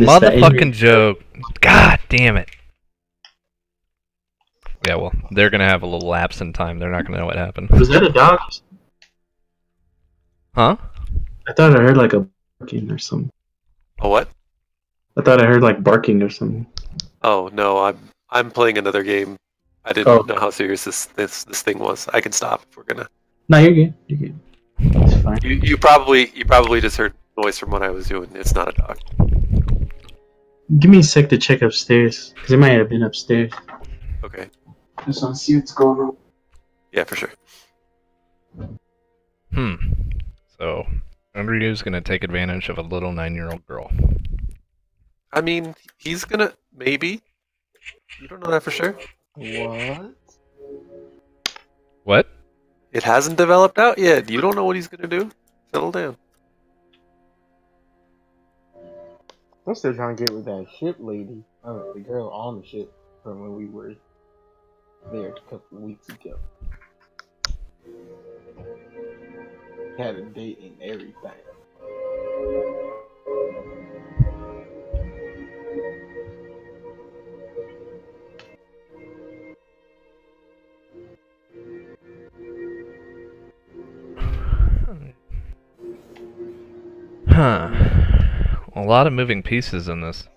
motherfucking joke. God damn it. Yeah, well, they're gonna have a little lapse in time. They're not gonna know what happened. Was that a dog? Huh? I thought I heard like a barking or something. A what? I thought I heard like barking or something. Oh no, I'm playing another game. I didn't know how serious this thing was. I can stop if we're gonna. No, you're good. You're good. It's fine. You probably just heard noise from what I was doing. It's not a dog. Give me a sec to check upstairs because it might have been upstairs. Okay. Just want to see what's going on. Yeah, for sure. So, Andrew's gonna take advantage of a little 9-year-old girl. I mean, he's gonna maybe. You don't know that for sure. What? What? It hasn't developed out yet. You don't know what he's gonna do. Settle down. I'm still trying to get with that ship lady. The girl on the ship from when we were there a couple of weeks ago. Had a date and everything. Huh. A lot of moving pieces in this.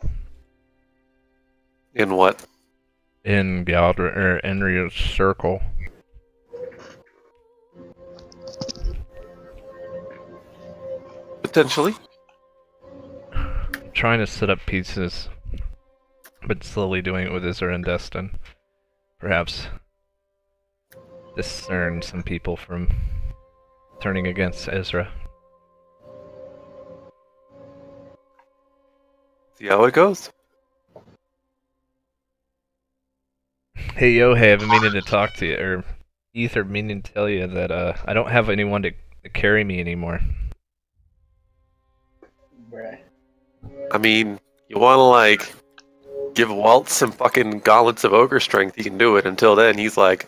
In what? In Enrio's circle. Potentially. I'm trying to set up pieces, but slowly doing it with Izra and Destin. Perhaps discern some people from turning against Izra. See how it goes. Hey Yohei, I've been meaning to talk to you, or Ether meaning to tell you that I don't have anyone to carry me anymore. Bruh. I mean, you wanna like give Walt some fucking gauntlets of ogre strength, he can do it. Until then, he's like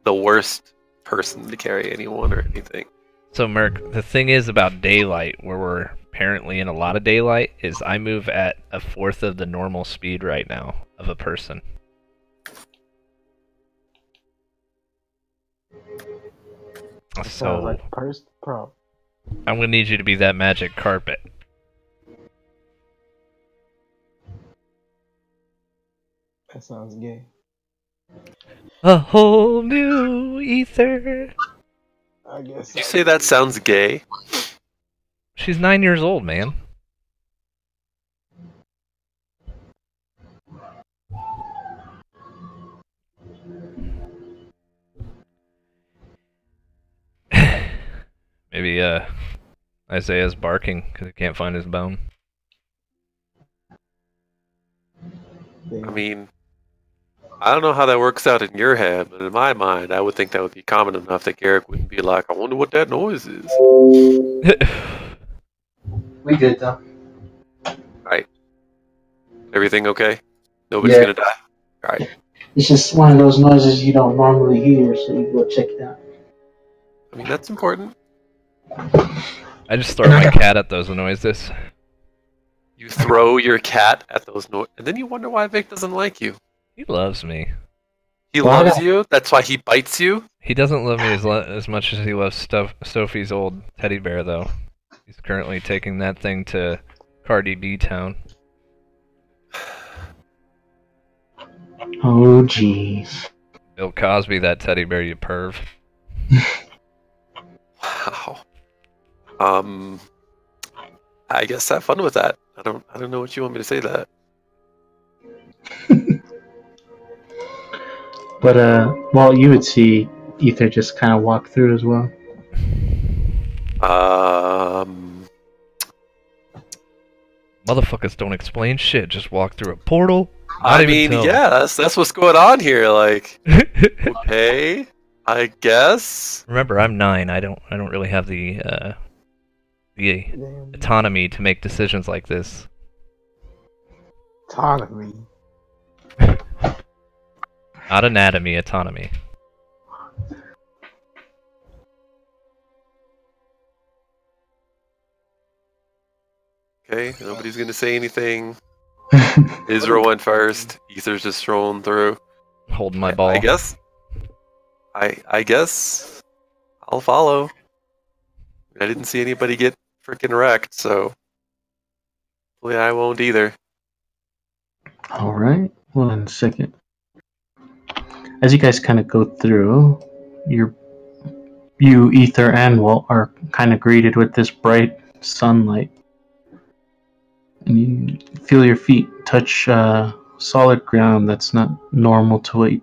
the worst person to carry anyone or anything. So Merc, the thing is about daylight, where we're apparently in a lot of daylight, is I move at 1/4 of the normal speed right now of a person. Sounds So like the first problem. I'm gonna need you to be that magic carpet. That sounds gay. A whole new ether. I guess. Did you say that sounds gay? She's 9 years old, man. Maybe Isaiah's barking because he can't find his bone. I mean, I don't know how that works out in your head, but in my mind, I would think that would be common enough that Garrick wouldn't be like, I wonder what that noise is. We good though. Right. Everything okay? Nobody's gonna die? Alright. It's just one of those noises you don't normally hear, so you go check it out. I mean, that's important. I just throw my cat at those noises. You throw your cat at those noises, and then you wonder why Vic doesn't like you. He loves me. He loves you? That's why he bites you? He doesn't love me as much as he loves Sophie's old teddy bear, though. He's currently taking that thing to Cardi B Town. Oh, jeez. Bill Cosby, that teddy bear, you perv. Wow. I guess have fun with that. I don't know what you want me to say to that. But well, you would see Ether just kind of walk through as well. Motherfuckers don't explain shit. Just walk through a portal. I mean, yeah, that's what's going on here. Like, okay, I guess. Remember, I'm 9. I don't really have the autonomy to make decisions like this. Autonomy. Not anatomy, autonomy. Okay, nobody's gonna say anything. Izra went first. Ether's just strolling through. Holding my ball. I guess I'll follow. I didn't see anybody get freaking wrecked, so hopefully I won't either. All right. 1 second. As you guys kind of go through, you, Ether, and Walt are kind of greeted with this bright sunlight, and you feel your feet touch solid ground that's not normal to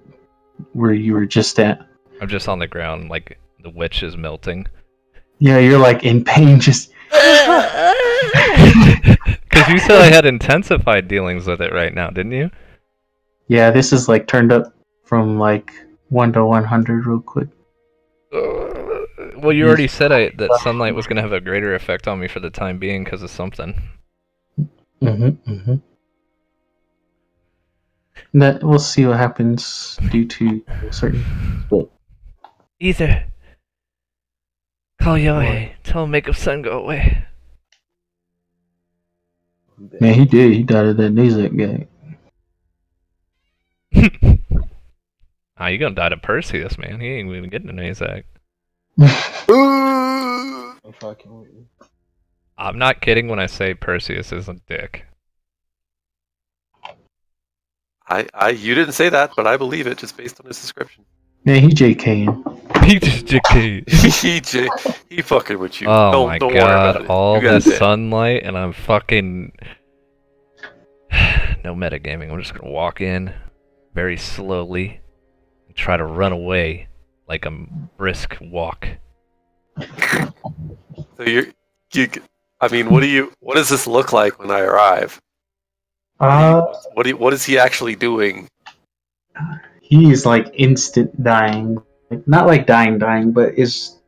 where you were just at. I'm just on the ground, like the witch is melting. Yeah, you're like in pain, just. Because you said I had intensified dealings with it right now, didn't you? Yeah, this is like turned up from like 1 to 100 real quick. Well, you already said that sunlight was going to have a greater effect on me for the time being because of something. That we'll see what happens due to certain. Ether, call Yohei. Tell him make up sun go away. Man, he did. He died of that Nazak guy. Ah, you gonna die to Perseus, man. He ain't even getting a Nazak. I'm fucking with you. I'm not kidding when I say Perseus is a dick. You didn't say that, but I believe it just based on his description. Man, he JKing. He just JK. he fucking with you. Oh don't my worry about god, it. all You got this it. sunlight and I'm fucking... No metagaming, I'm just gonna walk in very slowly and try to run away like a brisk walk. So I mean, what does this look like when I arrive? What is he actually doing? He's like instant dying. Like, not like dying, but is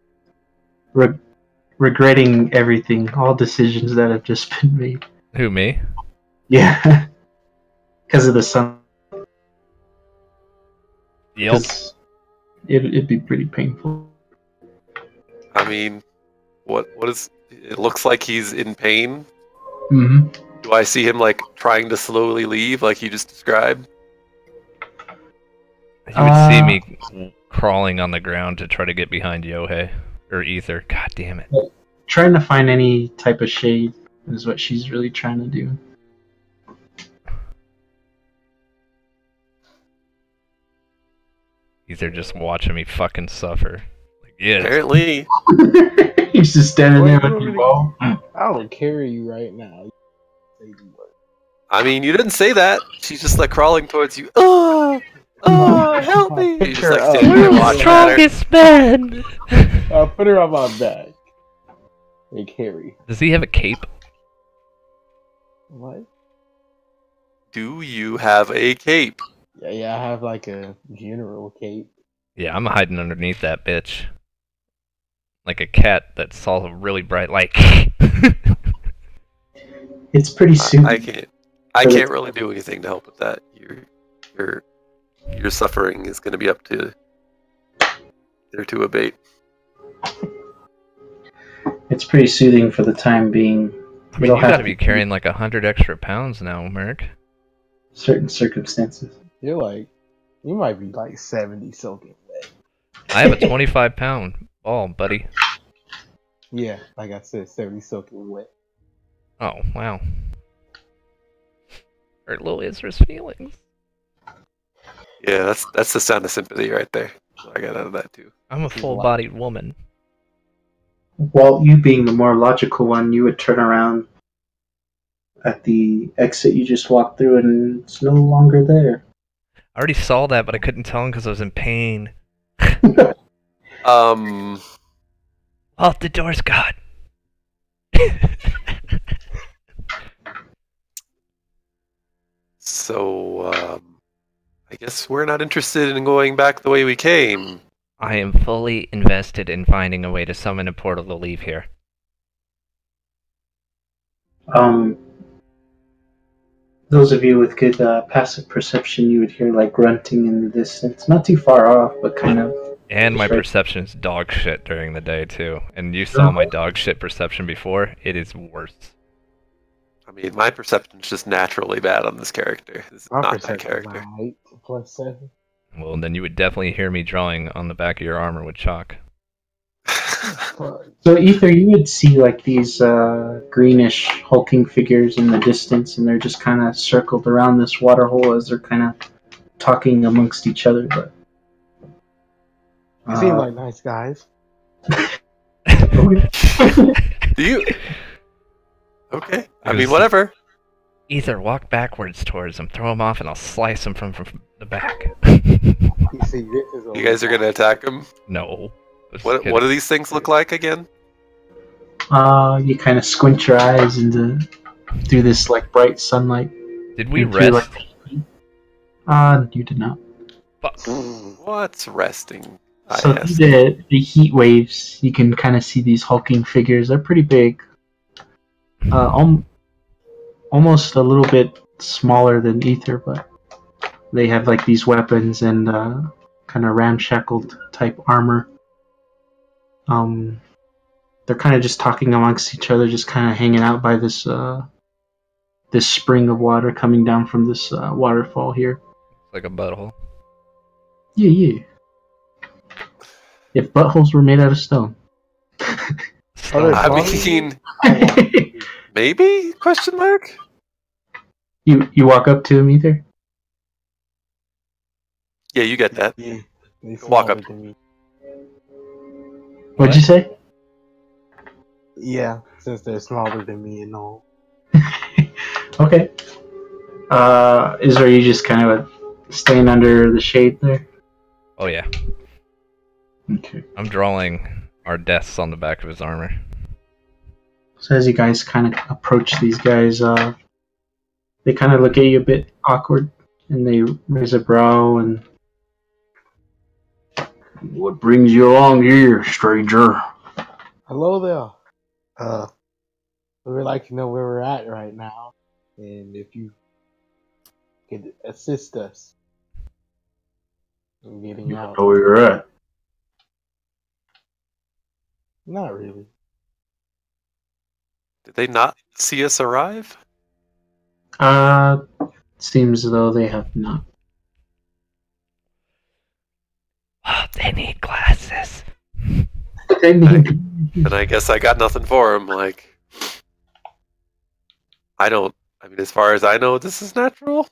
regretting everything, all decisions that have just been made. Who, me? Yeah. Because of the sun. Yep. It'd be pretty painful. I mean, what is? It looks like he's in pain. Mm-hmm. Do I see him like trying to slowly leave, like you just described? You would see me crawling on the ground to try to get behind Yohei. Or Ether. God damn it. Trying to find any type of shade is what she's really trying to do. Ether just watching me fucking suffer. Like, yeah. Apparently. He's just standing there with you all. I will carry you right now. I mean, you didn't say that. She's just like crawling towards you. Oh, help me! You're just like standing there watching at her. man! I'll put her on my back. And carry. Does he have a cape? What? Do you have a cape? Yeah, I have like a general cape. Yeah, I'm hiding underneath that bitch. Like a cat that saw a really bright light. It's pretty soon. I can't really do anything to help with that. Your suffering is going to be up to there to abate. It's pretty soothing for the time being. I mean, you gotta be carrying like 100 extra pounds now, Merc. Certain circumstances. You might be like 70 soaking wet. I have a 25-pound ball, buddy. Yeah, like I said, 70 soaking wet. Oh, wow. Hurt little Izra's feelings. Yeah, that's the sound of sympathy right there. I got out of that too. I'm a full-bodied woman. Well, you being the more logical one, you would turn around at the exit you just walked through and it's no longer there. I already saw that, but I couldn't tell him because I was in pain. Um. Oh, the door's gone. So, I guess we're not interested in going back the way we came. I am fully invested in finding a way to summon a portal to leave here. Those of you with good passive perception, you would hear like grunting in the distance. Not too far off, but kind of. And my Right. perception's dog shit during the day, too. And you saw my dog shit perception before. It is worse. I mean, my perception's just naturally bad on this character. This is My not my perception character. is 8 plus 7. Well, then you would definitely hear me drawing on the back of your armor with chalk. So, Ether, you would see like these greenish hulking figures in the distance, and they're just kind of circled around this water hole as they're kind of talking amongst each other. But They seem like nice guys. Do you? Okay. I mean, whatever. Ether, walk backwards towards him, throw him off, and I'll slice him from the back. You see, this is You guys are gonna attack him. No. What do these things look like again? you kind of squint your eyes through this like bright sunlight. Did we into, rest? You did not. What's resting? So the heat waves, you can kind of see these hulking figures. They're pretty big. Almost a little bit smaller than Ether, but they have like these weapons and kind of ramshackled type armor. They're kind of just talking amongst each other, just kind of hanging out by this this spring of water coming down from this waterfall here. Like a butthole. Yeah. If buttholes were made out of stone. I mean, maybe? Question mark? You walk up to him, Ether? Yeah, you get that. Yeah, they Walk smaller up. than me. What'd you say? Yeah, since they're smaller than me and all. Okay. Izra, you just kind of staying under the shade there? Oh yeah. Okay. I'm drawing our deaths on the back of his armor. So as you guys kind of approach these guys, they kind of look at you a bit awkward, and they raise a brow and... What brings you along here, stranger? Hello there. We would like to know where we're at right now, and if you could assist us in getting You out. know where you're at. Not really. Did they not see us arrive? Seems as though they have not. Oh, they need glasses. And I guess I got nothing for him. Like, I mean, as far as I know, this is natural.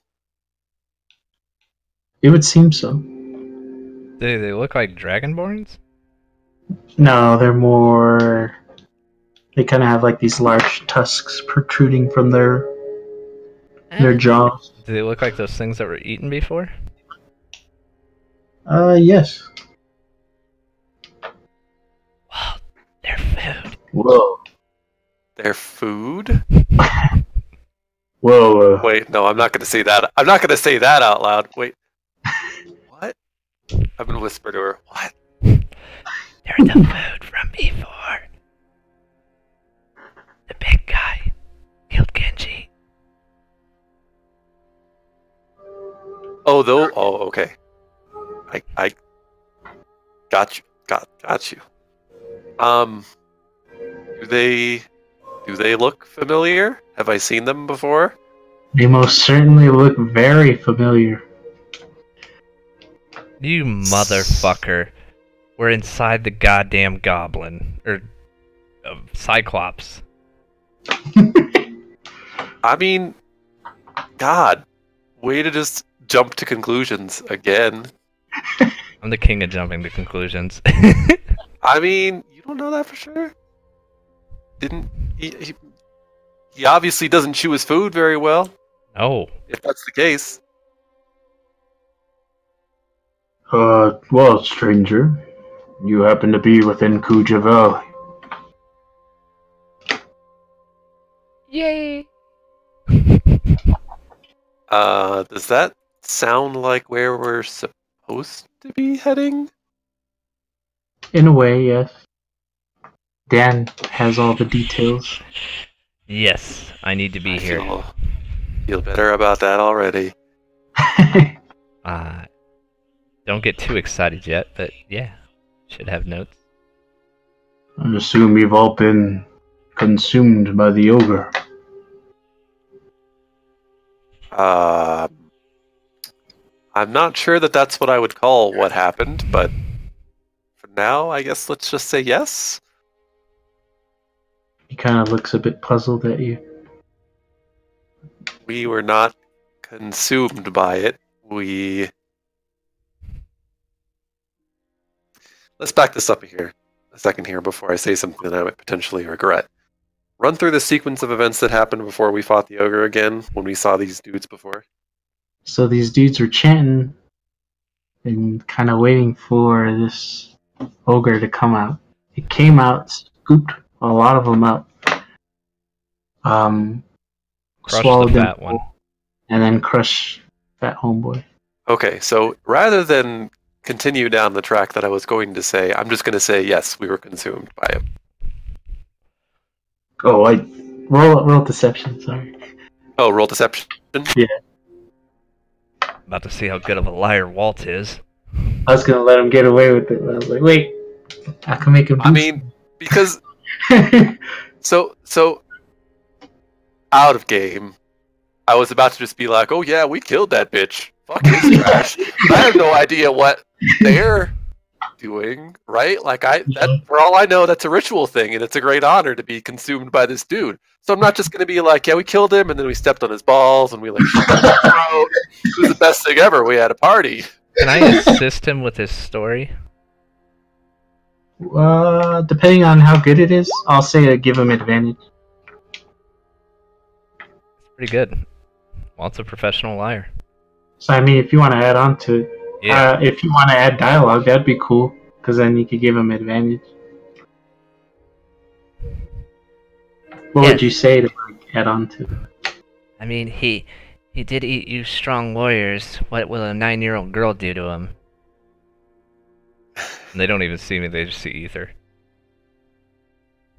It would seem so. Do they look like dragonborns? No, they're more... They kind of have like these large tusks protruding from their jaws. Do they look like those things that were eaten before? Yes. Wow, they're food. Whoa. Their food? Whoa. Wait, no, I'm not going to say that. I'm not going to say that out loud. Wait. What? I'm going to whisper to her. What? They're the food from before. The big guy killed Genji. Oh, though. Oh, okay. I got you. Got you. Do they look familiar? Have I seen them before? They most certainly look very familiar. You motherfucker. We're inside the goddamn goblin. Or Cyclops. I mean, God, way to just jump to conclusions again. I'm the king of jumping to conclusions. I mean, you don't know that for sure. He obviously doesn't chew his food very well. Oh. If that's the case. Well, stranger, you happen to be within Kuja Valley. Yay. Does that sound like where we're supposed to be heading? In a way, yes. Dan has all the details. Yes, I need to be here. Feel better about that already. Don't get too excited yet, but yeah, should have notes. I assume you've all been consumed by the ogre. I'm not sure that that's what I would call what happened, but for now, I guess let's just say yes. He kind of looks a bit puzzled at you. We were not consumed by it. Let's back this up here a second here before I say something that I might potentially regret. Run through the sequence of events that happened before we fought the ogre again, when we saw these dudes before. So these dudes were chanting and kind of waiting for this ogre to come out. It came out, scooped a lot of them up, Crush swallowed the them fat one. and then crush Fat Homeboy. Okay, so rather than continue down the track that I was going to say, I'm just going to say yes, we were consumed by it. Oh, I roll deception. Sorry. Oh, roll deception. About to see how good of a liar Walt is. I was gonna let him get away with it, but I was like, wait, I can make him. I mean, because so out of game, I was about to just be like, oh yeah, we killed that bitch. Fuck his trash. I have no idea what they're doing, right? Like for all I know, that's a ritual thing, and it's a great honor to be consumed by this dude. So I'm not just gonna be like, yeah, we killed him, and then we stepped on his balls, and we like, it was the best thing ever. We had a party. Can I assist him with his story? Depending on how good it is, I'll say I give him advantage. It's pretty good. Walt's a professional liar. So I mean, if you want to add on to it, Yeah. if you want to add dialogue, that'd be cool, because then you could give him advantage. What would you say to add on to it? I mean, he did eat you strong warriors. What will a 9-year-old girl do to him? And they don't even see me, they just see Ether.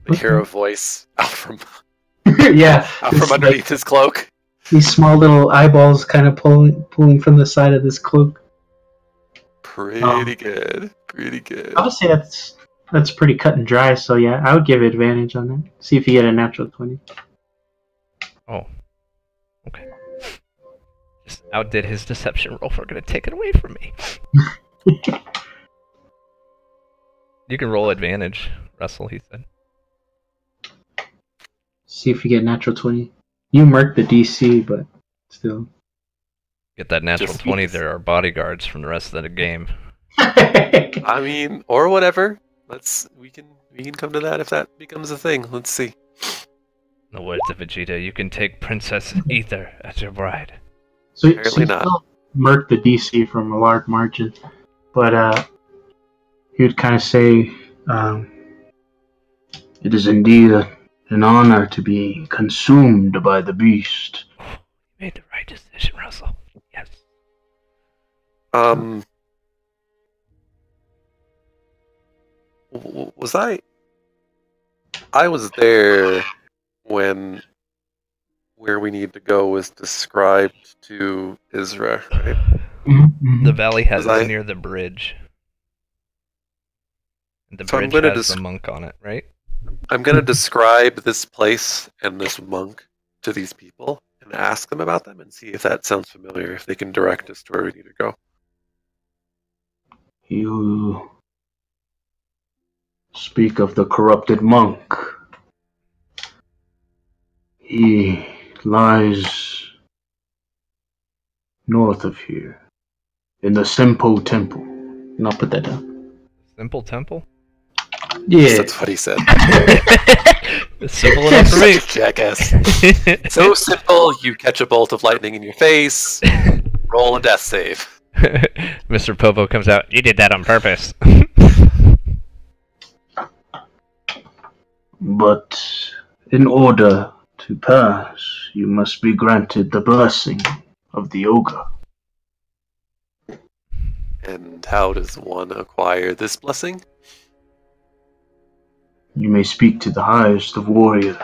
They hear a voice out from Yeah, out from underneath his cloak. these small little eyeballs kind of pulling from the side of this cloak. Pretty good. Pretty good. I would say that's pretty cut and dry. So yeah, I would give advantage on that. See if you get a natural 20. Oh. Okay. Just outdid his deception roll. We're gonna take it away from me. You can roll advantage, Russell, he said. See if you get natural 20. You marked the DC, but still. Get that natural Just- 20, there are bodyguards from the rest of the game. I mean, or whatever. We can come to that if that becomes a thing. Let's see. In the words of Vegeta, you can take Princess Ether as your bride. So Apparently you not. still marked the DC from a large margin, but he would kind of say, "It is indeed an honor to be consumed by the beast." You made the right decision, Russell. Yes. Was I was there when where we need to go was described to Izra, right? Mm-hmm. The valley has Was I- it near the bridge. The So I'm bridge gonna has the monk on it, right? I'm gonna describe this place and this monk to these people and ask them about them and see if that sounds familiar, if they can direct us to where we need to go. You speak of the corrupted monk. He lies north of here, in the Simpo Temple. And I'll put that down. Simple temple? Yeah. That's what he said. It's simple enough for me. Jackass. So simple, you catch a bolt of lightning in your face, roll a death save. Mr. Popo comes out. You did that on purpose. But in order to pass, you must be granted the blessing of the ogre. And how does one acquire this blessing? You may speak to the highest of warriors.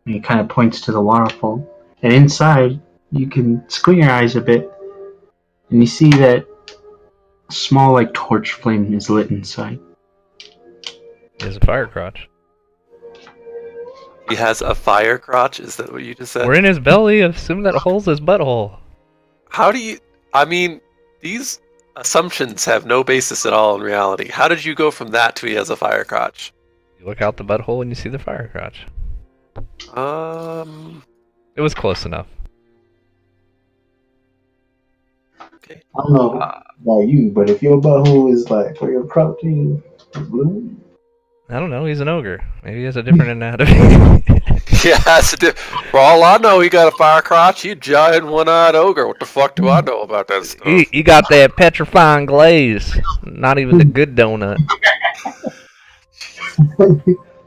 And he kind of points to the waterfall. And inside, you can squint your eyes a bit, and you see that a small, like, torch flame is lit inside. There's a fire crotch. He has a fire crotch. Is that what you just said? We're in his belly. Assume that hole's his butthole. How do you? I mean, these assumptions have no basis at all in reality. How did you go from that to he has a fire crotch? You look out the butthole and you see the fire crotch. It was close enough. Okay. I don't know about you, but if your butthole is like for your protein, blue. I don't know. He's an ogre. Maybe he has a different anatomy. Yeah, for all I know, he got a fire crotch. He a giant one-eyed ogre. What the fuck do I know about that stuff? He got that petrifying glaze. Not even the good donut.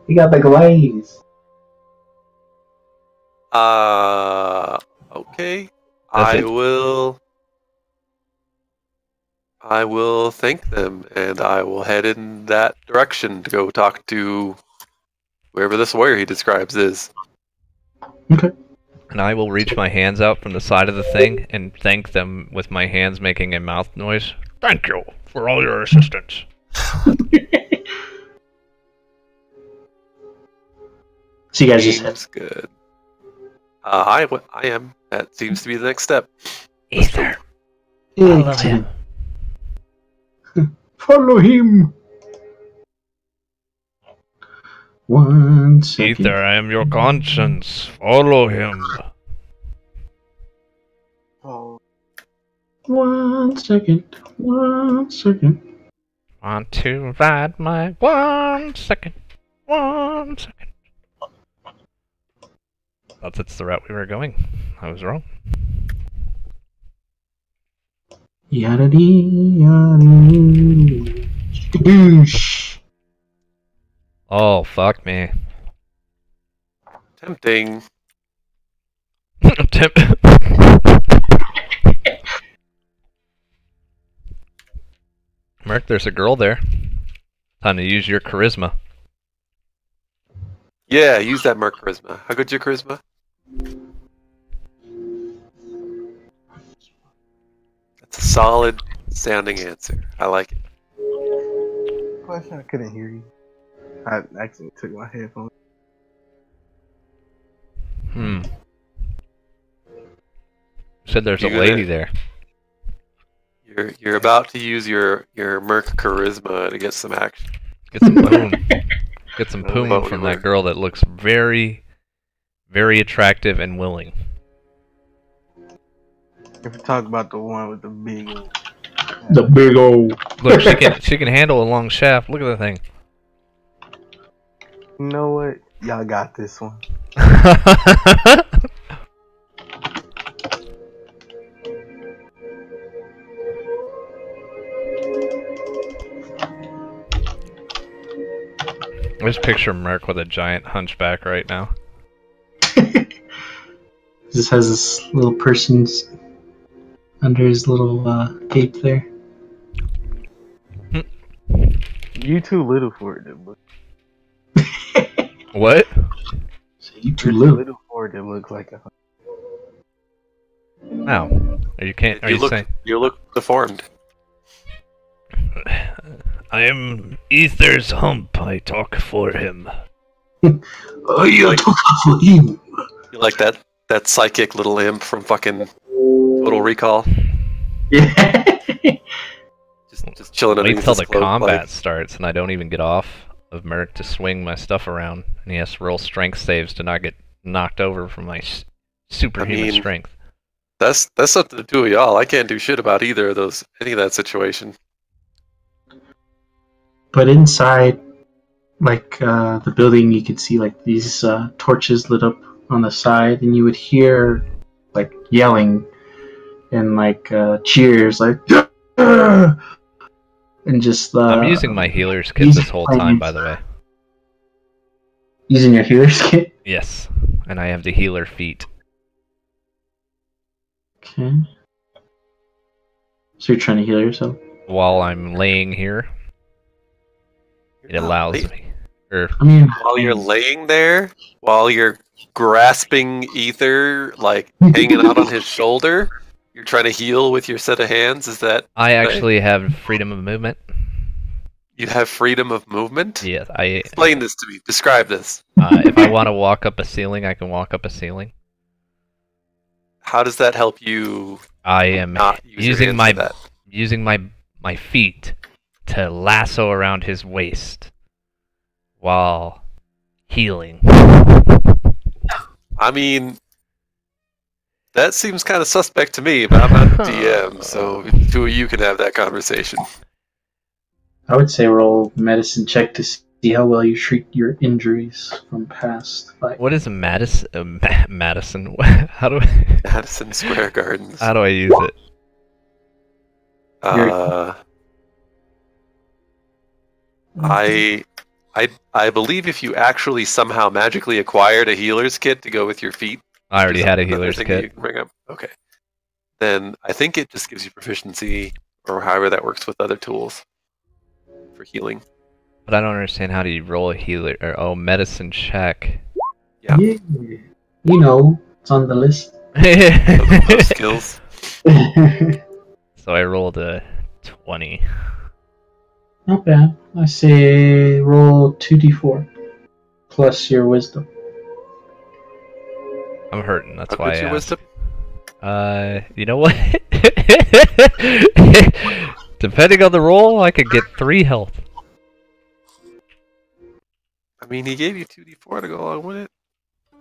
He got the glaze. Okay. That's I it? will thank them, and I will head in that direction to go talk to whoever this warrior he describes is. Okay. And I will reach my hands out from the side of the thing and thank them with my hands making a mouth noise. Thank you for all your assistance. So you guys just Seems good. I am. That seems to be the next step. Ether. Follow him. follow him. 1 second. Ether, I am your conscience. Follow him. Oh, 1 second. 1 second. Want to ride my 1 second. 1 second. Thought that's the route we were going. I was wrong. Yada dee yada doo. Skadoosh. Oh, fuck me. Tempting. Merc, there's a girl there. Time to use your charisma. Yeah, use that Merc charisma. How good's your charisma? That's a solid sounding answer. I like it. question, I couldn't hear you. I actually took my headphones. You said there's a You lady gonna- there. You're about to use your Merc charisma to get some action. Get some boom. Get some Oh, poom wait, from wait. that girl that looks very, very attractive and willing. If you talk about the one with the big, The big old. Look, she can handle a long shaft. Look at the thing. you know what? Y'all got this one. I just picture Merc with a giant hunchback right now. This has this little person's under his little cape there. You too little for it, but What? So you too you're too little. little for it. It looks like a. How? Are you saying? You look deformed. I am Ether's hump. I talk for him. Oh, yeah, I took off for him. You like that psychic little imp from fucking Total Recall? Yeah. Just chilling Wait underneath till his the cloak, combat like, starts and I don't even get off of Merc to swing my stuff around, and he has to roll strength saves to not get knocked over from my superhuman strength. That's something to do with y'all. I can't do shit about either of those, any of that situation. But inside, like the building, you could see like these torches lit up on the side, and you would hear like yelling and like cheers, like "Yeah!" and just. I'm using my healer's kit this whole time, by the way. Using your healer's kit. Yes, and I have the healer feat. Okay. So you're trying to heal yourself? While I'm laying here, it allows me. Or I mean, While you're laying there, while you're grasping ether, like hanging out on his shoulder, you're trying to heal with your set of hands. Is that? I actually have freedom of movement. You have freedom of movement? Yes, Explain this to me. Describe this. if I want to walk up a ceiling, I can walk up a ceiling. How does that help you I am not use your using hands my for that? using my feet to lasso around his waist while healing. I mean, that seems kind of suspect to me, but I'm not the DM, so two of you can have that conversation. I would say roll medicine check to see how well you treat your injuries from past fights. What is a Madison? Madison? How do I? Madison Square Gardens. How do I use it? I believe if you actually somehow magically acquired a healer's kit to go with your feet. I already had a another healer's thing that you kit. can bring up. Okay. Then I think it just gives you proficiency, or however that works with other tools for healing. But I don't understand how do you roll a healer or medicine check. Yeah. Yeah. You know, it's on the list. Those skills. So I rolled a 20. Not bad. I say roll 2d4 plus your wisdom. I'm hurting. That's How why good's I your asked. wisdom? You know what? Depending on the roll, I could get 3 health. I mean, he gave you 2d4 to go along with it.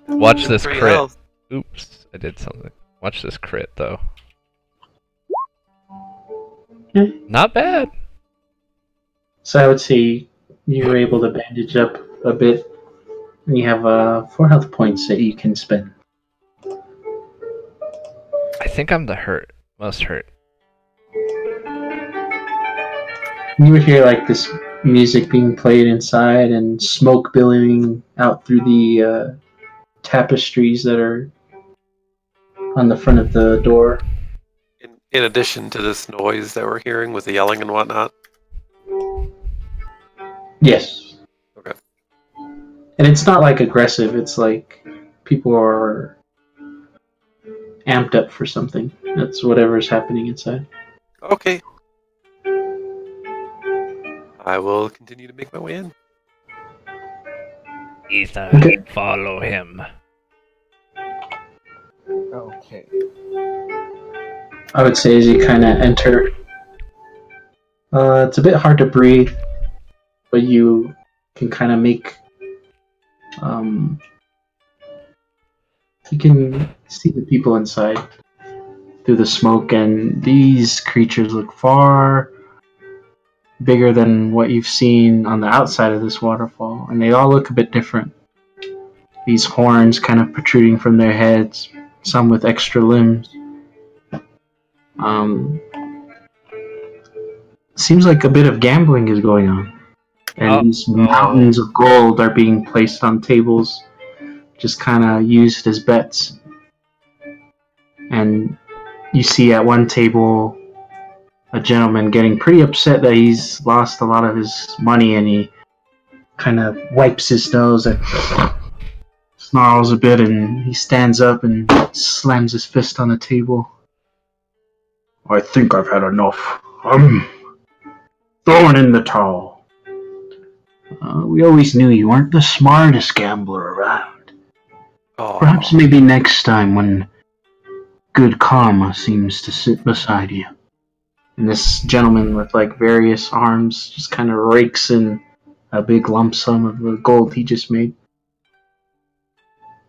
Watch this 3 crit. health. Oops, I did something. Watch this crit though. Not bad. So I would say you were able to bandage up a bit, and you have 4 health points that you can spend. I think I'm the most hurt. You would hear like this music being played inside and smoke billowing out through the tapestries that are on the front of the door. In addition to this noise that we're hearing with the yelling and whatnot. Yes. Okay. And it's not like aggressive, it's like people are amped up for something. That's whatever's happening inside. Okay. I will continue to make my way in. Ether, Okay. follow him. Okay. I would say as you kind of enter, it's a bit hard to breathe, but you can kind of make, you can see the people inside through the smoke, and these creatures look far bigger than what you've seen on the outside of this waterfall, and they all look a bit different. These horns kind of protruding from their heads, some with extra limbs. Seems like a bit of gambling is going on. And these mountains of gold are being placed on tables, just kind of used as bets. And you see at one table a gentleman getting pretty upset that he's lost a lot of his money, and he kind of wipes his nose and snarls a bit, and he stands up and slams his fist on the table. I think I've had enough. I'm throwing in the towel. We always knew you weren't the smartest gambler around. Oh. Perhaps maybe next time when good karma seems to sit beside you. And this gentleman with like various arms just kind of rakes in a big lump sum of the gold he just made.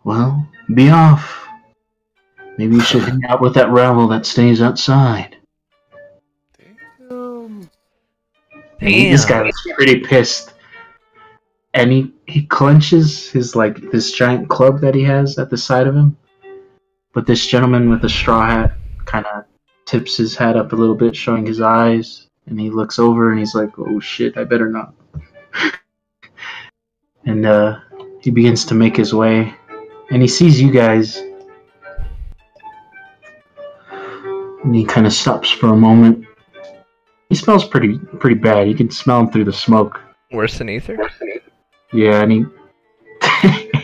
Well, be off. Maybe you should hang out with that rabble that stays outside. Damn. And this guy was pretty pissed. And he clenches his like this giant club that he has at the side of him. But this gentleman with the straw hat kind of tips his hat up a little bit, showing his eyes, and he looks over and he's like, "Oh shit, I better not." And he begins to make his way, and he sees you guys, and he kind of stops for a moment. He smells pretty bad. You can smell him through the smoke. Worse than Ether? Yeah, and he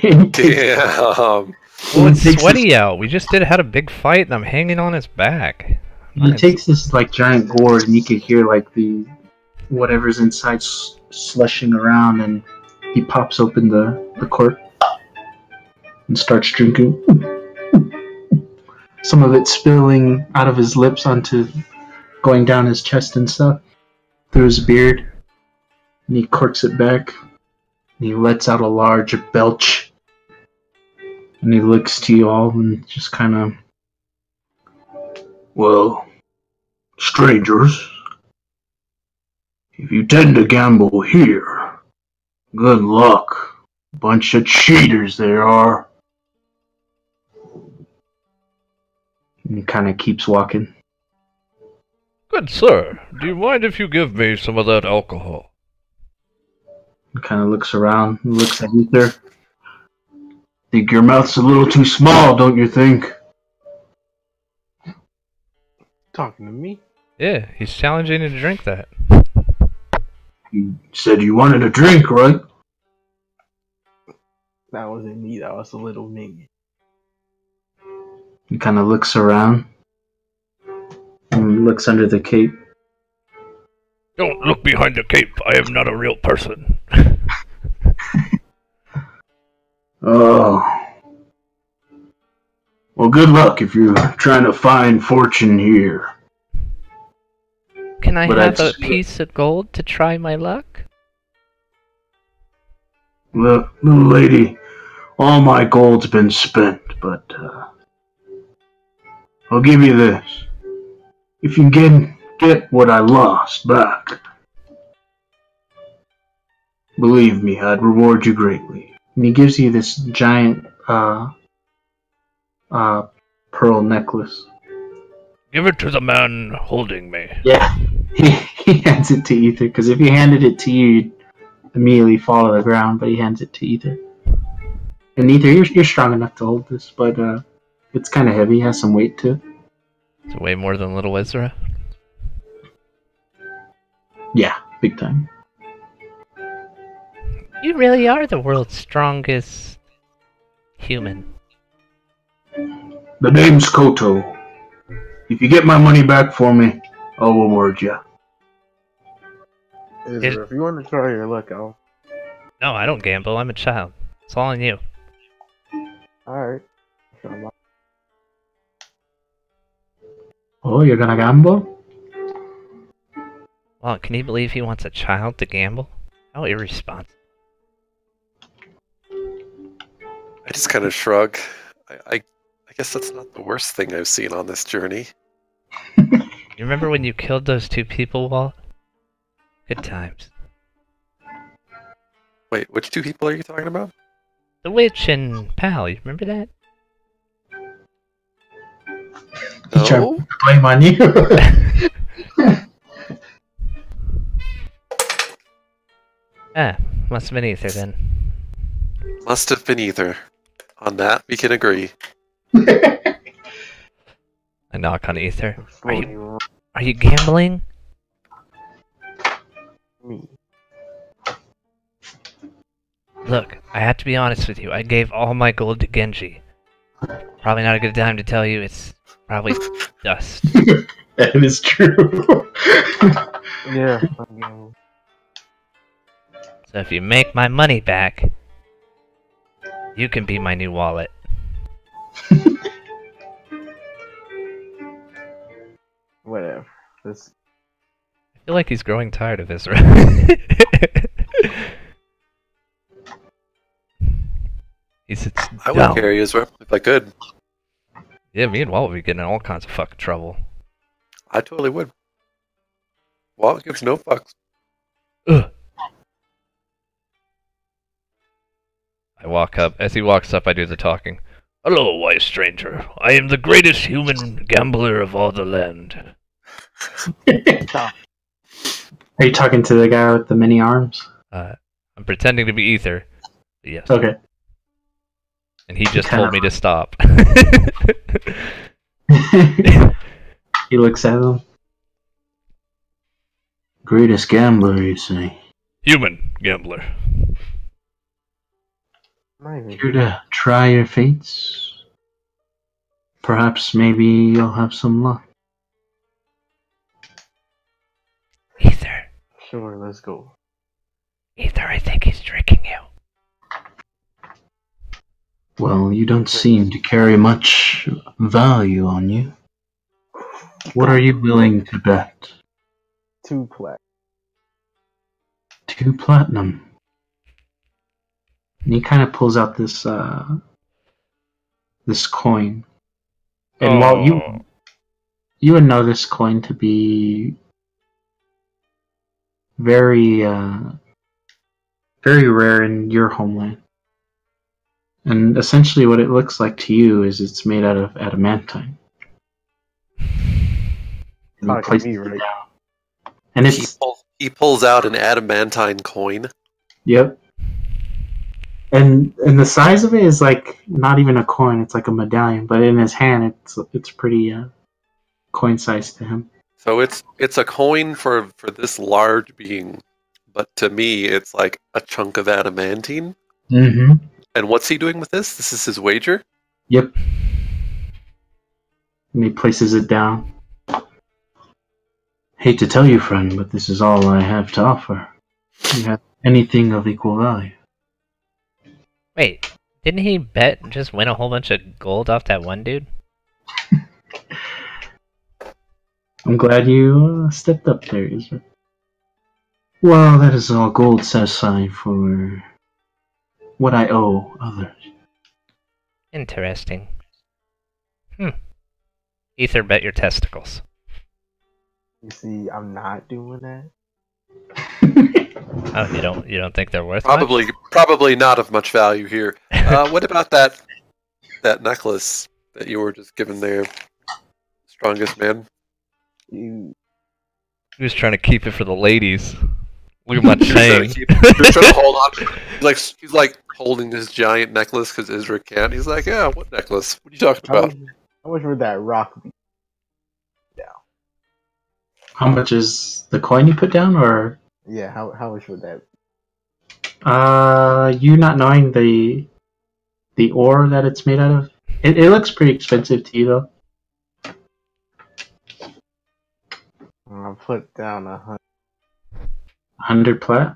Damn. Well, it's sweaty out. We just had a big fight, and I'm hanging on his back. He takes this like giant gourd, and you can hear like the whatever's inside slushing around, and he pops open the cork and starts drinking. Some of it spilling out of his lips onto going down his chest and stuff through his beard. And he corks it back. And he lets out a large belch. And he looks to you all and just kind of, well, strangers, if you tend to gamble here, good luck. Bunch of cheaters there are. And he kind of keeps walking. Good sir, do you mind if you give me some of that alcohol? He kind of looks around and looks at Ether. Think your mouth's a little too small, don't you think? Talking to me? Yeah, he's challenging you to drink that. You said you wanted a drink, right? That wasn't me. That was a little minion. He kind of looks around and looks under the cape. Don't look behind the cape. I am not a real person. Oh. Well, good luck if you're trying to find fortune here. Can I But have a I'd- piece of gold to try my luck? Look, little lady, all my gold's been spent, but I'll give you this. If you can get what I lost back, believe me, I'd reward you greatly. And he gives you this giant pearl necklace. Give it to the man holding me. Yeah. He hands it to Ether, because if he handed it to you, you'd immediately fall to the ground, but he hands it to Ether. And Ether, you're strong enough to hold this, but it's kind of heavy, has some weight to it. It's way more than little Izra. Yeah, big time. You really are the world's strongest human. The name's Koto. If you get my money back for me, I'll reward you. Izra, if you want to try your luck, I'll. No, I don't gamble. I'm a child. It's all on you. Alright. Oh, you're gonna gamble? Well, can you believe he wants a child to gamble? How irresponsible. I just kind of shrug. I guess that's not the worst thing I've seen on this journey. You remember when you killed those two people, Walt? Good times. Wait, which two people are you talking about? The witch and Pal, you remember that? He's trying No? to blame on you. Ah, must have been Ether then. Must have been either. On that, we can agree. I knock on Ether. Are you gambling? Me. Look, I have to be honest with you. I gave all my gold to Genji. Probably not a good time to tell you. It's probably dust. That is true. Yeah. I'm So if you make my money back, you can be my new wallet. Whatever. This. I feel like he's growing tired of Izra. He sits I would down. carry Izra if I could. Yeah, me and Walt would be getting in all kinds of fucking trouble. I totally would. Walt gives no fucks. Ugh. I walk up. As he walks up, I do the talking. Hello, wise stranger. I am the greatest human gambler of all the land. Are you talking to the guy with the many arms? I'm pretending to be Ether. Yes. Okay. And he just Kinda- told me to stop. He looks at him. Greatest gambler, you say? Human gambler. not even. Here to try your fates? Perhaps maybe you'll have some luck. Ether, Sure, let's go. Ether, I think he's tricking you. Well, you don't seem to carry much value on you. What are you willing to bet? 2 plat. 2 platinum. And he kind of pulls out this this coin. And while you would know this coin to be very very rare in your homeland. And essentially what it looks like to you is it's made out of adamantine. And he Talking places to me, it right? down. And it's He pulls out an adamantine coin. yep. And the size of it is like not even a coin, it's like a medallion, but in his hand it's pretty coin size to him. So it's a coin for this large being, but to me it's like a chunk of adamantine. Mm-hmm. And what's he doing with this? This is his wager? Yep. And he places it down. Hate to tell you, friend, but this is all I have to offer. Do you have anything of equal value? Wait, didn't he bet and just win a whole bunch of gold off that one dude? I'm glad you stepped up there, Izra. Well, that is all gold set aside for what I owe others. Interesting. Ether, bet your testicles. You see, I'm not doing that. Oh, you don't think they're worth much? Probably not of much value here. What about that necklace that you were just given there, strongest man? You, He was trying to keep it for the ladies. Look at my chain. He's trying to hold on. He's like holding this giant necklace because Izra can't. He's like, yeah, what necklace? What are you talking about? how much would that rock be? How much is the coin you put down, or Yeah, how much would that be? you not knowing the ore that it's made out of? It looks pretty expensive to you though. I'll put down 100. 100 plat.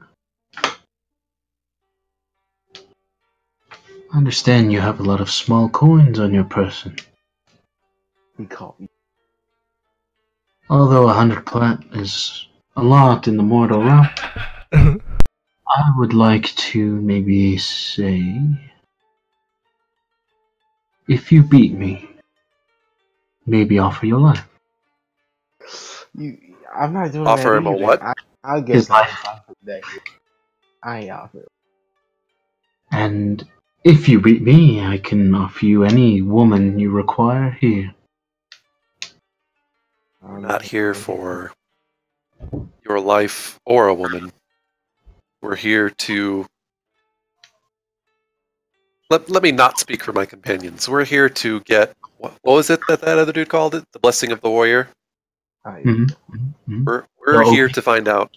I understand you have a lot of small coins on your person. He called me. Although 100 plat is a lot in the mortal realm, I would like to maybe say, if you beat me, maybe offer your life. I'm not doing Offer that him a either. what? I'll get His some life. off of that. I ain't offering. And if you beat me, I can offer you any woman you require here. We're not here for your life or a woman. We're here to... Let me not speak for my companions. We're here to get... What was it that other dude called it? The blessing of the warrior? Mm-hmm. We're Oh, here okay. to find out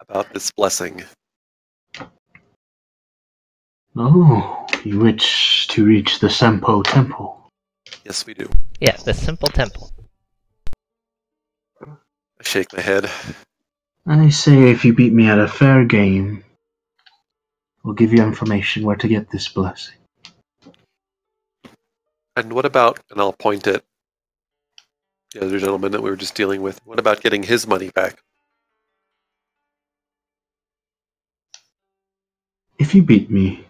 about this blessing. Oh, you wish to reach the Sempo Temple. Yes, we do. Yeah, the simple temple. I shake my head. I say if you beat me at a fair game, we'll give you information where to get this blessing. And what about, and I'll point at the other gentleman that we were just dealing with, what about getting his money back? If you beat me,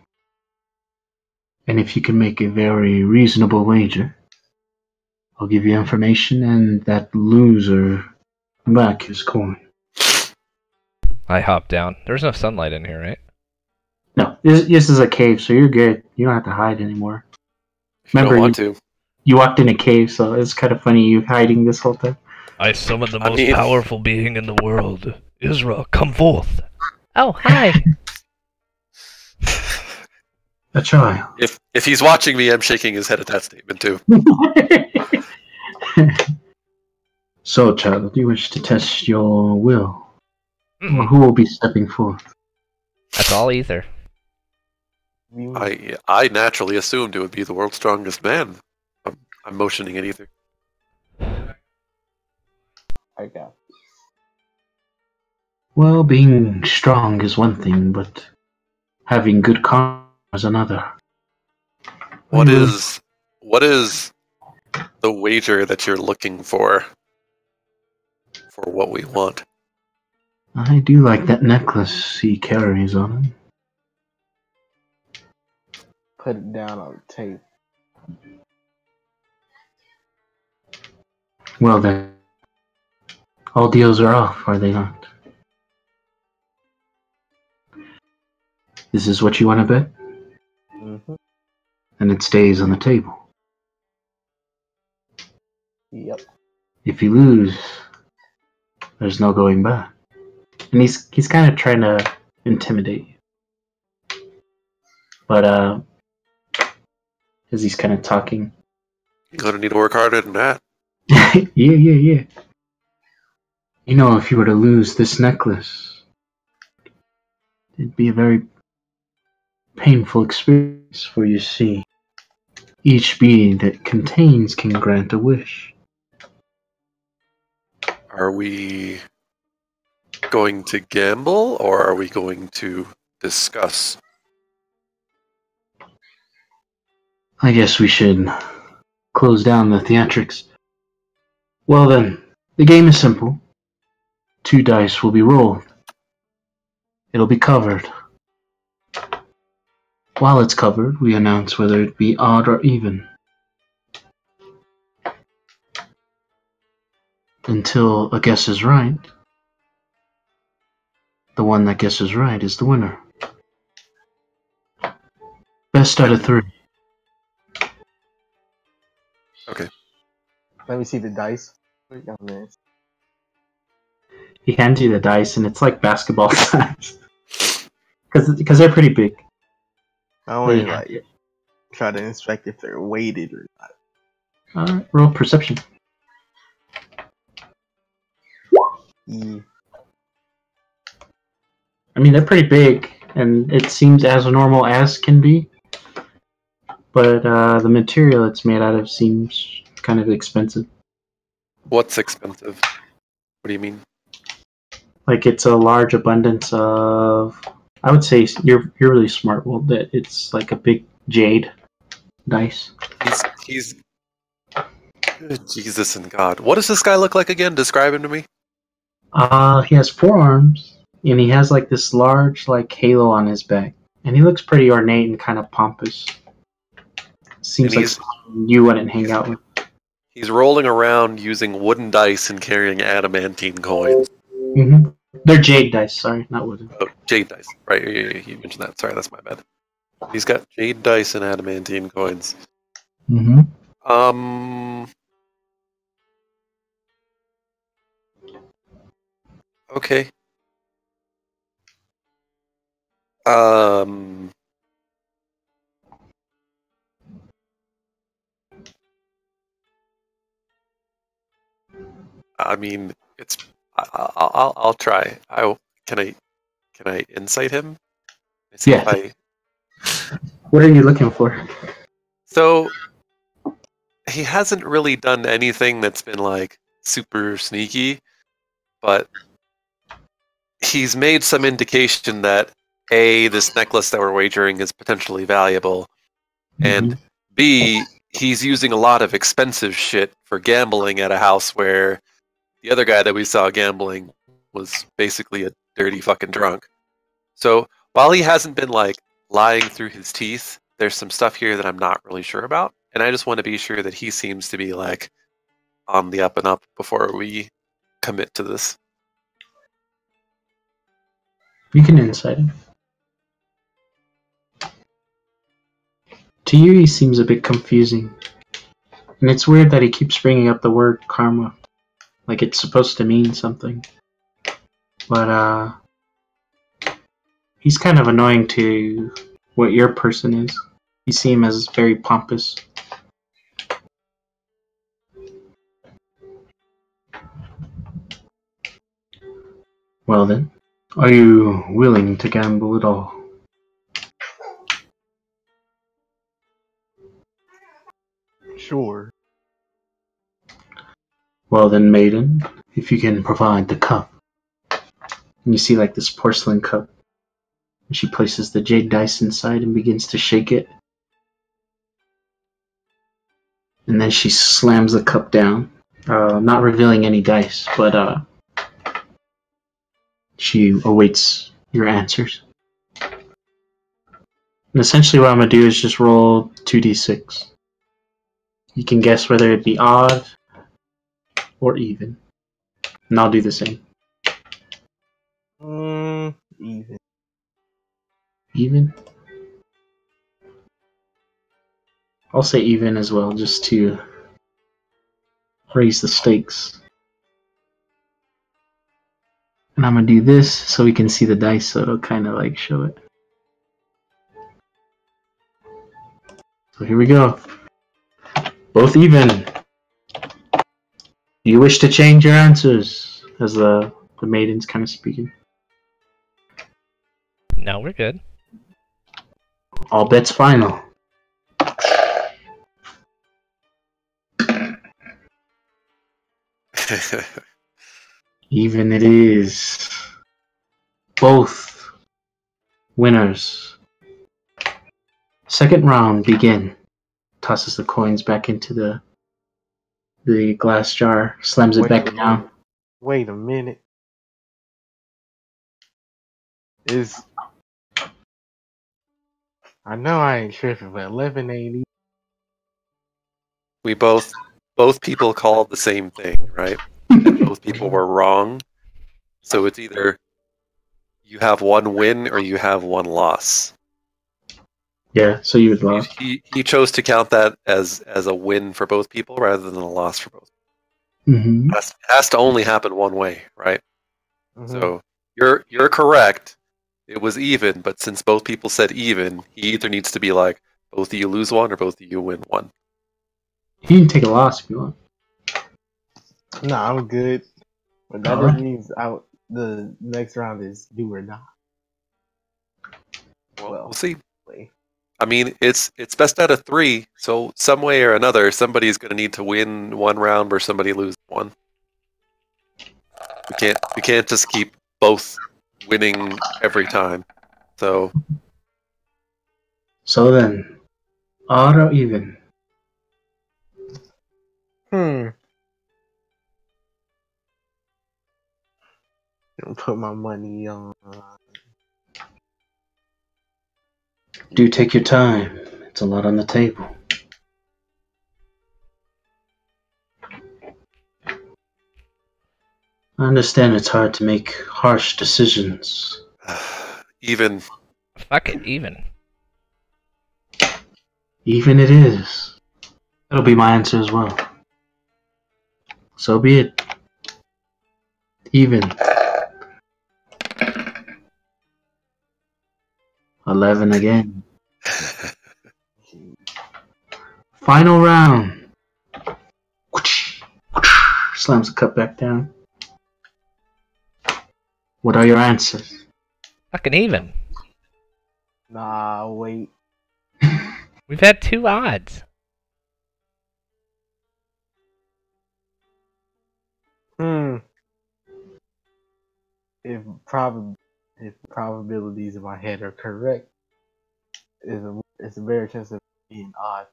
and if you can make a very reasonable wager, I'll give you information and that loser back his coin. I hop down. There's no sunlight in here, right? No, this is a cave, so you're good. You don't have to hide anymore. If you Remember, don't want to. You walked in a cave, so it's kind of funny you hiding this whole time. I summon the I most mean- powerful being in the world. Izra, come forth. Oh, hi! A child. If he's watching me, I'm shaking his head at that statement too. So, child, do you wish to test your will? Or Mm-mm. who will be stepping forth? That's all Ether. I naturally assumed it would be the world's strongest man. I'm motioning at either. I got. Well, being strong is one thing, but having good karma is another. What is the wager that you're looking for what we want? I do like that necklace he carries on him. Put it down on the table. Well then, all deals are off, are they not? This is what you want to bet? Mm-hmm. And it stays on the table. Yep. If you lose, there's no going back. And he's kind of trying to intimidate you. But as he's kind of talking, You're gonna need to work harder than that. yeah. You know, if you were to lose this necklace, it'd be a very painful experience, for you see, each bead that contains can grant a wish. Are we going to gamble or are we going to discuss? I guess we should close down the theatrics. Well then, the game is simple. 2 dice will be rolled. It'll be covered. While it's covered, we announce whether it be odd or even. Until a guess is right, the one that guesses right is the winner. Best out of 3. Okay. Let me see the dice. Wait a minute. He hands you the dice, and it's like basketball size. Because they're pretty big. I want to Yeah. like try to inspect if they're weighted or not. Alright, roll perception. Yeah. I mean, they're pretty big, and it seems as normal as can be. But the material it's made out of seems kind of expensive. What's expensive? What do you mean? Like it's a large abundance of. I would say you're really smart. Well, that it's like a big jade dice. He's Jesus and God. What does this guy look like again? Describe him to me. He has 4 arms, and he has like this large like halo on his back, and he looks pretty ornate and kind of pompous. Seems And like someone you wouldn't hang out with. He's rolling around using wooden dice and carrying adamantine coins. Mm-hmm. They're jade dice. Sorry, not wooden. Oh, jade dice. Right, you mentioned that. Sorry, that's my bad. He's got jade dice and adamantine coins. Mm-hmm. Okay. I mean, it's. I'll try. Can I insight him? See Yeah. if What are you looking for? So he hasn't really done anything that's been like super sneaky, but he's made some indication that A, this necklace that we're wagering is potentially valuable, and B, he's using a lot of expensive shit for gambling at a house where the other guy that we saw gambling was basically a dirty fucking drunk. So while he hasn't been like lying through his teeth, there's some stuff here that I'm not really sure about, and I just want to be sure that he seems to be like on the up and up before we commit to this. You can insight him. To you, he seems a bit confusing. And it's weird that he keeps bringing up the word karma. Like it's supposed to mean something. But, he's kind of annoying to what your person is. You see him as very pompous. Well then, are you willing to gamble at all? Sure. Well then, maiden, if you can provide the cup, And you see like this porcelain cup. And she places the jade dice inside and begins to shake it. And then she slams the cup down, not revealing any dice, but she awaits your answers. And essentially what I'm going to do is just roll 2d6. You can guess whether it be odd or even. And I'll do the same. Even. Even? I'll say even as well, just to raise the stakes. And I'm going to do this so we can see the dice, so it'll kind of like show it. So here we go. Both even. Do you wish to change your answers? As the maiden's kind of speaking. No, we're good. All bets final. Even it is. Both winners. Second round begin. Tosses the coins back into the glass jar, slams it back down. Wait a minute. I know I ain't tripping, but 11 ain't even. We both people called the same thing, right? And both people were wrong. So it's either you have one win or you have one loss. Yeah, so you would lost. He chose to count that as a win for both people rather than a loss for both. Mm-hmm. It has to only happen one way, right? Mhm. So you're correct. It was even, but since both people said even, he either needs to be like, both of you lose one or both of you win one. You can take a loss if you want. No, I'm good. But that Alright. just means the next round is do or die. Well, Well. we'll see. Wait. I mean, it's best out of 3, so some way or another, somebody's going to need to win one round or somebody lose one. We can't just keep both winning every time. So then, odd or even? I'm gonna put my money on. Do take your time. It's a lot on the table. I understand it's hard to make harsh decisions. even. Fuck it, even. Even it is. That'll be my answer as well. So be it. Even. 11 again. Final round. Slams the cup back down. What are your answers? Fucking even. Nah, wait. We've had 2 odds. If probabilities in my head are correct, it's a very chance of being odd.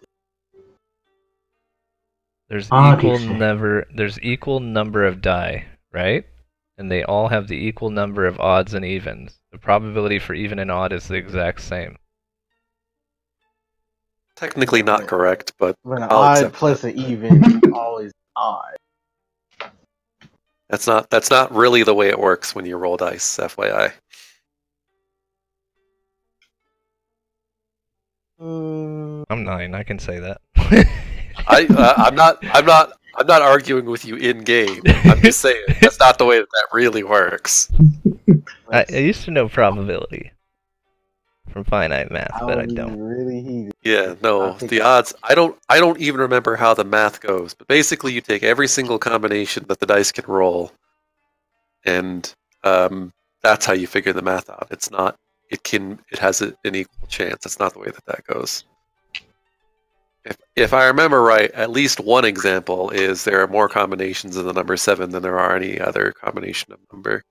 There's Odd, equal you say? there's equal number of die, right? And they all have the equal number of odds and evens. The probability for even and odd is the exact same. Technically not correct, but But an I'll odd accept plus that. an even is always odd. That's not really the way it works when you roll dice, FYI. I'm 9, I can say that. I'm not arguing with you in game. I'm just saying that's not the way that really works. I used to know probability from finite math, but I would be don't. really heated. Yeah, no, I think the odds. I don't even remember how the math goes. But basically, you take every single combination that the dice can roll, and that's how you figure the math out. It's not. It has an equal chance. That's not the way that goes. If I remember right, at least one example is there are more combinations of the number 7 than there are any other combination of number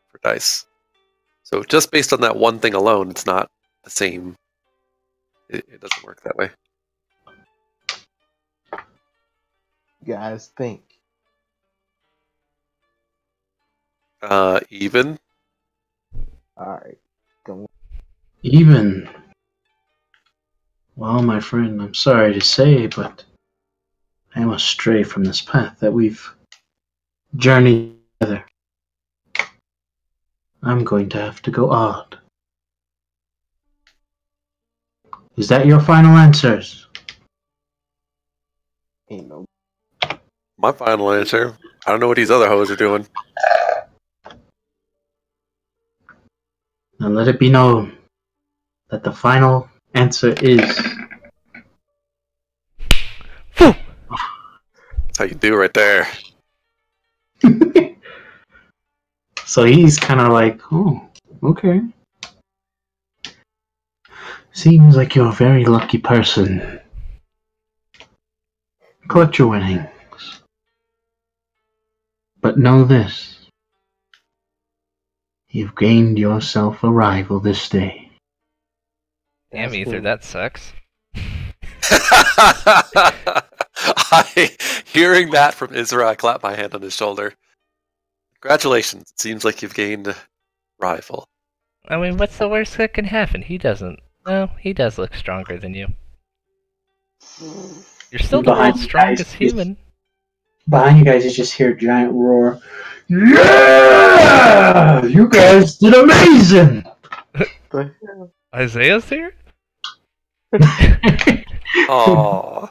for dice. So just based on that one thing alone, it's not the same. It doesn't work that way. You guys think. Even? Alright. Go. Even. Well, my friend, I'm sorry to say, but I must stray from this path that we've journeyed together. I'm going to have to go odd. Is that your final answers? Ain't no. My final answer. I don't know what these other hoes are doing. Now let it be known that the final answer is... That's how you do right there. So he's kind of like, oh, okay. Seems like you're a very lucky person. Collect your winnings. But know this. You've gained yourself a rival this day. Damn, That's Ether, cool. that sucks. Hearing that from Izra, I clap my hand on his shoulder. Congratulations. It seems like you've gained a rival. I mean, what's the worst that can happen? He doesn't. No, he does look stronger than you. You're still the Behind world's you guys, strongest human. Behind you guys, you just hear a giant roar. Yeah! You guys did amazing! The hell? Isaiah's here? Aww.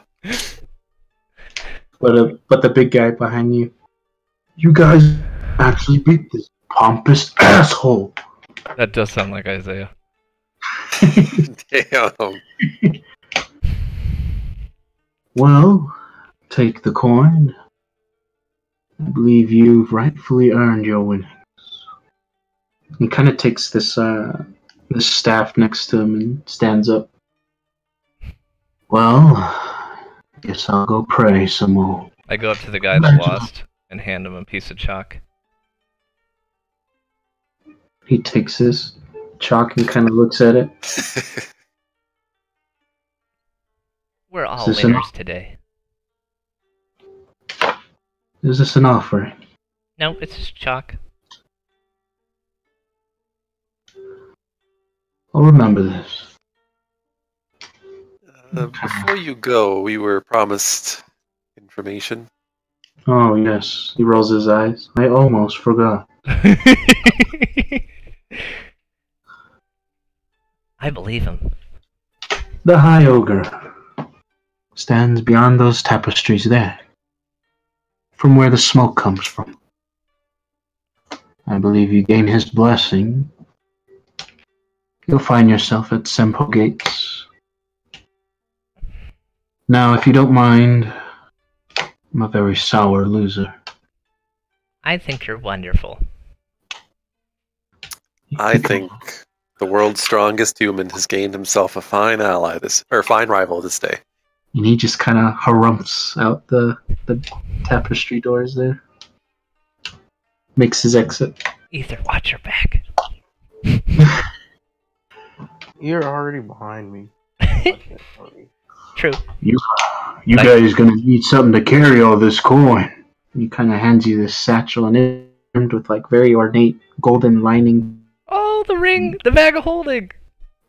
But the big guy behind you. You guys actually beat this pompous asshole. That does sound like Isaiah. Damn. Well, take the coin. I believe you've rightfully earned your winnings. He kind of takes this staff next to him and stands up. Well, guess I'll go pray some more. I go up to the guy that lost and hand him a piece of chalk. He takes his chalk and kind of looks at it. We're all Is this winners enough? today. Is this an offering? No, it's just chalk. I'll remember this. Before you go, we were promised information. Oh, yes. He rolls his eyes. I almost forgot. I believe him. The High Ogre stands beyond those tapestries there, from where the smoke comes from. I believe you gain his blessing. You'll find yourself at Sempo Gates. Now, if you don't mind, I'm a very sour loser. I think you're wonderful. I think the world's strongest human has gained himself a fine ally fine rival this day. And he just kind of harumphs out the tapestry doors there. Makes his exit. Ether, watch your back. You're already behind me. True. You guys gonna need something to carry all this coin. He kind of hands you this satchel and it's armed with like very ornate golden lining Oh, the ring! The bag of holding!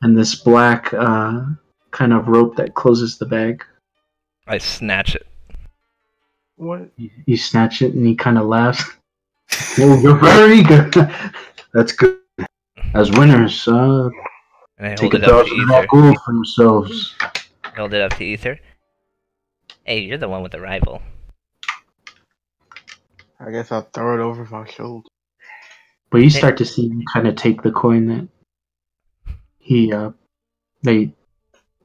and this black kind of rope that closes the bag. I snatch it. What? You snatch it and he kind of laughs. Oh, you're very good. That's good. As winners, And I take hold it up to 1,000 Ether. gold for yourselves. Hold it up to Ether. Hey, you're the one with the rival. I guess I'll throw it over my shoulder. But you start to see him kind of take the coin that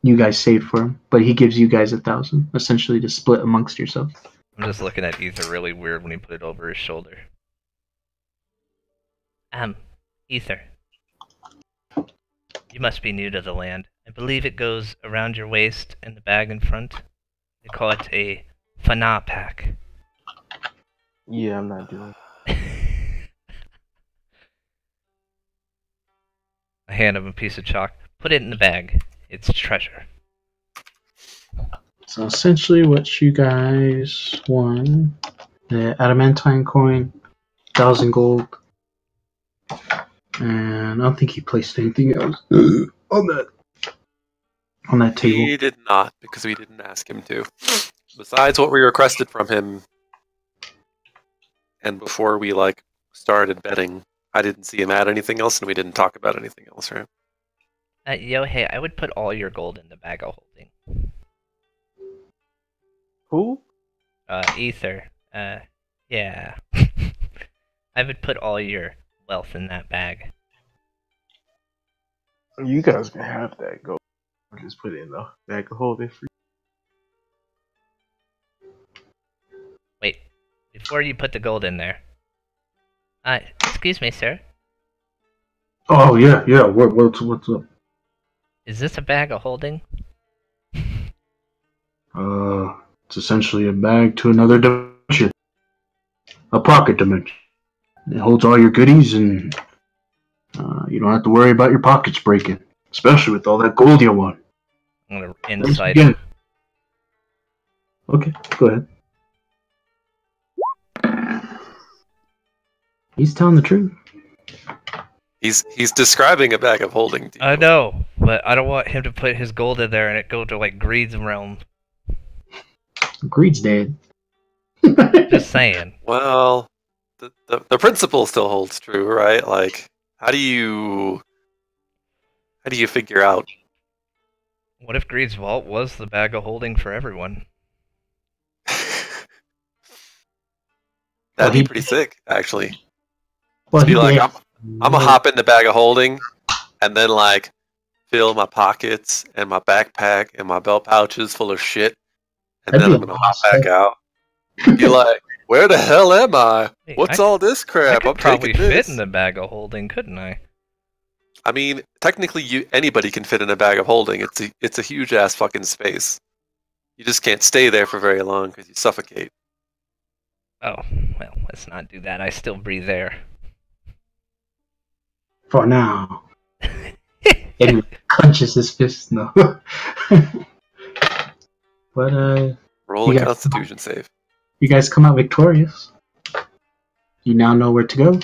you guys saved for him, but he gives you guys 1,000, essentially to split amongst yourselves. I'm just looking at Ether really weird when he put it over his shoulder. Ether. You must be new to the land. I believe it goes around your waist and the bag in front. They call it a Fana pack. Yeah, I'm not doing it. I hand him a piece of chalk. Put it in the bag. It's treasure. So essentially, what you guys won: the adamantine coin, 1,000 gold, and I don't think he placed anything else on that table. He did not, because we didn't ask him to. Besides what we requested from him, and before we started betting, I didn't see him add anything else, and we didn't talk about anything else, right? Yo, I would put all your gold in the bag of holding. Who? Ether. Yeah. I would put all your wealth in that bag. You guys can have that. Go. I'll just put it in the bag of holding for you. Wait, before you put the gold in there. Excuse me, sir. Oh yeah. What's up? Is this a bag of holding? It's essentially a bag to another dimension, a pocket dimension. It holds all your goodies, and you don't have to worry about your pockets breaking, especially with all that gold you won. I'm gonna insight Again. it. Okay, go ahead. He's telling the truth. He's describing a bag of holding. To you. I know, but I don't want him to put his gold in there and it go to Greed's realm. Greed's dead. Just saying. Well, the principle still holds true, right? How do you figure out? What if Greed's vault was the bag of holding for everyone? That'd be pretty sick, actually. Well, Be like, I'm gonna hop in the bag of holding, and then fill my pockets and my backpack and my belt pouches full of shit, and then I'm gonna hop back out. Be like, where the hell am I? Hey, What's all this I crap? could I'm probably taking fit this. in the bag of holding, couldn't I? I mean, technically, anybody can fit in a bag of holding. It's a huge ass fucking space. You just can't stay there for very long because you suffocate. Oh, well, let's not do that. I still breathe air. For now. Eddie clenches his fist. No. But Roll a You got- Constitution save. you guys come out victorious. You now know where to go.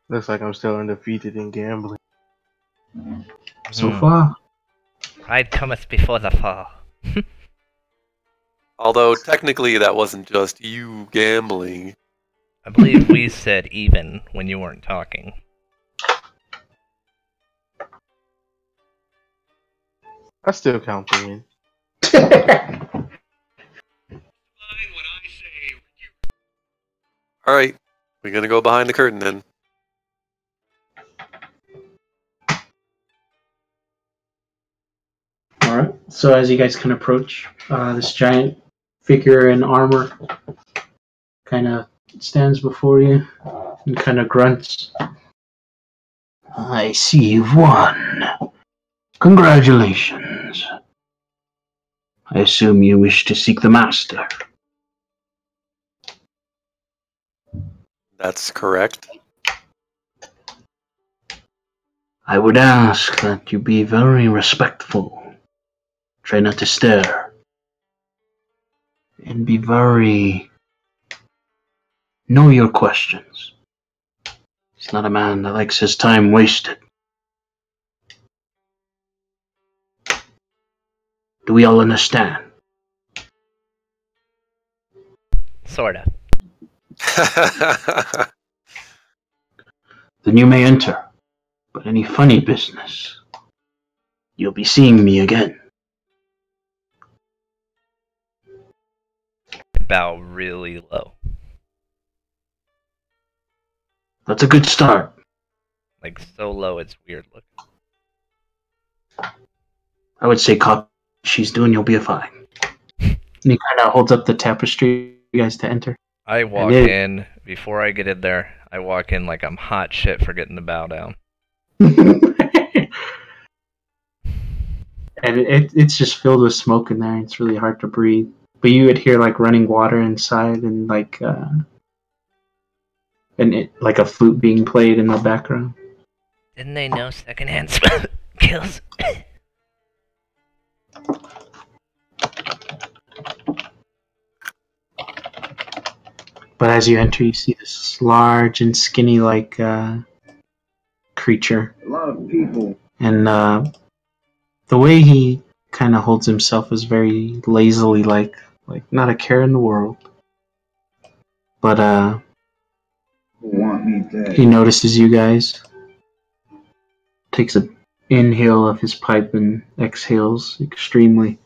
Looks like I'm still undefeated in gambling. So far, Pride cometh before the fall. Although technically, that wasn't just you gambling. I believe we said even when you weren't talking. I still count the win. All right, we're gonna go behind the curtain then. Alright, so as you guys can approach, this giant figure in armor kind of stands before you and kind of grunts. I see you've won. Congratulations. I assume you wish to seek the master. That's correct. I would ask that you be very respectful. Try not to stare. And be very... Know your questions. He's not a man that likes his time wasted. Do we all understand? Sorta. Then you may enter. But any funny business, you'll be seeing me again. I bow really low. That's a good start. So low it's weird looking. I would say copy what she's doing, you'll be fine. And he kind of holds up the tapestry for you guys to enter. I walk in, before I get in there, I walk in like I'm hot shit for getting the bow down. And it's just filled with smoke in there. It's really hard to breathe. But you would hear running water inside and a flute being played in the background. Didn't they know secondhand kills? But as you enter, you see this large and skinny like creature. A lot of people. And the way he kind of holds himself is very lazily, like not a care in the world. But Want me dead. he notices you guys, takes a inhale of his pipe and exhales extremely.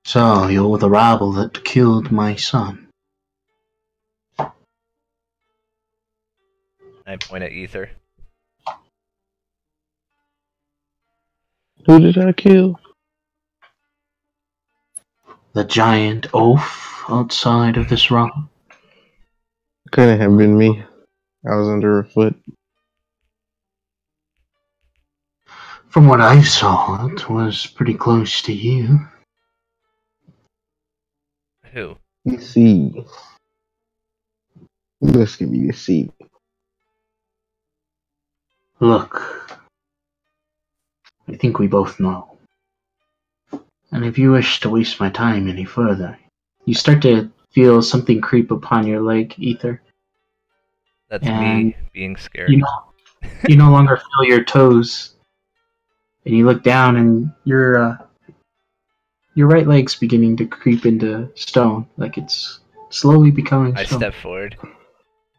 So you're the rabble that killed my son. I point at Ether. Who did I kill? The giant oaf outside of this rock. Couldn't have been me. I was under a foot. From what I saw, it was pretty close to you. Who? You see. Let's give you a seat. Look, I think we both know. And if you wish to waste my time any further, you start to feel something creep upon your leg, Ether. That's And me being scared. You no longer feel your toes. And you look down and your right leg's beginning to creep into stone, like it's slowly becoming I stone. step forward.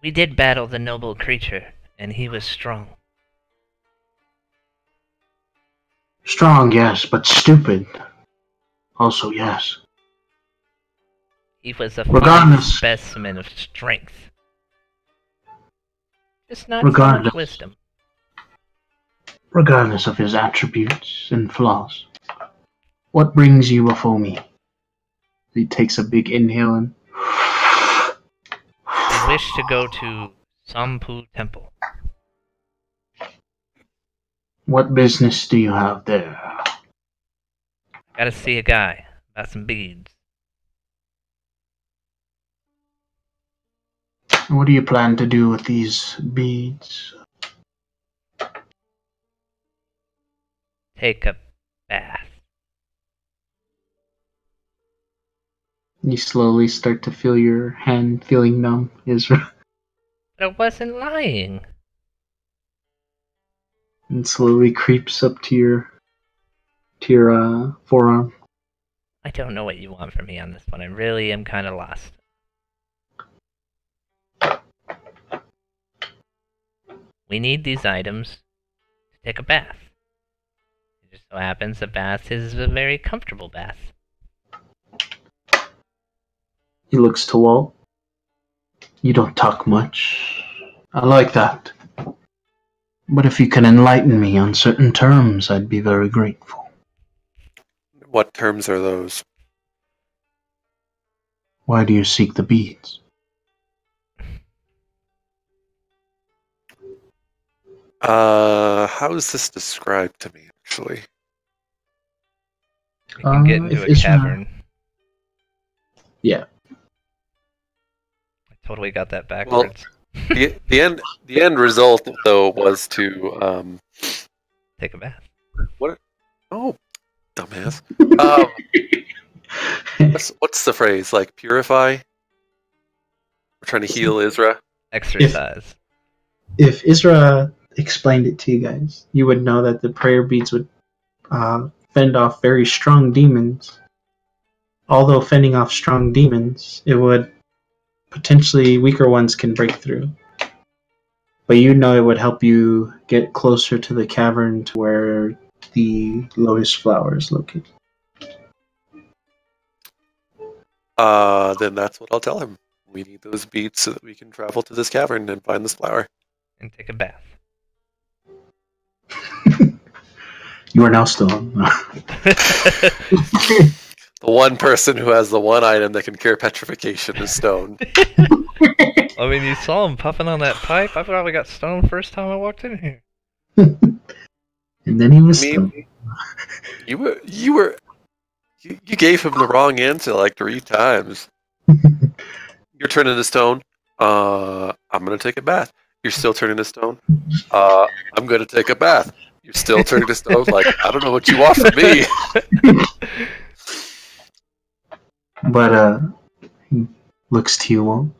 We did battle the noble creature, and he was strong. Strong, yes, but stupid. Also, yes. He was a fine Regardless. specimen of strength. Just not so Regardless. much wisdom. Regardless of his attributes and flaws. What brings you before me? He takes a big inhale and... We wish to go to Sampu Temple. What business do you have there? Gotta see a guy about some beads. What do you plan to do with these beads? Take a bath. You slowly start to feel your hand feeling numb, Izra. But I wasn't lying. And slowly creeps up to your forearm. I don't know what you want from me on this one. I really am kind of lost. We need these items to take a bath. It just so happens the bath is a very comfortable bath. He looks to Walt. You don't talk much. I like that. But if you can enlighten me on certain terms, I'd be very grateful. What terms are those? Why do you seek the beads? How is this described to me, actually? We can get into if a Izra- cavern. Yeah. I totally got that backwards. The end result though was to Take a bath. oh, dumbass. What's the phrase? Like purify? We're trying to heal Izra. Exercise. If Izra explained it to you guys, you would know that the prayer beads would fend off very strong demons. Although fending off strong demons, it would potentially weaker ones can break through. But you know it would help you get closer to the cavern to where the lotus flower is located. Then that's what I'll tell him. We need those beads so that we can travel to this cavern and find this flower. And take a bath. You are now stoned. The one person who has the one item that can cure petrification is stone. I mean, you saw him puffing on that pipe. I probably got stoned first time I walked in here. And then he was I mean, you gave him the wrong answer like 3 times. You're turning to stone. I'm gonna take a bath. You're still turning to stone. I'm gonna take a bath. You're still turning to stone. Like, I don't know what you want from me. But he looks to you all.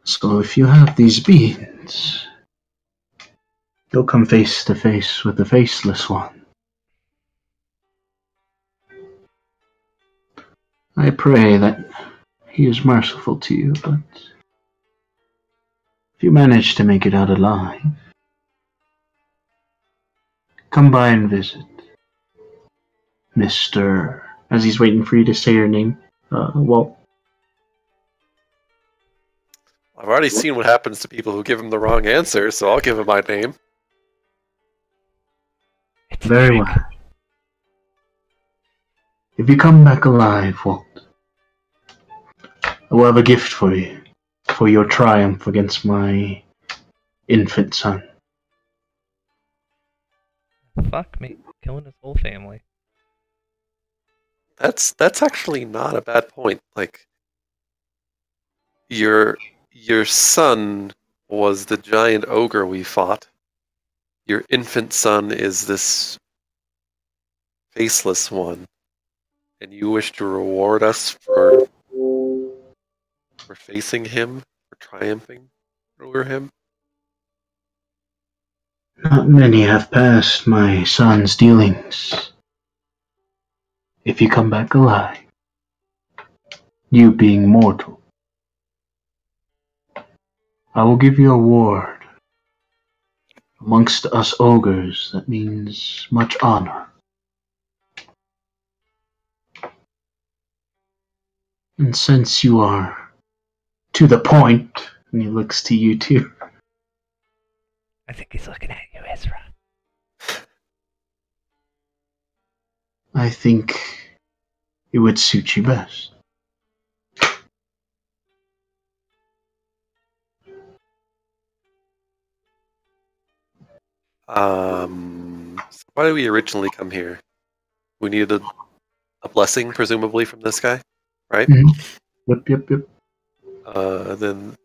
So if you have these beans, you'll come face to face with the faceless one. I pray that he is merciful to you, but if you manage to make it out alive, come by and visit. Mr. As he's waiting for you to say your name, Walt. I've already seen what happens to people who give him the wrong answer, so I'll give him my name. It's Very Drake. well. If you come back alive, Walt, I will have a gift for you, for your triumph against my infant son. Fuck me. Killing his whole family. That's actually not a bad point. Like, your son was the giant ogre we fought. Your infant son is this faceless one, and you wish to reward us for facing him, for triumphing over him. Not many have passed my son's dealings. If you come back alive, you being mortal, I will give you a ward. Amongst us ogres, that means much honor. And since you are to the point, and he looks to you too, I think he's looking at you, Izra. I think it would suit you best. So why did we originally come here? We needed a blessing, presumably, from this guy, right? Yep. Then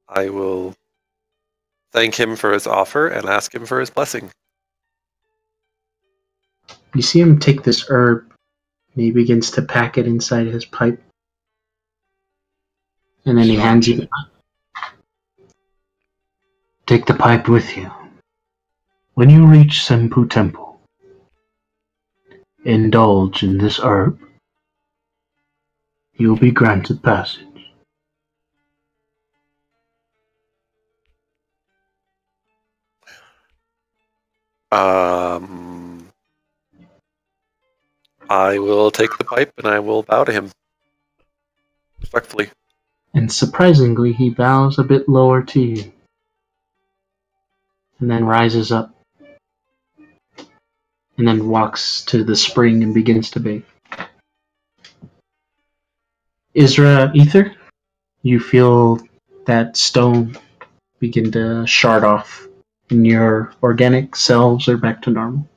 I will thank him for his offer and ask him for his blessing. You see him take this herb, and he begins to pack it inside his pipe. And then he hands you the pipe. Take the pipe with you. When you reach Senpu Temple, indulge in this herb. You'll be granted passage. I will take the pipe and I will bow to him. Respectfully. And surprisingly, he bows a bit lower to you. And then rises up. And then walks to the spring and begins to bathe. Izra, Ether, you feel that stone begin to shard off. And your organic selves are back to normal.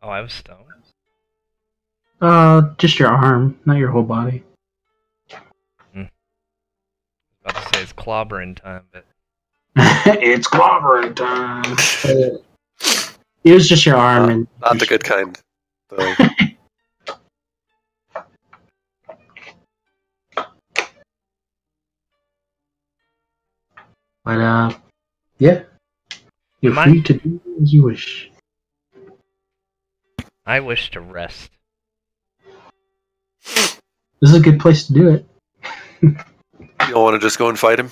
Oh, I was stoned. Just your arm, not your whole body. About to say it's clobbering time, but It's clobbering time. It was just your arm, and not the good kind, though. But yeah, you're Am I- free to do as you wish. I wish to rest. This is a good place to do it. You don't want to just go and fight him?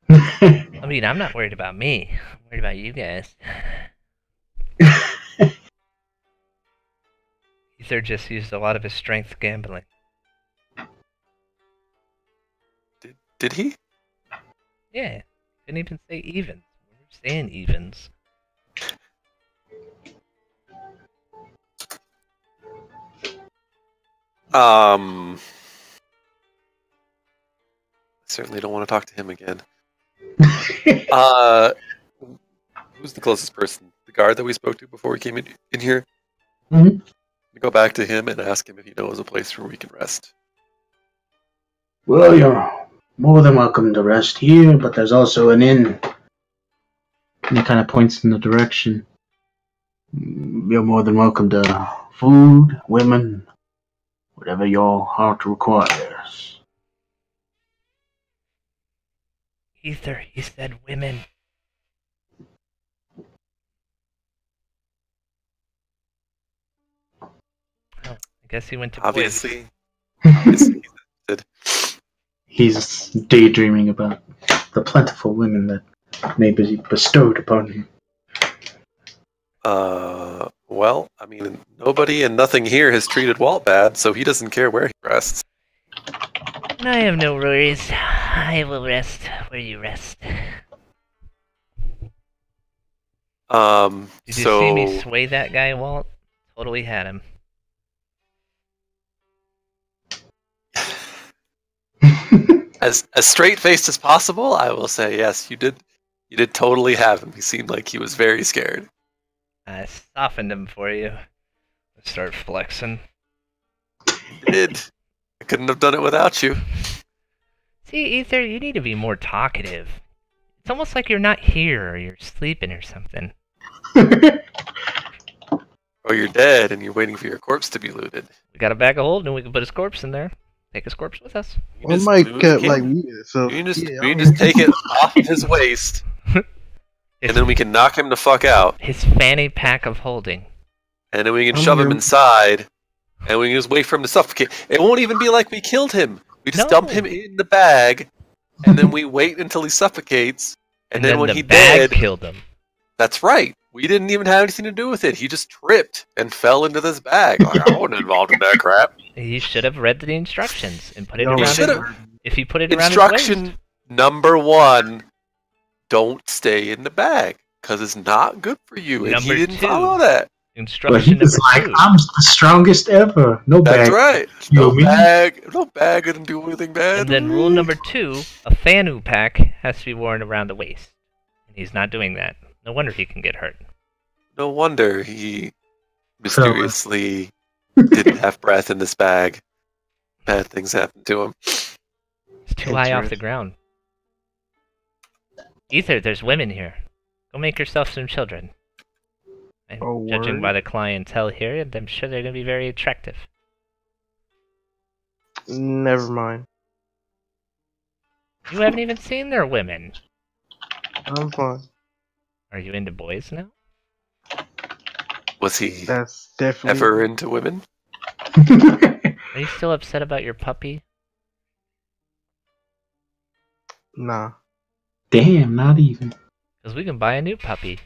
I mean, I'm not worried about me. I'm worried about you guys. Ether just used a lot of his strength gambling. Did he? Yeah, couldn't even say evens. We were saying evens. I certainly don't want to talk to him again. Who's the closest person? The guard that we spoke to before we came in here? Mhm. We go back to him and ask him if he knows a place where we can rest. Well, you're more than welcome to rest here, but there's also an inn. And he kind of points in the direction. You're more than welcome to food, women, whatever your heart requires. Ether, he said women. Oh, I guess he went to Obviously, he's interested. He's daydreaming about the plentiful women that may be bestowed upon him. Well, I mean, nobody and nothing here has treated Walt bad, so he doesn't care where he rests. I have no worries. I will rest where you rest. Did you see me sway that guy, Walt? Totally had him. As straight faced as possible, I will say yes. You did totally have him. He seemed like he was very scared. I softened him for you. Start flexing. You did. I couldn't have done it without you. See, Ether, you need to be more talkative. It's almost like you're not here or you're sleeping or something. Or you're dead and you're waiting for your corpse to be looted. We got a bag of hold and we can put his corpse in there. Take his corpse with us. You I just might loot cut him. like me. So We can just, yeah, we can just take it off of his waist, and then we can knock him the fuck out, His fanny pack of holding. and then we can I'm shove him here. inside, and we can just wait for him to suffocate. It won't even be like we killed him. We just No. dump him in the bag, and then we wait until he suffocates, and then when the he bag dead, killed him. that's right. We didn't even have anything to do with it. He just tripped and fell into this bag. Like, I wasn't involved in that crap. He should have read the instructions and put it No, around he his should've. If he put it around his waist. Instruction number 1: don't stay in the bag because it's not good for you. And Number he didn't 2. follow that. But he Instruction was number like, 2. I'm the strongest ever. No That's bag. right. Kill me. No bag didn't do anything bad. And then rule number 2, a Fanu pack has to be worn around the waist. And he's not doing that. No wonder he can get hurt. No wonder he mysteriously didn't have breath in this bag. Bad things happened to him. He's too high off the ground. Ether, there's women here. Go make yourself some children. And Oh, judging word. by the clientele here, I'm sure they're going to be very attractive. Never mind. You haven't even seen their women. I'm fine. Are you into boys now? Was he That's definitely ever into women? Are you still upset about your puppy? nah. Damn, not even. Because we can buy a new puppy.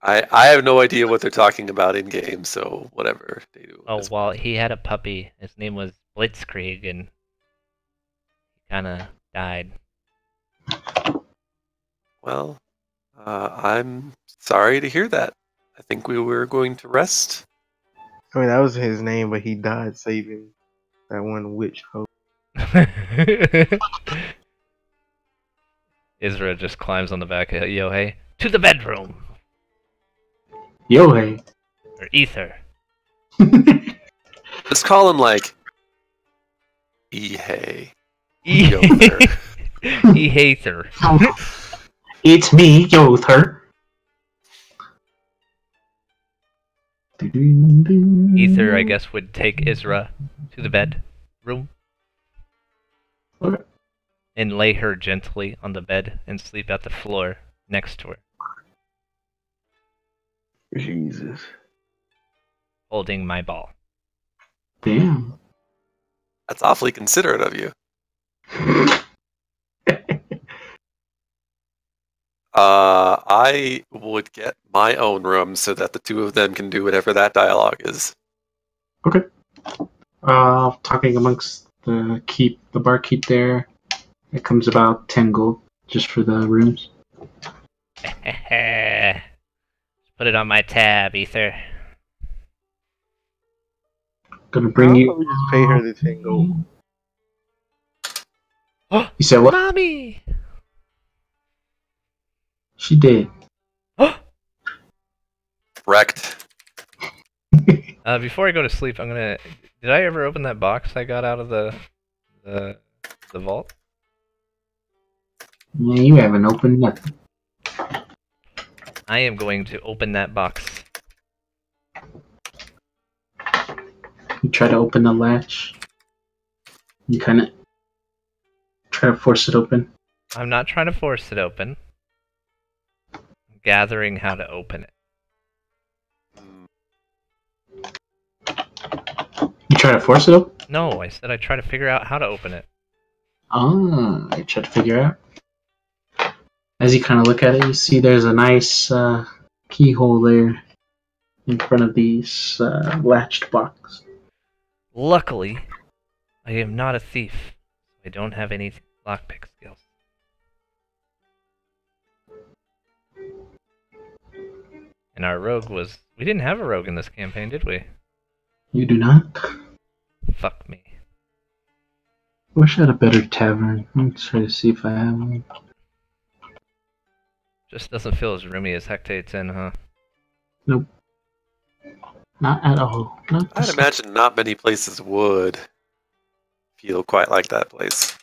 I have no idea what they're talking about in game, so whatever they do. Oh, well, he had a puppy. His name was Blitzkrieg, and he kind of died. Well, I'm sorry to hear that. I think we were going to rest. I mean, that was his name, but he died saving that one witch hoe. Izra just climbs on the back of Yohei. To the bedroom! Yo, hey. Or Ether. Let's call him like Ehei. He Yother. hates her. It's me, Yother. Ether, I guess, would take Izra to the bedroom Okay. and lay her gently on the bed and sleep at the floor next to her, Jesus. holding my ball. Damn. That's awfully considerate of you. I would get my own room so that the two of them can do whatever that dialogue is. Okay. Talking amongst the barkeep there, it comes about 10 gold just for the rooms. Put it on my tab, Ether. Gonna bring I'll you. probably just pay her the 10 gold. You said what? Mommy! She did. Wrecked. Before I go to sleep, I'm gonna. Did I ever open that box I got out of the vault? Yeah, you haven't opened nothing. I am going to open that box. You try to open the latch. You kind of try to force it open. I'm not trying to force it open. I'm gathering how to open it. You try to force it open? No, I said I try to figure out how to open it. Ah, you try to figure out. As you kind of look at it, you see there's a nice keyhole there in front of these latched box. Luckily, I am not a thief. I don't have any lockpick skills. And our rogue was... We didn't have a rogue in this campaign, did we? You do not? Fuck me. Wish I had a better tavern. Let's try to see if I have one. Just doesn't feel as roomy as Hectate's in, huh? Nope. Not at all. Not I'd imagine not many places would feel quite like that place.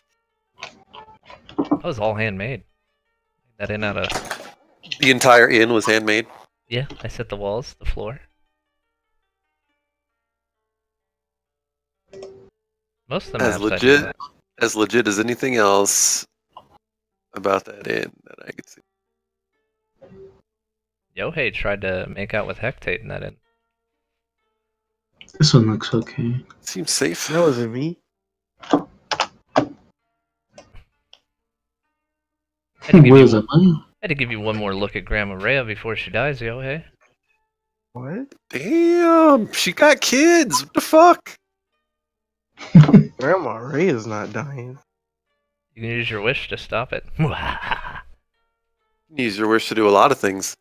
That was all handmade. Made that in out of... The entire inn was handmade. Yeah, I set the walls, the floor. Most of the maps I do that. As legit as anything else about that inn that I could see. Yohei tried to make out with Hectate in that inn. This one looks okay. Seems safe. That wasn't me. I had to give Where's you, the money? I had to give you one more look at Grandma Rhea before she dies, Yohei. What? Damn, she got kids. What the fuck? Grandma Ray is not dying. You can use your wish to stop it. Use your wish to do a lot of things.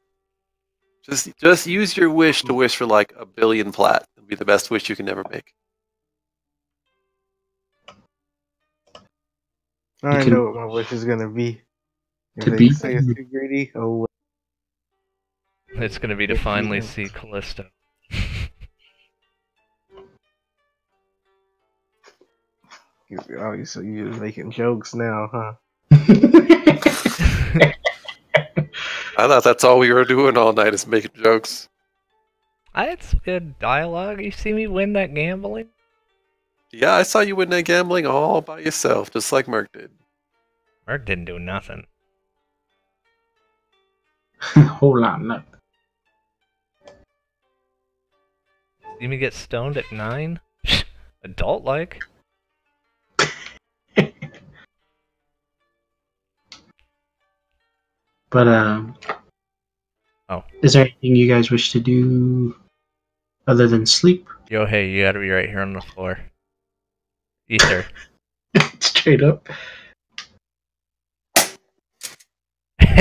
Just use your wish to wish for like 1 billion plat. It'll be the best wish you can ever make. I know what my wish is gonna be. If To they be- say it's too greedy, oh well. It's gonna be to finally see Callisto. Oh, so you're just making jokes now, huh? I thought that's all we were doing all night is making jokes. I had some good dialogue. You see me win that gambling? Yeah, I saw you win that gambling all by yourself, just like Merc did. Merc didn't do nothing. Whole lot, nothing. See me get stoned at 9? Adult-like. But, Oh. Is there anything you guys wish to do other than sleep? Yohei, you gotta be right here on the floor. Ether. Straight up. And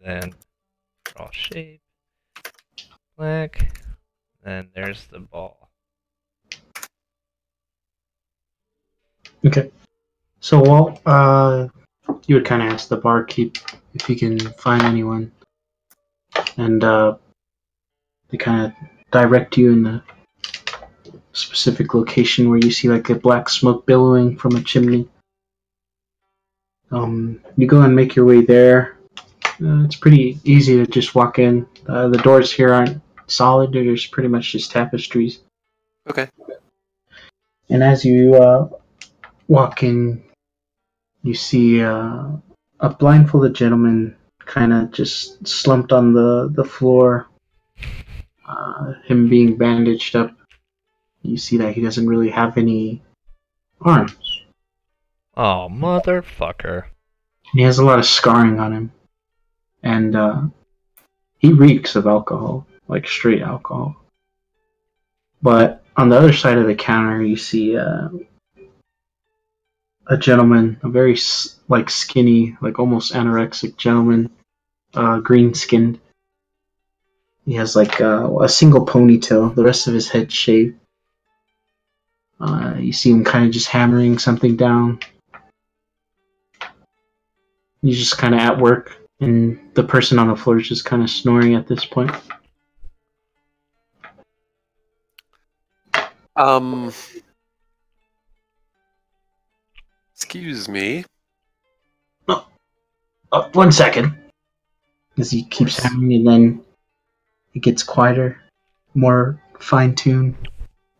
then draw shape. Black. And there's the ball. Okay. So, Walt, you would kind of ask the barkeep if you can find anyone. And they kind of direct you in a specific location where you see like a black smoke billowing from a chimney. You go and make your way there. It's pretty easy to just walk in. The doors here aren't solid. There's pretty much just tapestries. Okay. And as you walk in, you see a blindfolded gentleman kind of just slumped on the floor, him being bandaged up. You see that he doesn't really have any arms. Oh, motherfucker. He has a lot of scarring on him. And he reeks of alcohol, like straight alcohol. But on the other side of the counter, you see a gentleman, a very skinny, like almost anorexic gentleman, green-skinned. He has like a single ponytail, the rest of his head shaved. You see him kind of just hammering something down. He's just kind of at work, And the person on the floor is just kind of snoring at this point. Excuse me. Oh, 1 second. As he keeps hammering, and then it gets quieter, more fine-tuned,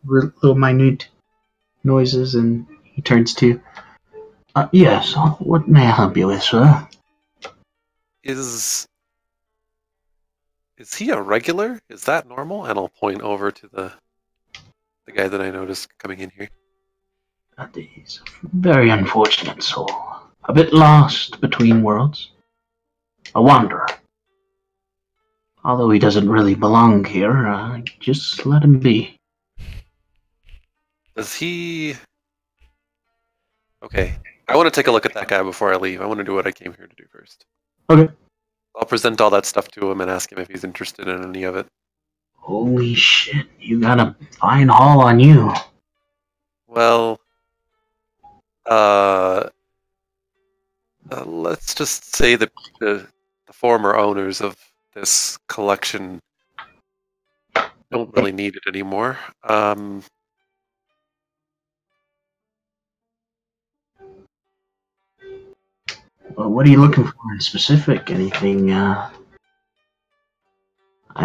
little minute noises, and he turns to you. Yes, what may I help you with, sir? Is he a regular? Is that normal? And I'll point over to the guy that I noticed coming in here. He's a very unfortunate soul. A bit lost between worlds. A wanderer. Although he doesn't really belong here, just let him be. Does he... Okay. I want to take a look at that guy before I leave. I want to do what I came here to do first. Okay. I'll present all that stuff to him and ask him if he's interested in any of it. Holy shit, you got a fine haul on you. Well, let's just say that the former owners of this collection don't really need it anymore. Well, what are you looking for in specific? Anything I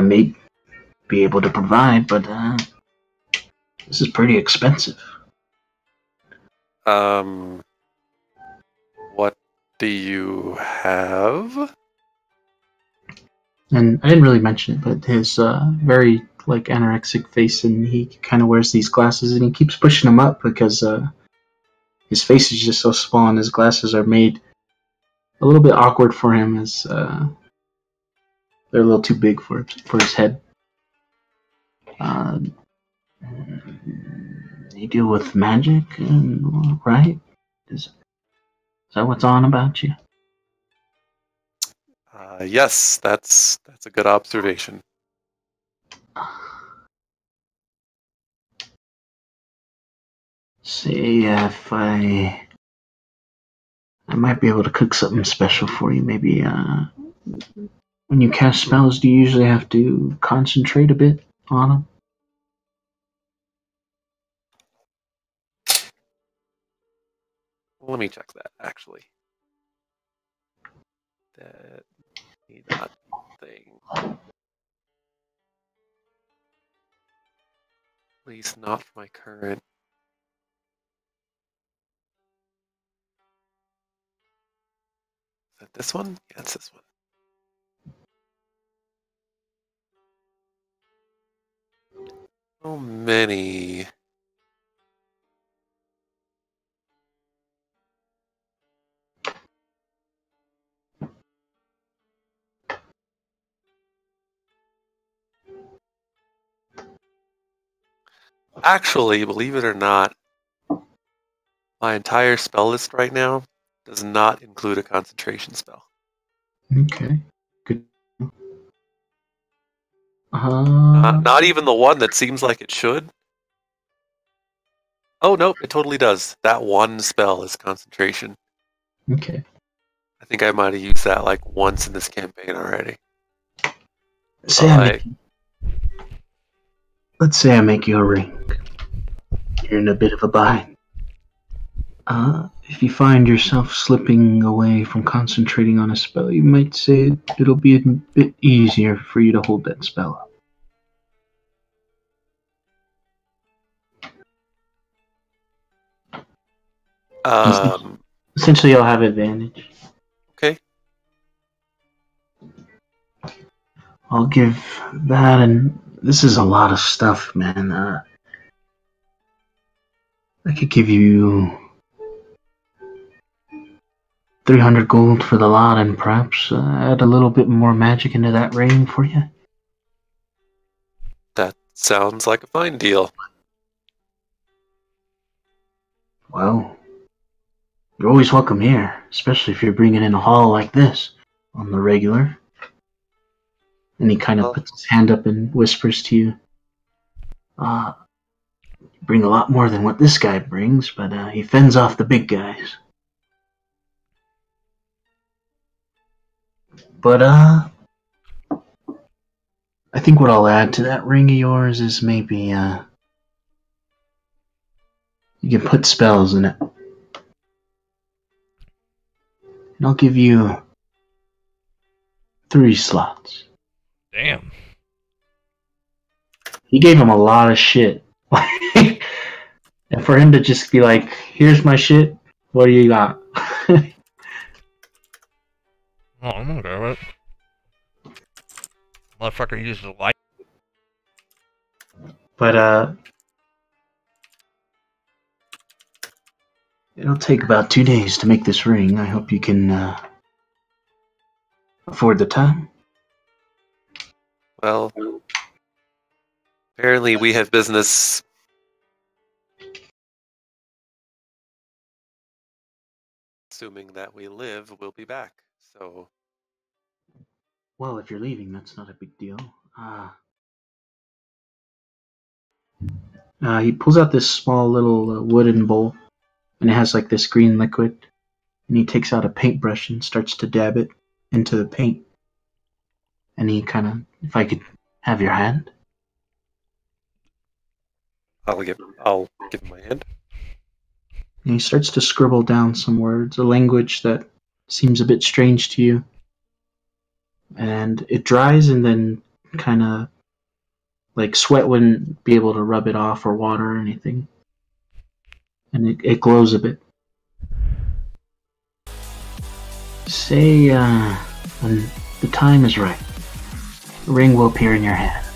may be able to provide, but this is pretty expensive. What do you have? And I didn't really mention it, but his very anorexic face, and he kind of wears these glasses, and he keeps pushing them up because his face is just so small, and his glasses are made a little bit awkward for him, as they're a little too big for his head. You deal with magic, right? Is that what's on about you? Yes, that's a good observation. See if I might be able to cook something special for you. Maybe when you cast spells, do you usually have to concentrate a bit on them? Let me check that, actually. That need not be thing. At least not for my current. Is that this one? Yeah, it's this one. So many. Actually, believe it or not, my entire spell list right now does not include a concentration spell. Okay, good. Not even the one that seems like it should. Oh, nope, it totally does. That one spell is concentration. Okay. I think I might have used that like once in this campaign already. Let's say I make you a ring. You're in a bit of a bind. If you find yourself slipping away from concentrating on a spell, you might say it'll be a bit easier for you to hold that spell up. Essentially, you'll have advantage. Okay. I'll give that, and this is a lot of stuff, man. I could give you 300 gold for the lot, and perhaps add a little bit more magic into that ring for you. That sounds like a fine deal. Well, you're always welcome here, especially if you're bringing in a haul like this on the regular. And he kind of puts his hand up and whispers to you. You bring a lot more than what this guy brings, but he fends off the big guys. But I think what I'll add to that ring of yours is maybe you can put spells in it. And I'll give you 3 slots. Damn. He gave him a lot of shit. And for him to just be like, here's my shit, what do you got? Oh, I'm gonna grab it. Motherfucker used the light. But it'll take about 2 days to make this ring. I hope you can afford the time. Well, apparently we have business. Assuming that we live, we'll be back. So, Well, if you're leaving, that's not a big deal. He pulls out this small little wooden bowl, and it has like this green liquid. And he takes out a paintbrush and starts to dab it into the paint. And he kind of, if I could have your hand. I'll give him my hand. And he starts to scribble down some words, a language that seems a bit strange to you. And it dries, and then kind of like sweat wouldn't be able to rub it off, or water or anything. And it glows a bit. Say when the time is right, the ring will appear in your hand.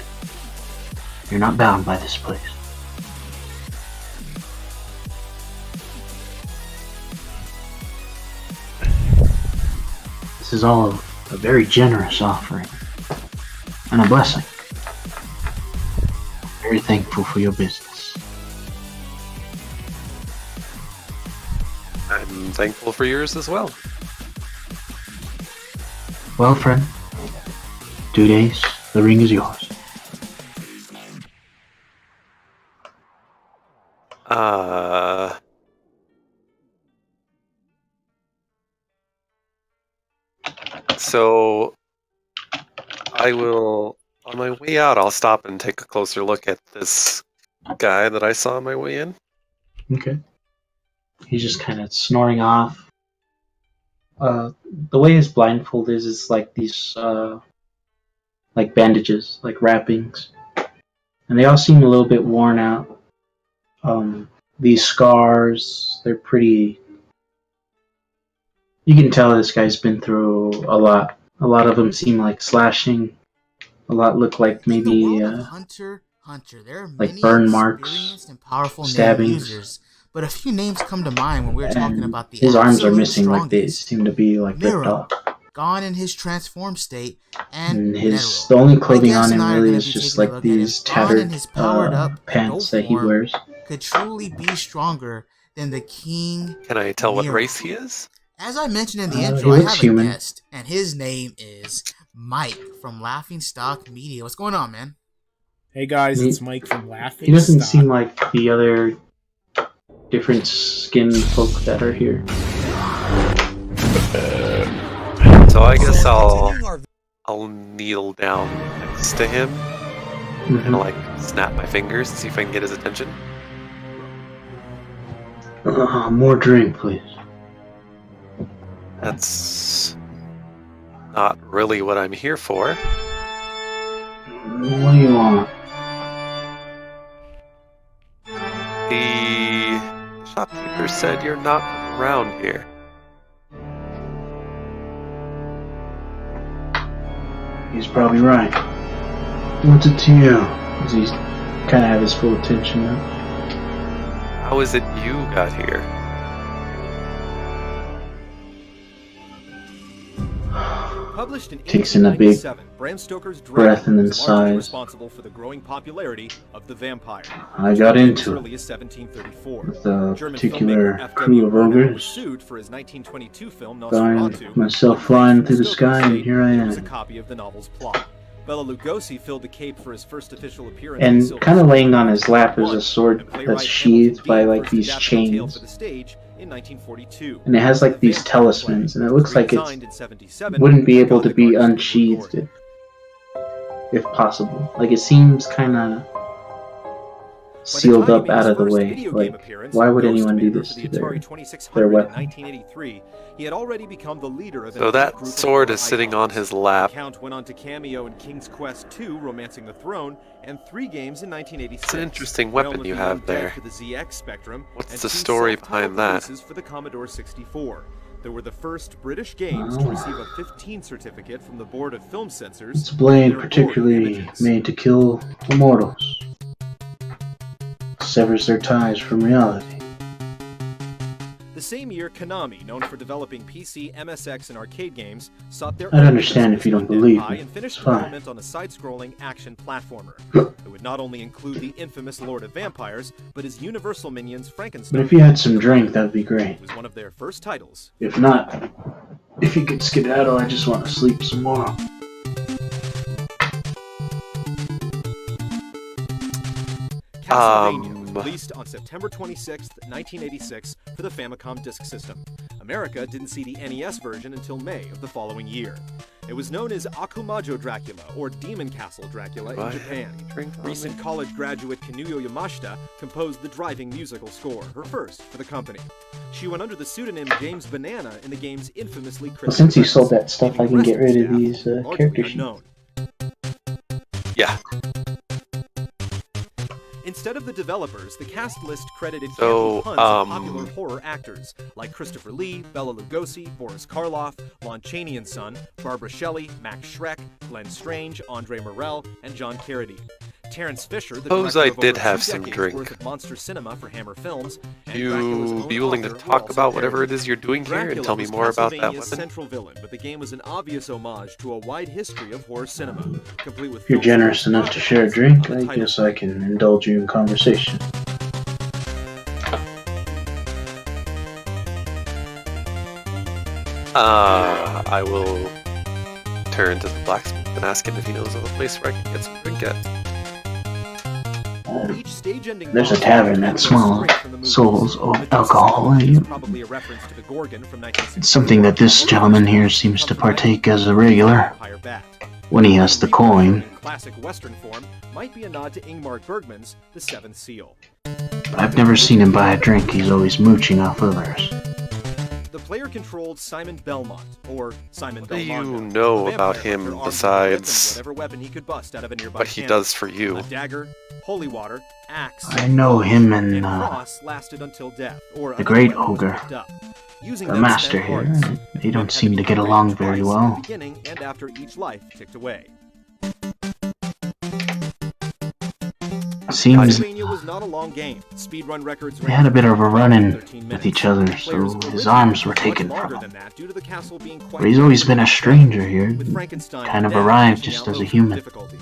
You're not bound by this place. This is all a very generous offering and a blessing. Very thankful for your business. I'm thankful for yours as well. Well, friend, 2 days, the ring is yours. So I will, on my way out, I'll stop and take a closer look at this guy that I saw on my way in. Okay. He's just kind of snoring off. The way his blindfold is like these, like bandages, like wrappings. And they all seem a little bit worn out. These scars, they're pretty... You can tell this guy's been through a lot. A lot of them seem like slashing. A lot look like maybe Hunter, there are like many burn marks, experienced and powerful name stabbings. users, but a few names come to mind when we're talking about the his arms are absolute missing, like they strongest. seem to be like ripped Miro, off. gone in his transformed state, and The Nero. only clothing My guest on him and I are really gonna is be just taking a like look at these his Gone tattered in his powered up pants dope that he form wears. could truly be stronger than the king. Can I tell what Nero. race he is? As I mentioned in the He intro, I looks have human. a guest, and his name is Mike from Laughing Stock Media. What's going on, man? Hey guys, He- it's Mike from Laughing He doesn't Stock. seem like the other different skin folk that are here. So I guess I'll kneel down next to him and like snap my fingers and see if I can get his attention. More drink, please. That's not really what I'm here for. What do you want? The shopkeeper said you're not from around here. He's probably right. What's it to you? Does he kind of have his full attention now? How is it you got here? Published in Takes in a big 1897, Bram Stoker's breath and then was largely sighs. responsible for the growing popularity of the vampire. I got into as it early as 1734. with a German particular filmmaker crew of F.W. Murnau was ogres. sued for his 1922 film Flying Nosferatu. myself but flying praised through the Stoker's sky, and fate here I was a am. copy of the novel's plot. Bela Lugosi filled the cape for his first official appearance. And in Silver kind of Surfer laying on his lap is a and sword playwright that's sheathed Hamilton by Bean like first these adapted the tale chains. for the stage in 1942. And it has like these Vampire talismans, Play and it looks was like it redesigned in 77 wouldn't be for able to Gothic be artists to unsheathed record. if possible. Like it seems kind of sealed up out of the way. Like, why would anyone do this to their weapon? In 1983, he had already become the leader of an So elite that group of sword horror is sitting on icons. his lap. The Count went on to cameo in King's Quest II, Romancing the Throne, and 3 games in 1986. It's an interesting Realm weapon of you the have Undead there. For the ZX Spectrum, What's and the 2 story self-titled behind that? releases for the Commodore 64. They were the first British games to receive a 15 certificate from the Board of Film Censors. It's a blade Their board particularly images. made to kill immortals. Severs their ties from reality. The same year, Konami, known for developing PC, MSX, and arcade games, sought their I'd own understand business if you don't with believe Undead me. Pie and finished It's fine. development on a side-scrolling action platformer. It would not only include the infamous Lord of Vampires, but his Universal minions Frankenstein. But if you had some drink, that'd be great. It was one of their first titles. If not, if you could skedaddle, I just want to sleep some more. Castlevania, released on September 26, 1986 for the Famicom Disk System. America didn't see the NES version until May of the following year. It was known as Akumajo Dracula, or Demon Castle Dracula in Japan. Recent college graduate Kinuyo Yamashita composed the driving musical score, her first for the company. She went under the pseudonym James Banana in the game's infamously Well, cryptic since you credits, sold that stuff, I leaving can the get rest rid of of the these staff largely character sheets. unknown. Yeah. Instead of the developers, the cast list credited So, campy puns of popular horror actors like Christopher Lee, Bela Lugosi, Boris Karloff, Lon Chaney and Son, Barbara Shelley, Max Schreck, Glenn Strange, Andre Morell, and John Carradine. Terrence Fisher, the Suppose director I of did over have 2 some decades drink. worth of monster cinema for Hammer Films, and You Dracula's own be willing to author, were talk also about whatever paired. it is you're doing here and Dracula tell me was more about that Castlevania's weapon? central villain, but the game was an obvious homage to a wide history of horror cinema, complete with If you're film generous scores, enough to share a on drink, the I title guess I can indulge you in conversation. I will turn to the blacksmith and ask him if he knows of a place where I can get some drink at. Each stage-ending There's a boss tavern had that a smells drink from the movies. souls or Medusa's alcohol. Gorgon is You- probably a reference to the Gorgon from 1964. It's something that this gentleman here seems to partake as a regular Vampire Bat. when he has the coin. In classic Western form might be a nod to Ingmar Bergman's The Seventh Seal. But I've never seen him buy a drink. He's always mooching off others. The player controlled Simon Belmont, or Simon What do you Belmondo, know a about vampire hunter him armed with a whip besides and whatever weapon he could bust out of a nearby what he cannon. does for you? A dagger, holy water, axe. I know him and and cross lasted until death, or the another Great weapon was Ogre, picked up. Using the them master spent here. hearts. They don't Had seem be to get upgraded along twice very at the well. beginning and after each life ticked away. Seems Castlevania was not a long game. Speedrun records they had a bit of a run-in 13 with minutes. each other, Players so his originally arms were much taken longer from than him. that due to the castle being quite But he's always been a stranger here. with Frankenstein Kind of dead arrived pushing just out as a most of the human. difficulty.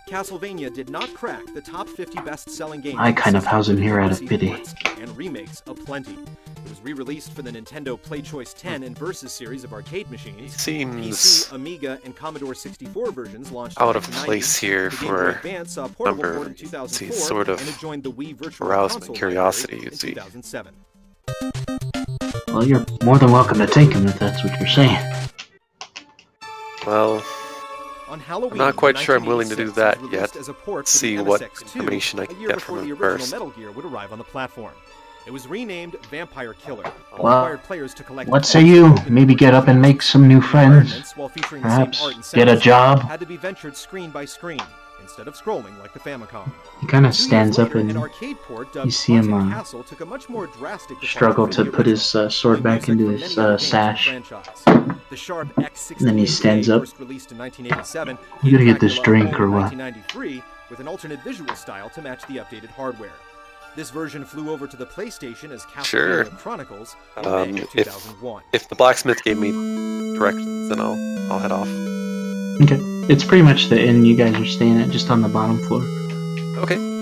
Castlevania did not crack the top 50 best-selling games. I kind of house him here out of received pity. ports And remakes aplenty. It was re-released for the Nintendo PlayChoice 10 and Versus series of arcade He machines. seems PC, Amiga, and Commodore 64 versions launched out of in the 1990s. place here The Game for Boy Advance saw a portable number port in of 2004, reasons. Sort of and it joined the Wii Virtual aroused my Console curiosity, library you in see. 2007. Well, you're more than welcome to take him if that's what you're saying. Well, On Halloween, I'm not quite sure I'm willing to do 1986, that was yet. released as a port for See the what MSX2, information I a can year get before from the him original first. Metal Gear would arrive on the platform. It was renamed Vampire Killer. Well, Required players to collect what say you? Maybe get up and make some new friends. environments while featuring the same Perhaps art and get a sounds job. had to be ventured screen by screen instead of scrolling like the Famicom. He kind of 2 years stands up later, an and arcade port dubbed you see him, Haunted Castle took a much more drastic struggle departure to from the put his original, sword with back music into from his many other games in the sash. franchise. The Sharp X68 And then he stands up. first released in 1987, You gotta gave get this Dracula a drink home or in what? 1993 with an alternate visual style to match the updated hardware. This version flew over to the PlayStation as Castlevania Sure. Chronicles in May of 2001. if the blacksmith gave me directions, then I'll head off. Okay. It's pretty much the inn you guys are staying at, just on the bottom floor. Okay.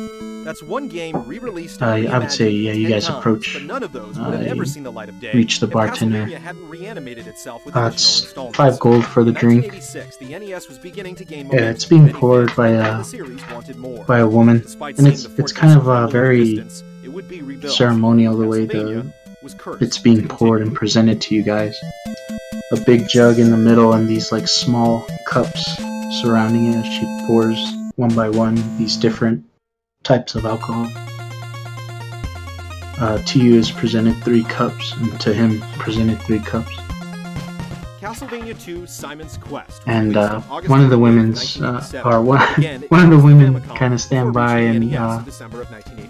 That's one game re-released. I would and say, reimagined yeah, you 10 guys times, approach, but none of those would have ever seen the light of day. reach the if bartender. Castlevania hadn't reanimated itself with additional It's installments. 5 gold for the In drink. 1986, the NES was beginning to gain Yeah, momentum. it's being Many poured fans by of a the series wanted more. by a woman, Despite and seeing it's the kind of fortress very distance, it would be rebuilt. ceremonial the way Castlevania was cursed. it's being poured and presented to you guys. A big jug in the middle and these like small cups surrounding it as she pours one by one these different types of alcohol. To you is presented 3 cups, and to him presented 3 cups. Castlevania II: Simon's Quest. And one of the women's, or one of the women kind of stand by and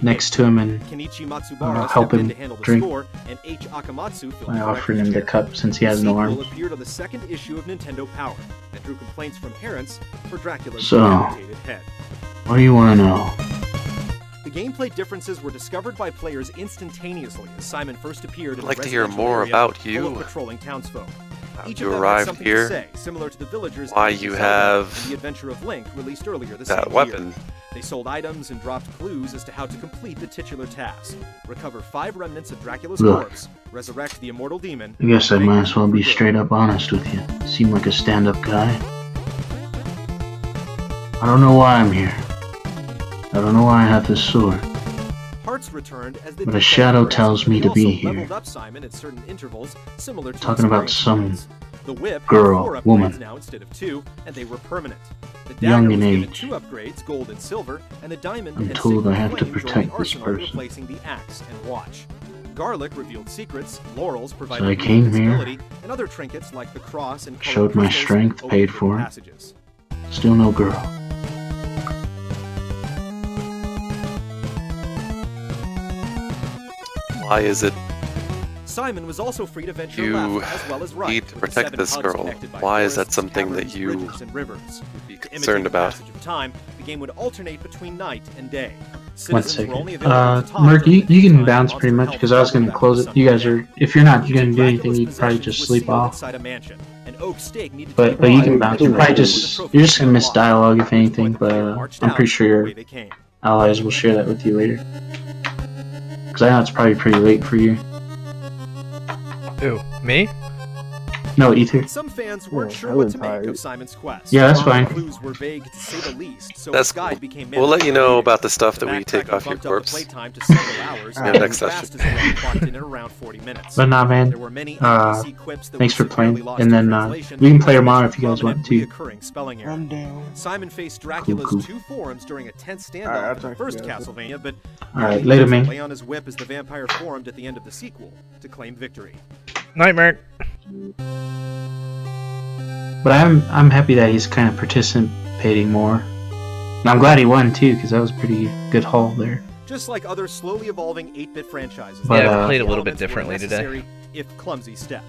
next to him and help him drink by offering him the cup since he has no arms. Appeared on the second issue of Nintendo Power and drew complaints from parents for Dracula's So, decapitated head. what do you want to know? The gameplay differences were discovered by players instantaneously as Simon first appeared in I'd like the to hear residential more area about full you. of patrolling townsfolk. How Each you of them had arrived something here, to say, similar to the villagers why in you Zelda have and The Adventure of Link, released earlier this that same weapon. year. They sold items and dropped clues as to how to complete the titular task: recover 5 remnants of Dracula's Look. corpse, resurrect the immortal demon. I guess I and might make as well for be good. straight up honest with you. Seem like a stand-up guy. I don't know why I'm here. I don't know why I have this sword. Hearts returned as they But a did shadow first. tells me They to be also here. leveled up Simon at certain intervals, similar to Talking about experienced some ones. The whip girl, had 4 upgrades woman. now instead of 2, and they were permanent. The Young dagger in was given age. 2 upgrades, gold and silver, and the diamond I'm and told sacred I have to flame joined protect the this arsenal, person. replacing the axe and watch. Garlic revealed secrets, laurels provided So I came here, invisibility, and other trinkets like the cross and colored showed my crystals strength, opened paid hidden for it. passages. Still no girl. Why is it Simon was also free to venture you left as well as right. need to with the protect 7 this hubs girl? connected by Why is that forests, something that caverns, you bridges, and rivers. would be To imitate concerned the about? passage of time, the game would alternate between night and day. One Citizens were only second. available to talk Merc, during you the can daytime, bounce and pretty Monster much Health because I was going to doubled close after it. You guys sundown. are, if you're not Each going to do of anything, Dracula's you'd probably possessions just was sleep sealed off. inside a mansion. An oak stake needed to But be you brought can in bounce. the You're probably with a just, trophy you're just going to miss locked. dialogue if At which anything, point the player but marched I'm out pretty sure the way your they came. allies will share that with you later. Because I know it's probably pretty late for you. Who? Me? No, Ether. Some fans weren't Yeah, sure I what was to make tired. of Simon's quest. Yeah, that's The fine. clues were vague to say the least, so That's his guide cool. became We'll let you know manageable. about the stuff The that we take backtracking off your bumped up the corpse. playtime to several hours, Yeah, and next as session. fast as the game clocked in at around 40 minutes. But nah, man. There were many NPC quips that Thanks were for playing. severely lost And in then translation, we can play which tomorrow was if you guys want prominent to. reoccurring spelling error. I'm down. Simon faced Dracula's Cool. 2 forms during a tense Alright, standoff I'll in the talk first to you guys. Castlevania, but Alright, later, man. lay on his whip as the vampire formed at the end of the sequel to claim victory. Nightmare. But I'm happy that he's kind of participating more. And I'm glad he won too, because that was a pretty good haul there. Just like other slowly evolving 8-bit franchises, But, Yeah, I uh, played a the little bit elements were differently today. necessary, if clumsy step.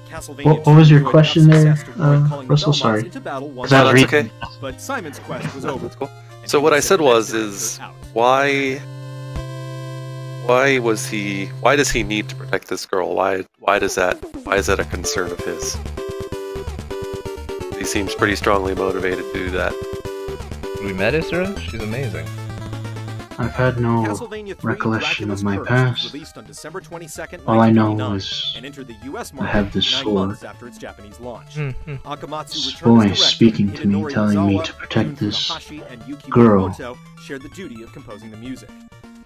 Castlevania What was 2 your enjoyed question enough there, success to warrant calling the Russell? Belmonts Sorry. into battle once Because I was That's reading. okay. But Simon's quest was over. That's cool. and So he what I was said the next was, adventure is out. why does he need to protect this girl? Why is that a concern of his? He seems pretty strongly motivated to do that. We met Izra? She's amazing. I've had no Castlevania 3 recollection Dracula's of my Curse was past. released on December 22nd, All I know 1989, is and entered the US I market have this 9 sword. months after its Japanese launch. Mhm. Akamatsu This returned boy as director, speaking to me, Hidenori telling me Ozawa, to protect Jun this Funahashi, and Yuki girl. Miyamoto shared the duty of composing the music.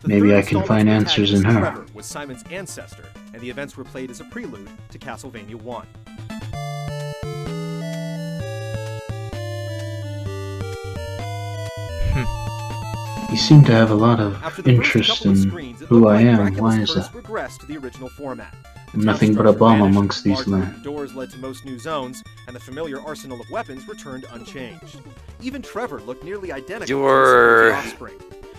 The Maybe third I can installment find of answers in protagonist her. Trevor was Simon's ancestor, and the events were played as a prelude to Castlevania 1. You seem to have a lot of After the first interest couple of in screens, it who looked I like am. Dracula's Why is Curse that? regressed to the original format. The I'm town nothing but a structure bum vanished, amongst these large men. wooden doors led to most new zones, and the familiar arsenal of weapons returned unchanged. Even Trevor looked nearly identical You're to his offspring.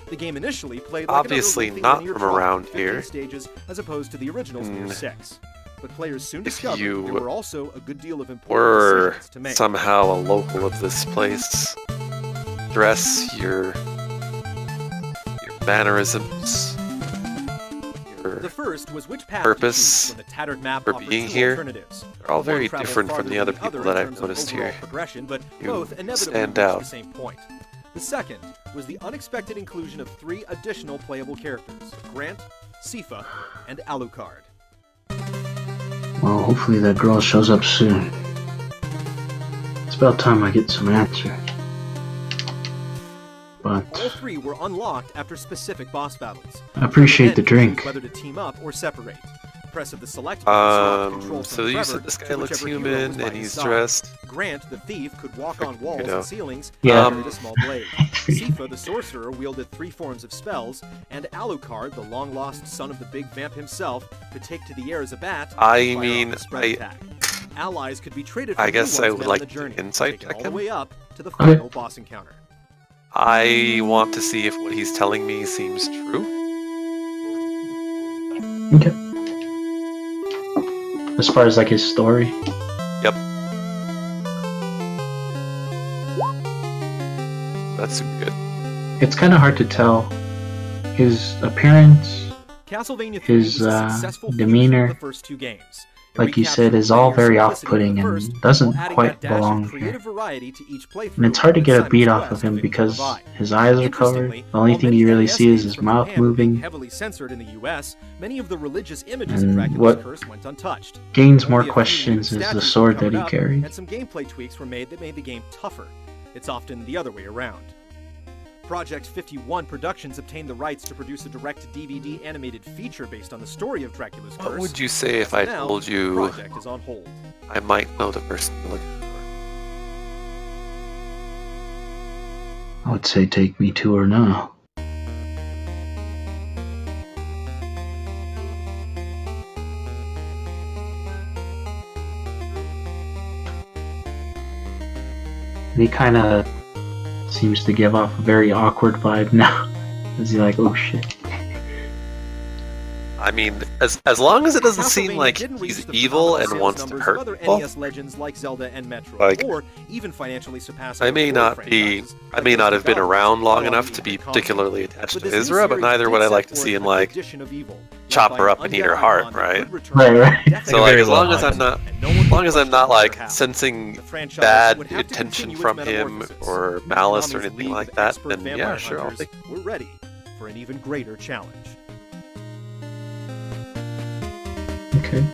The game initially played like obviously another not linear from trial, around 15 here. stages as opposed to the original's mere 6. But players soon If discovered you there were also a good deal of important were decisions to make. somehow a local of this place, dress, your mannerisms, your The first was which path purpose to choose when the tattered map for offered being 2 here, alternatives. they're all very One traveled different from farther the than other the people other that in I've terms of noticed overall here. progression, but You both inevitably stand reach out. the same point. The second was the unexpected inclusion of 3 additional playable characters: Grant, Sifa, and Alucard. Well, hopefully that girl shows up soon. It's about time I get some answer. All But 3 were unlocked after specific boss battles. I appreciate the Then you choose drink. whether to team up or separate. press of the select button, control So from you Trevor said this guy to looks whichever hero human was by and his he's side. dressed. Grant, the thief, could walk on walls know. and ceilings Yeah. and carried a small blade. Sifa, the sorcerer, wielded 3 forms of spells, and Alucard, the long-lost son of the big vamp himself, could take to the air as a bat. I and fire mean, off a spread attack. Allies could be traded for I new guess I ones would down like the to journey, insight taking check all the him. way up to the final boss encounter. I want to see if what he's telling me seems true. Okay. As far as like his story. Yep. That's super good. It's kind of hard to tell. His appearance, Castlevania 3 his was a successful demeanor, feature for the first 2 games. It like you recaptured said, is all players' very simplicity off-putting of the and first, doesn't while adding quite that dash of belong creative here. variety to each playthrough And it's hard to that get a Simon's beat off Quest of him didn't because provide. his eyes are covered. Interestingly, The only while thing many you really NES see is games his from mouth Japan were being moving. heavily censored in the US, many of the religious images of And Dracula's what Curse went untouched. gains Only more a few questions new is the statues sword were that he covered up, carried. and some gameplay tweaks were made that made the game tougher. It's often the other way around. Project 51 Productions obtained the rights to produce a direct-to-DVD animated feature based on the story of Dracula's Curse. What would you say if I Now, told the you project is on hold. I might know the person you're looking for? I would say take me to her now. He kind of seems to give off a very awkward vibe now. Is he like, oh shit? I mean, as long as it doesn't seem Castlevania like didn't reach he's the evil phenomenal and wants sales to numbers hurt of other people, NES legends like Zelda and Metroid, Like, or even financially surpass I other may horror not franchises I like may not Resident have been Evil, around long Call of enough Duty, to be and Conquer. particularly attached But to this new Izra, but series neither did would I set like to forth see him an like addition of evil, led chop by her an up and eat her undead heart, icon that right? could return Right, right. definitely So like Very as long well as I'm not and no one as long could as I'm question not whether like it happened. sensing The franchise bad would have to intention continue from its him metamorphosis. or malice or Konami's anything League like of that, Expert then Vampire yeah, sure, I'll Hunters take. We're ready for an even greater challenge. Okay.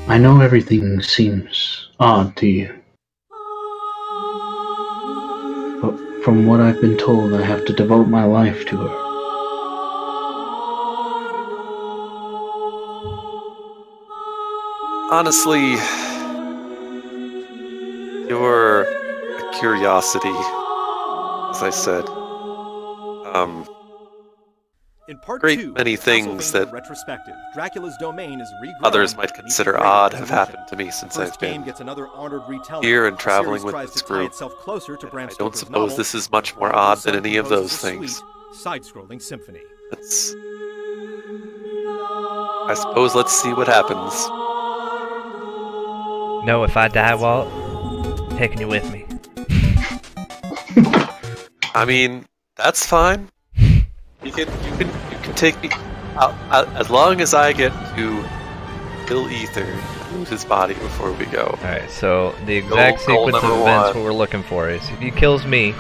I know everything seems odd to you. But from what I've been told, I have to devote my life to her. Honestly, you're a curiosity, as I said. In part Great 2, many things Castlevania that Retrospective, Dracula's domain is regrown others might and consider integrated odd into have motion. happened to me since The first I've game been gets another honored retelling. here and The traveling series with tries this to tie group. itself closer to Bram I don't Stoker's suppose novel, this is much more Prodigal odd Son than any of those composes a things. sweet, side-scrolling symphony. Let's. I suppose let's see what happens. No, if I die, Walt, I'm taking you with me. I mean, that's fine. You can take me out as long as I get to kill Ether and loot his body before we go. Alright, so the exact Goal sequence of number events one. what we're looking for is if he kills me,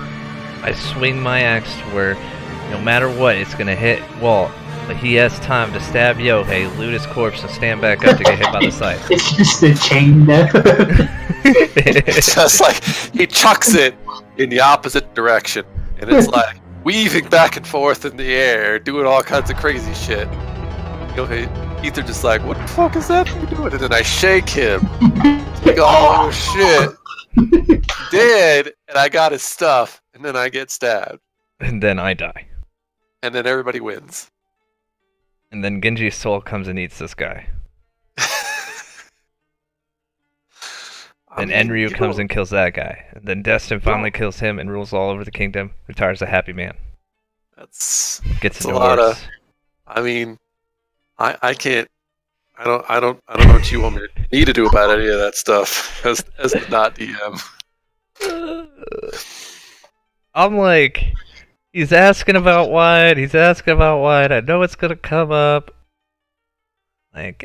I swing my axe to where no matter what, it's gonna hit Walt. But he has time to stab Yohei, loot his corpse, and stand back up to get hit by the scythe. It's just a chain now. It's just like he chucks it in the opposite direction, and it's like weaving back and forth in the air, doing all kinds of crazy shit. Okay, Ether just like, what the fuck is that thing doing? And then I shake him. Like, oh shit, dead, and I got his stuff, and then I get stabbed, And then I die. and then everybody wins. And then Genji's soul comes and eats this guy. I Then mean, Enryu you comes know, and kills that guy. And then Destin finally kills him and rules all over the kingdom, retires a happy man. That's Gets a a lot divorce. of. I mean, I can't. I don't know what you want me to do about any of that stuff as the not DM. I'm like, he's asking about Wyatt, I know it's gonna come up. Like,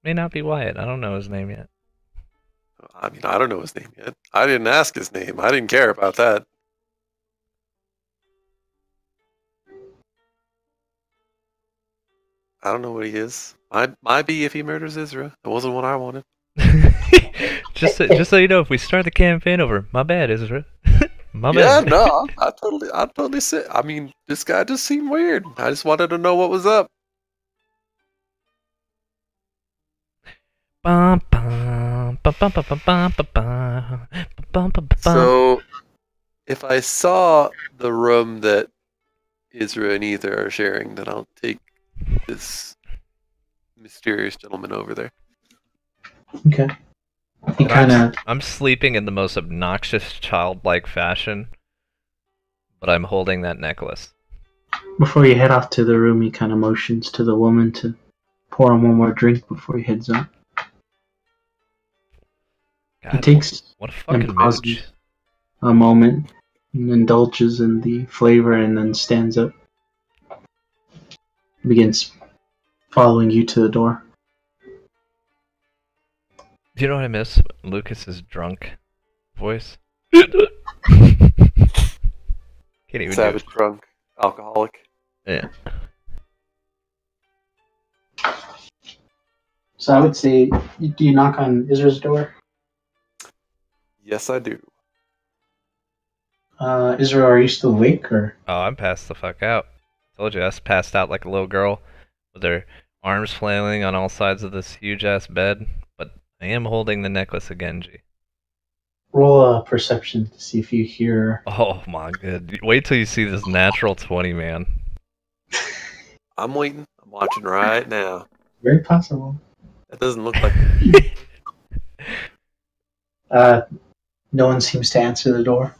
May not be Wyatt, I don't know his name yet. I mean, I don't know his name yet. I didn't ask his name. I didn't care about that. I don't know what he is. Might be if he murders Izra. It wasn't what I wanted. just so you know, if we start the campaign over, my bad, Izra. My Yeah, bad. no, I totally sit. I mean, this guy just seemed weird. I just wanted to know what was up. Bum, bum, bum, bum, bum, bum, bum, bum, bum, bum, bum, bum. So, if I saw the room that Izra and Ether are sharing, then I'll take this mysterious gentleman over there. Okay. He kind of I'm sleeping in the most obnoxious childlike fashion, but I'm holding that necklace. before you head off to the room, he kind of motions to the woman to pour him one more drink before he heads out. God, He takes what a and fucking pauses mooch. a moment and indulges in the flavor and then stands up. Begins following you to the door. Do you know what I miss? Lucas's drunk voice. Can't even Savage, drunk, alcoholic. do it. Yeah. So I would say, do you knock on Izra's door? Yes, I do. Izra, are you still awake or? Oh, I'm passed the fuck out. Told you, I was passed out like a little girl with her arms flailing on all sides of this huge ass bed. But I am holding the necklace of Genji. Roll a perception to see if you hear. Oh my god. Wait till you see this natural 20, man. I'm waiting. I'm watching right now. Very possible. That doesn't look like. No one seems to answer the door.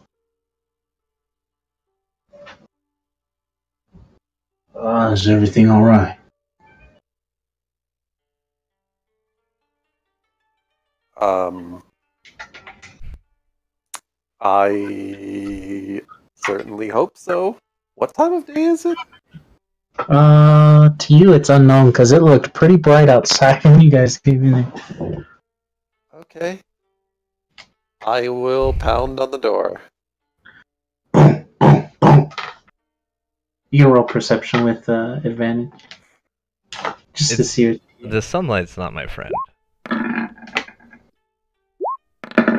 Is everything all right? I certainly hope so. What time of day is it? To you it's unknown because it looked pretty bright outside when you guys came in there. Okay. I will pound on the door. Boom, boom, boom. You can roll perception with advantage. Just to see it. The sunlight's not my friend. I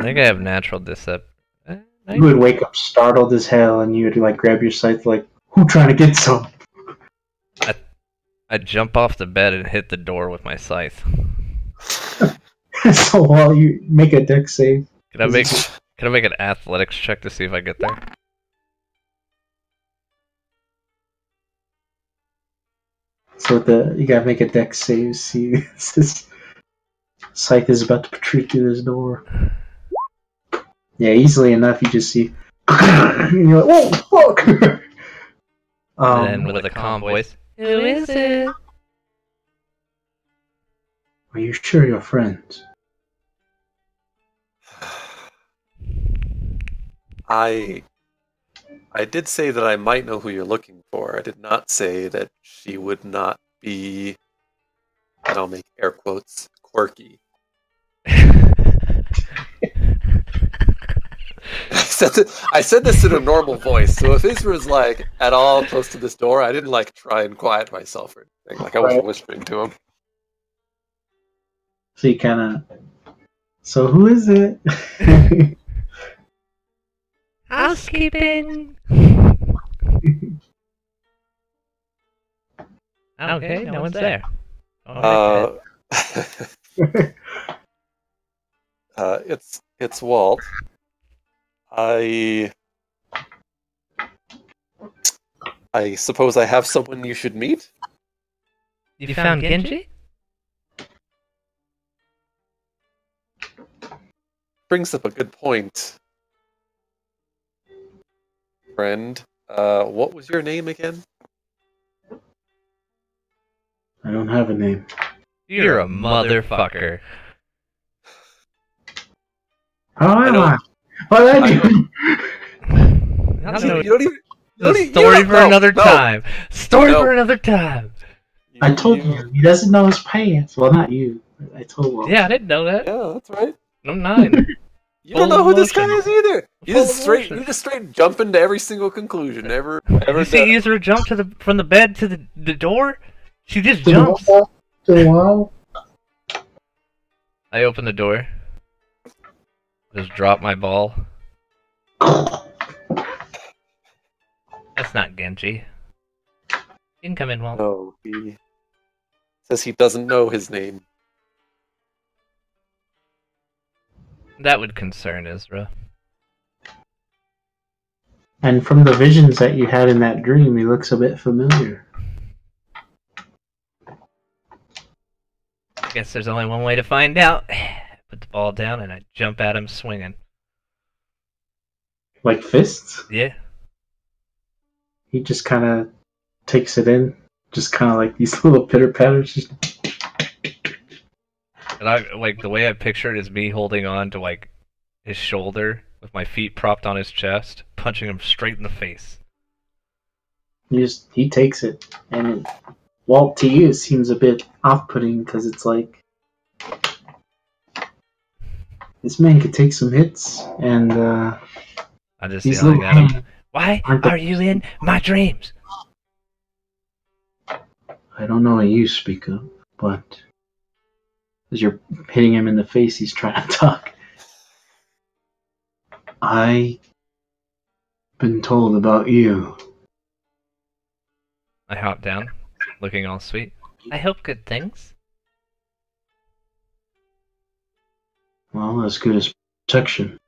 think I have natural deception. You would wake up startled as hell and you would like grab your scythe like, who trying to get some? I jump off the bed and hit the door with my scythe. So while you make a dex save. Can I make an athletics check to see if I get there? So you gotta make a dex save. See, this scythe is about to protrude through this door. Yeah, easily enough. You just see, and you're like, "Oh fuck!" And then with a calm voice, Who is it? Are you sure you're friends? I did say that I might know who you're looking for. I did not say that she would not be, and I'll make air quotes, quirky. I said this in a normal voice, so if Izra's like at all close to this door, I didn't like try and quiet myself or anything. Like I wasn't whispering to him. So you kind of. So who is it? Housekeeping. Okay, no one's there. It's Walt. I suppose I have someone you should meet. You found Genji? Brings up a good point, friend. What was your name again? I don't have a name. You're a motherfucker. How am I? What did I do? You don't even. Story for another time. Story for another time. I told you, he doesn't know his pants. Well, not you. I told him. Yeah, I didn't know that. Yeah, that's right. I'm 9. You don't know who this guy is either. You Full just emotion. straight jump into every single conclusion ever. You see Izra jump from the bed to the door? She just To jumps. the wall. I open the door. Just drop my ball. That's not Genji. You can come in, Walt. No, he says he doesn't know his name. That would concern Izra. And from the visions that you had in that dream, he looks a bit familiar. I guess there's only one way to find out. Put the ball down and I jump at him swinging. Like fists? Yeah. He just kind of takes it in. Just kind of like these little pitter patters. Just... And I like the way I picture it is me holding on to like his shoulder with my feet propped on his chest, punching him straight in the face. He takes it, and Walt, to you, it seems a bit off-putting because it's like this man could take some hits, and I'm just these yelling little at him. Why are you in my dreams? I don't know what you speak of, but as you're hitting him in the face, he's trying to talk. I've been told about you. I hop down, looking all sweet. I hope good things. Well, as good as protection.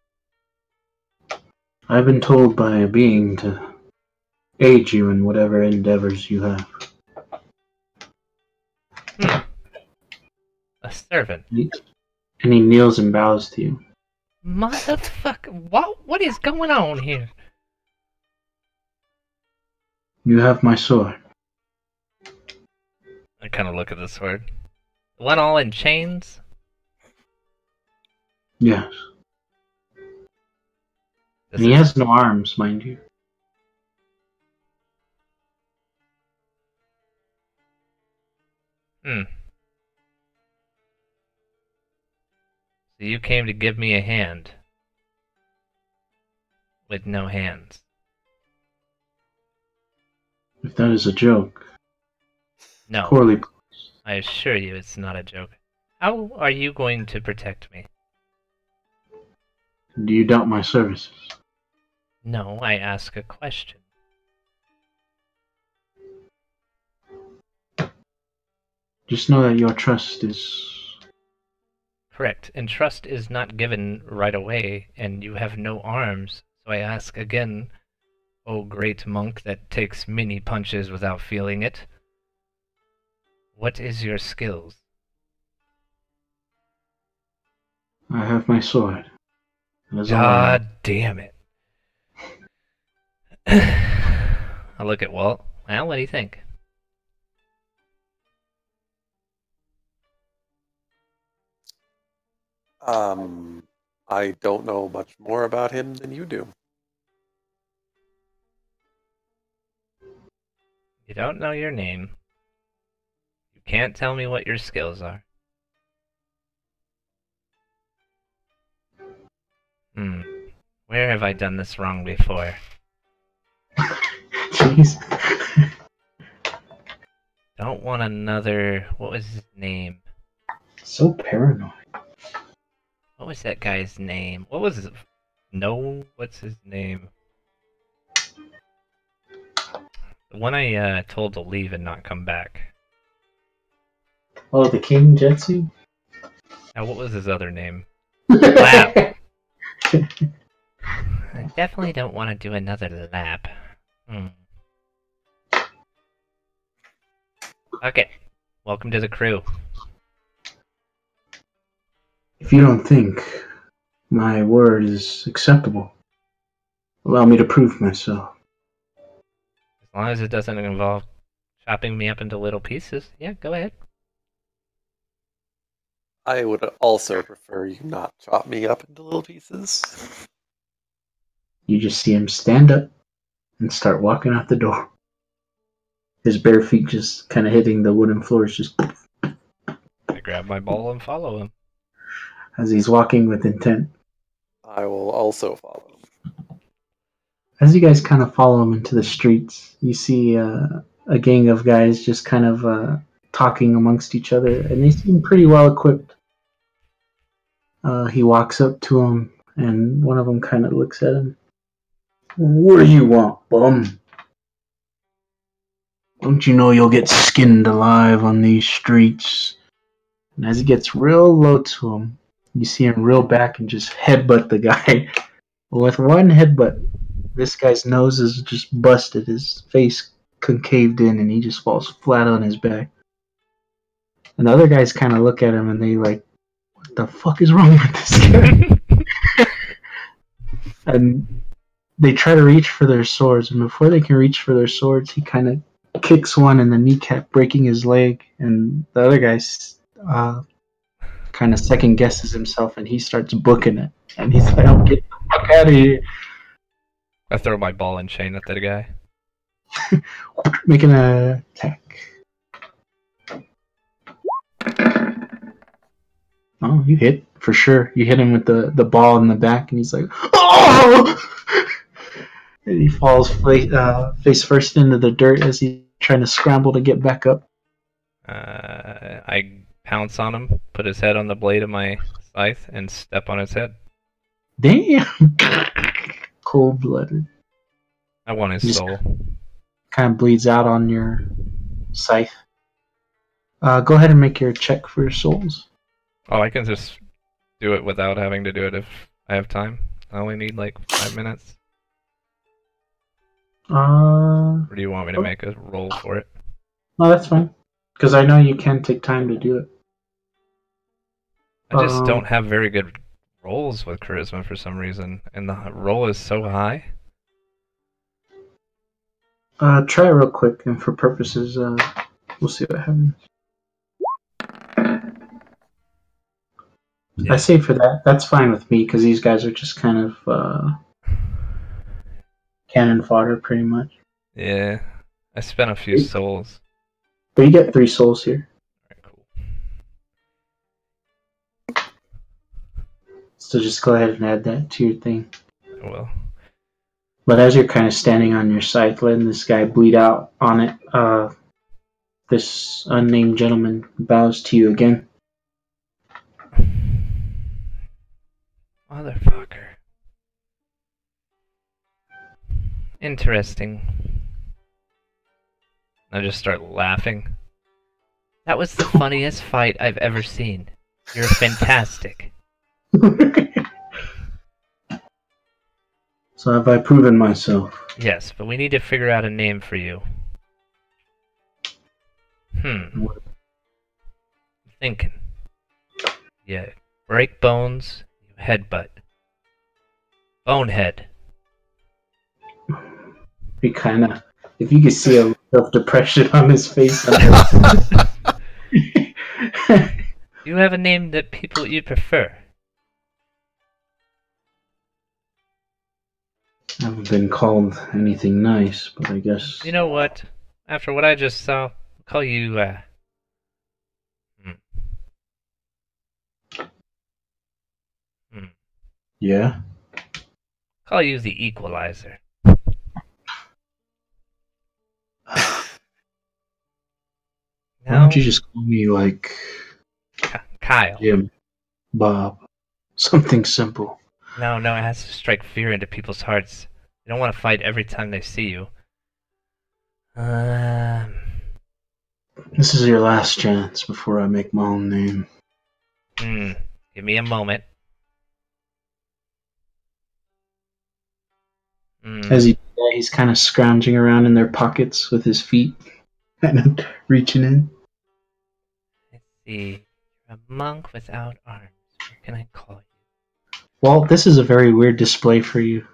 I've been told by a being to aid you in whatever endeavors you have. A servant. And he kneels and bows to you. Motherfucker, what is going on here? You have my sword. I kind of look at the sword. The one all in chains? Yes. And he has no arms, mind you. So you came to give me a hand. With no hands. If that is a joke. No. Poorly. I assure you it's not a joke. How are you going to protect me? Do you doubt my services? No, I ask a question. Just know that your trust is... Correct, and trust is not given right away, and you have no arms, so I ask again, O great monk that takes many punches without feeling it, what is your skills? I have my sword. God damn it. I look at Walt. Well, what do you think? I don't know much more about him than you do. You don't know your name. You can't tell me what your skills are. Where have I done this wrong before? Jeez. Don't want another... What was his name? So paranoid. What was that guy's name? What was it? No, what's his name? The one I told to leave and not come back. Oh, the King Jetsu? Now, what was his other name? Lap! I definitely don't want to do another lap. Okay, welcome to the crew. If you don't think my word is acceptable, allow me to prove myself. As long as it doesn't involve chopping me up into little pieces, yeah, go ahead. I would also prefer you not chop me up into little pieces. You just see him stand up and start walking out the door. His bare feet just kind of hitting the wooden floors, just I grab my ball and follow him. as he's walking with intent. I will also follow. As you guys kind of follow him into the streets, you see a gang of guys just kind of talking amongst each other, and they seem pretty well equipped. He walks up to him, and one of them kind of looks at him. What do you want, bum? Don't you know you'll get skinned alive on these streets? And as he gets real low to him, you see him reel back and just headbutt the guy. With one headbutt, this guy's nose is just busted, his face concaved in, and he just falls flat on his back. And the other guys kind of look at him and they like, what the fuck is wrong with this guy? And they try to reach for their swords, and before they can reach for their swords, he kind of kicks one in the kneecap, breaking his leg, and the other guy kind of second guesses himself, and he starts booking it. And he's like, "I'm getting the fuck out of here!" I throw my ball and chain at that guy. Making an attack. Oh, you hit for sure. You hit him with the ball in the back, and he's like, "Oh!" And he falls face first into the dirt as he's trying to scramble to get back up. I pounce on him, put his head on the blade of my scythe, and step on his head. Damn! Cold-blooded. I want his soul. Kind of bleeds out on your scythe. Go ahead and make your check for your souls. Oh, I can just do it without having to do it if I have time. I only need like 5 minutes. Or do you want me to make a roll for it? No, that's fine. Because I know you can take time to do it. I just don't have very good rolls with charisma for some reason, and the roll is so high. Try real quick, and for purposes, we'll see what happens. Yeah. I say for that, that's fine with me, because these guys are just kind of cannon fodder, pretty much. Yeah, I spent a few souls. But you get 3 souls here. Alright, cool. So just go ahead and add that to your thing. I will. But as you're kind of standing on your scythe, letting this guy bleed out on it, this unnamed gentleman bows to you again. Motherfucker. Interesting. I just start laughing. That was the funniest fight I've ever seen. You're fantastic. So have I proven myself? Yes, but we need to figure out a name for you. I'm thinking. Yeah, break bones, you headbutt. Bonehead. He kind of, if you could see a look of depression on his face. You have a name that people you prefer. I haven't been called anything nice, but I guess... You know what? After what I just saw, I'll call you, Yeah? Call you the Equalizer. Why don't you just call me, like... Kyle. Jim, Bob, something simple. No, it has to strike fear into people's hearts. They don't want to fight every time they see you. This is your last chance before I make my own name. Give me a moment. As he's kind of scrounging around in their pockets with his feet, kind of reaching in. Let's see. You're a monk without arms. What can I call you? Well, this is a very weird display for you.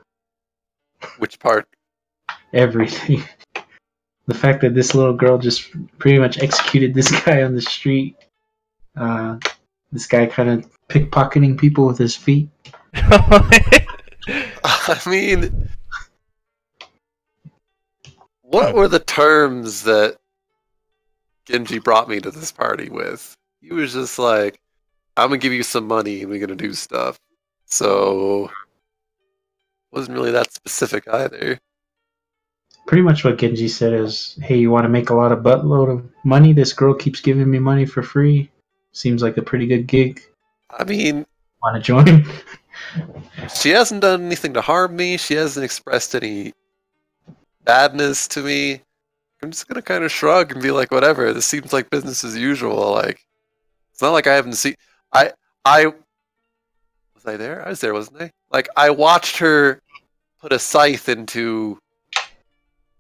Which part? Everything. The fact that this little girl just pretty much executed this guy on the street. This guy kind of pickpocketing people with his feet. I mean, what were the terms that Genji brought me to this party with? He was just like, I'm gonna give you some money and we're gonna do stuff. So, wasn't really that specific either. Pretty much what Genji said is, hey, you want to make a lot of buttload of money? This girl keeps giving me money for free. Seems like a pretty good gig. I mean... Want to join? She hasn't done anything to harm me. She hasn't expressed any badness to me. I'm just gonna kind of shrug and be like, whatever. This seems like business as usual. Like, it's not like I haven't seen. I was I there? I was there, wasn't I? Like, I watched her put a scythe into.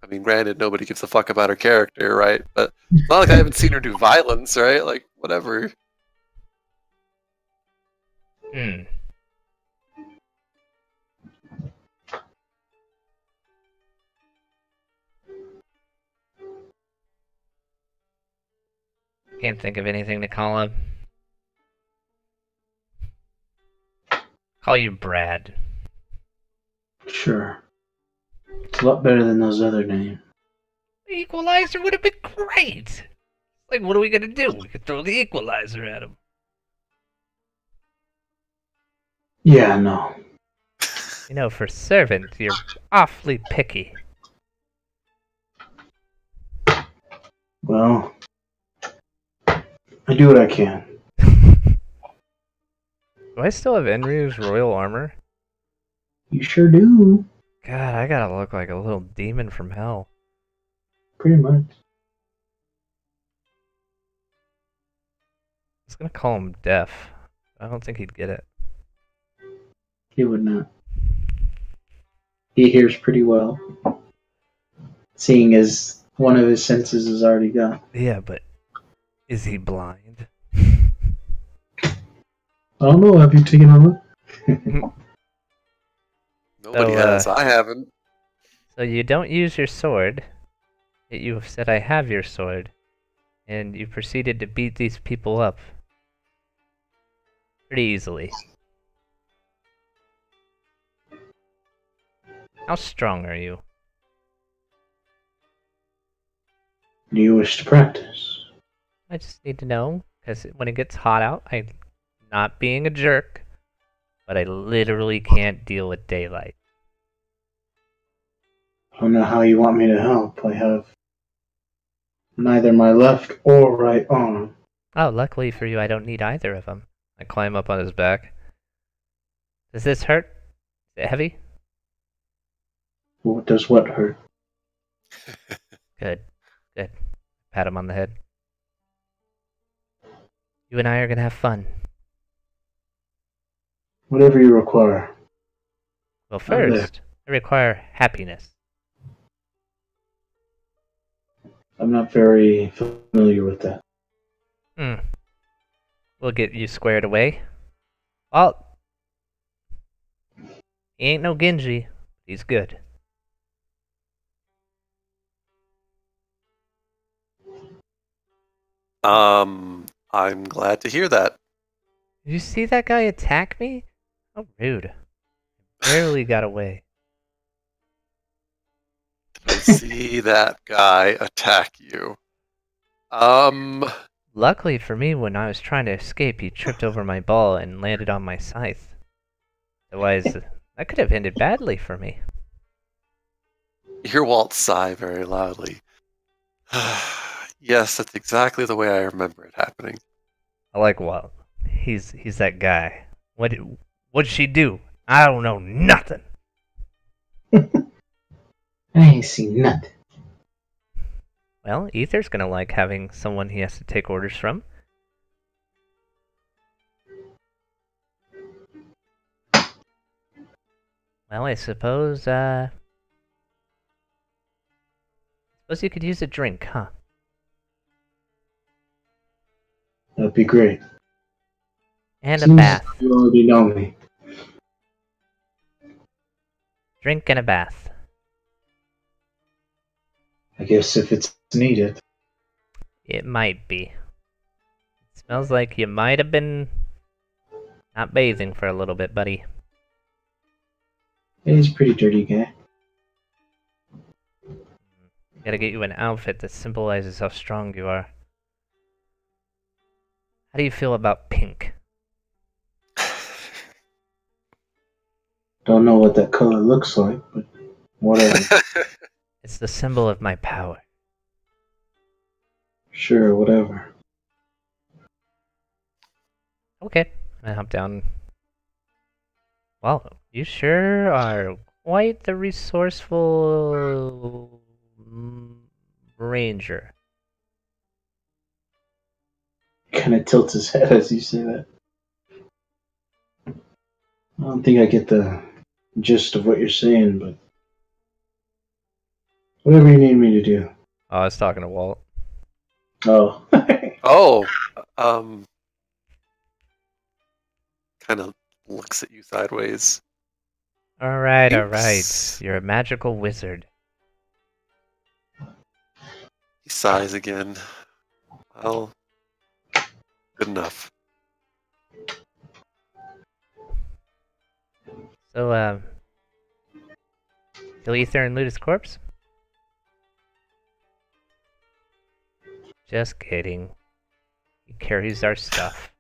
I mean, granted, nobody gives a fuck about her character, right? But it's not like I haven't seen her do violence, right? Like, whatever. Hmm. Can't think of anything to call him. Call you Brad. Sure. It's a lot better than those other names. The Equalizer would have been great! Like, what are we gonna do? We could throw the Equalizer at him. Yeah, no. You know, for servant, you're awfully picky. Well, I do what I can. Do I still have Enryu's royal armor? You sure do. God, I gotta look like a little demon from hell. Pretty much. I was gonna call him deaf. I don't think he'd get it. He would not. He hears pretty well. Seeing as one of his senses is already gone. Yeah, but is he blind? I don't know, have you taken a look? Nobody has. I haven't. So you don't use your sword, yet you have said I have your sword, and you proceeded to beat these people up pretty easily. How strong are you? Do you wish to practice? I just need to know, because when it gets hot out, I'm not being a jerk, but I literally can't deal with daylight. I don't know how you want me to help. I have neither my left or right arm. Oh, luckily for you, I don't need either of them. I climb up on his back. Does this hurt? Is it heavy? What does what hurt? Good. Good. Pat him on the head. You and I are gonna have fun. Whatever you require. Well, first, I require happiness. I'm not very familiar with that. We'll get you squared away. Well, he ain't no Genji. He's good. I'm glad to hear that. Did you see that guy attack me? How rude. Barely got away. I see that guy attack you. Luckily for me, when I was trying to escape, he tripped over my ball and landed on my scythe. Otherwise, that could have ended badly for me. You hear Walt sigh very loudly. Yes, that's exactly the way I remember it happening. I like Walt. He's that guy. What'd she do? I don't know nothing. I ain't seen nothing. Well, Ether's gonna like having someone he has to take orders from. Well, I suppose you could use a drink, huh? That'd be great. And Seems a bath. You already know me. Drink and a bath. I guess if it's needed. It might be. It smells like you might have been not bathing for a little bit, buddy. Yeah, he's a pretty dirty guy. Gotta get you an outfit that symbolizes how strong you are. How do you feel about pink? Don't know what that color looks like, but whatever. It's the symbol of my power. Sure, whatever. Okay, I hop down. Well, you sure are quite the resourceful Ranger. Kind of tilts his head as you say that. I don't think I get the gist of what you're saying, but whatever you need me to do. Oh, I was talking to Walt. Oh. Oh, kind of looks at you sideways. Alright, Oops. alright. You're a magical wizard. He sighs again. Well, good enough. So, kill Ether and loot his corpse? Just kidding. He carries our stuff.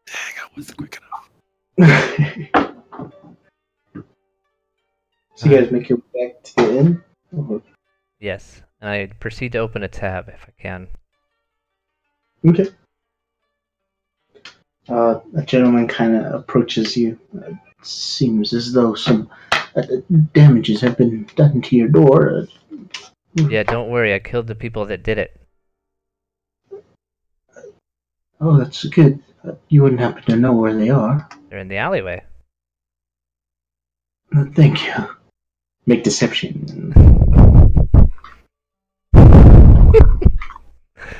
Dang, I wasn't quick enough. So you guys make your way back to the inn? Yes, and I proceed to open a tab if I can. Okay. A gentleman kind of approaches you. Seems as though some damages have been done to your door. Yeah, don't worry, I killed the people that did it. Oh, that's good. You wouldn't happen to know where they are. They're in the alleyway. Thank you. Make deception.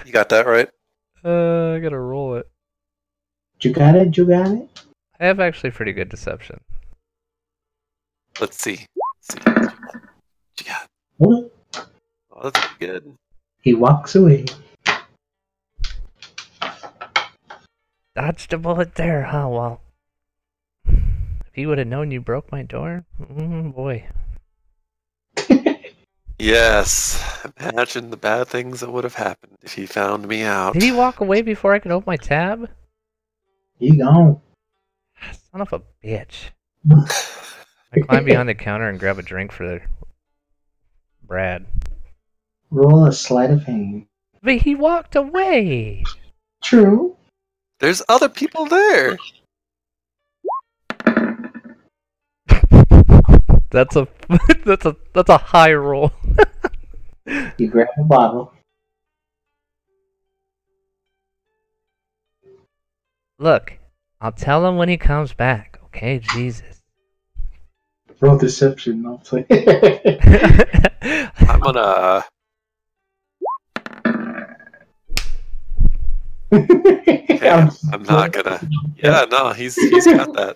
You got that right? I gotta roll it. You got it? You got it? I have actually pretty good deception. Let's see. What you got? What? Oh, that's pretty good. He walks away. Dodged a bullet there, huh, Walt? If he would have known you broke my door, boy. Yes. Imagine the bad things that would have happened if he found me out. Did he walk away before I could open my tab? He gone. Son of a bitch. I climb behind the counter and grab a drink for Brad. Roll a sleight of hand. But he walked away! True. There's other people there. That's a that's a high roll. You grab a bottle. Look, I'll tell him when he comes back, okay? Jesus. Roll deception, I'll play. I'm gonna. Yeah, I'm not gonna. Yeah, no, he's got that.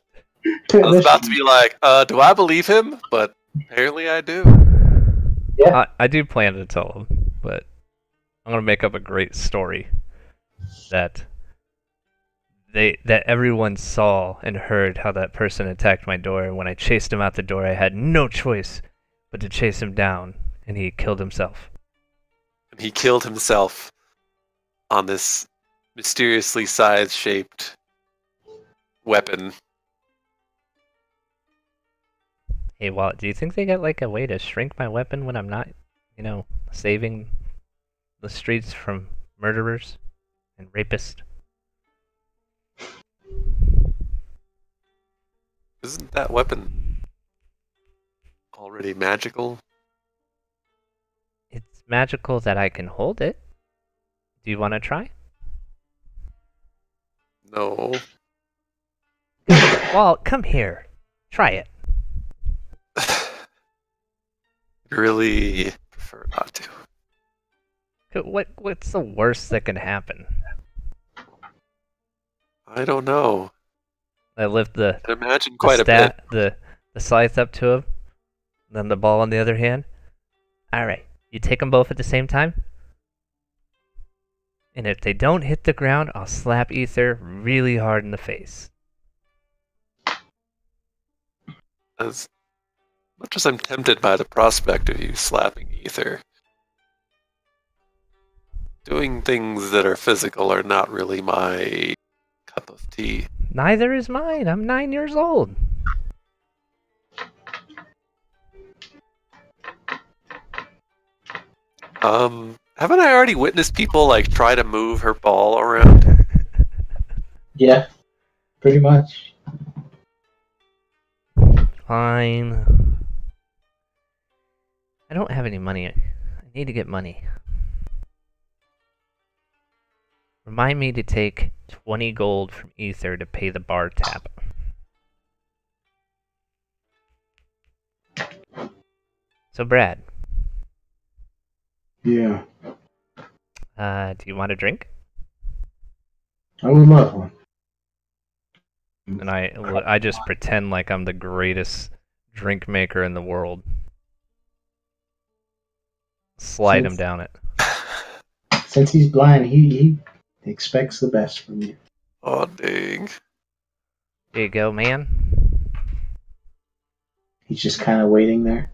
I was about to be like, do I believe him? But apparently I do. Yeah. I do plan to tell him, but I'm gonna make up a great story that everyone saw and heard how that person attacked my door, and when I chased him out the door, I had no choice but to chase him down, and he killed himself. And he killed himself on this mysteriously scythe-shaped weapon. Hey, Walt, do you think they got like a way to shrink my weapon when I'm not, saving the streets from murderers and rapists? Isn't that weapon already magical? It's magical that I can hold it. Do you want to try? No. Walt, come here. Try it. Really prefer not to. What's the worst that can happen? I don't know. I lift the I imagine quite a bit. the scythe up to him, then the ball on the other hand. Alright, you take them both at the same time? And if they don't hit the ground, I'll slap Ether really hard in the face. As much as I'm tempted by the prospect of you slapping Ether, doing things that are physical are not really my cup of tea. Neither is mine. I'm 9 years old. Haven't I already witnessed people like try to move her ball around? Yeah, pretty much. Fine. I don't have any money. I need to get money. Remind me to take 20 gold from Ether to pay the bar tab. So, Brad. Yeah. Do you want a drink? I would love one. And I just pretend like I'm the greatest drink maker in the world. Slide him down it. Since he's blind, he expects the best from you. Oh, dang. Here you go, man. He's just kind of waiting there.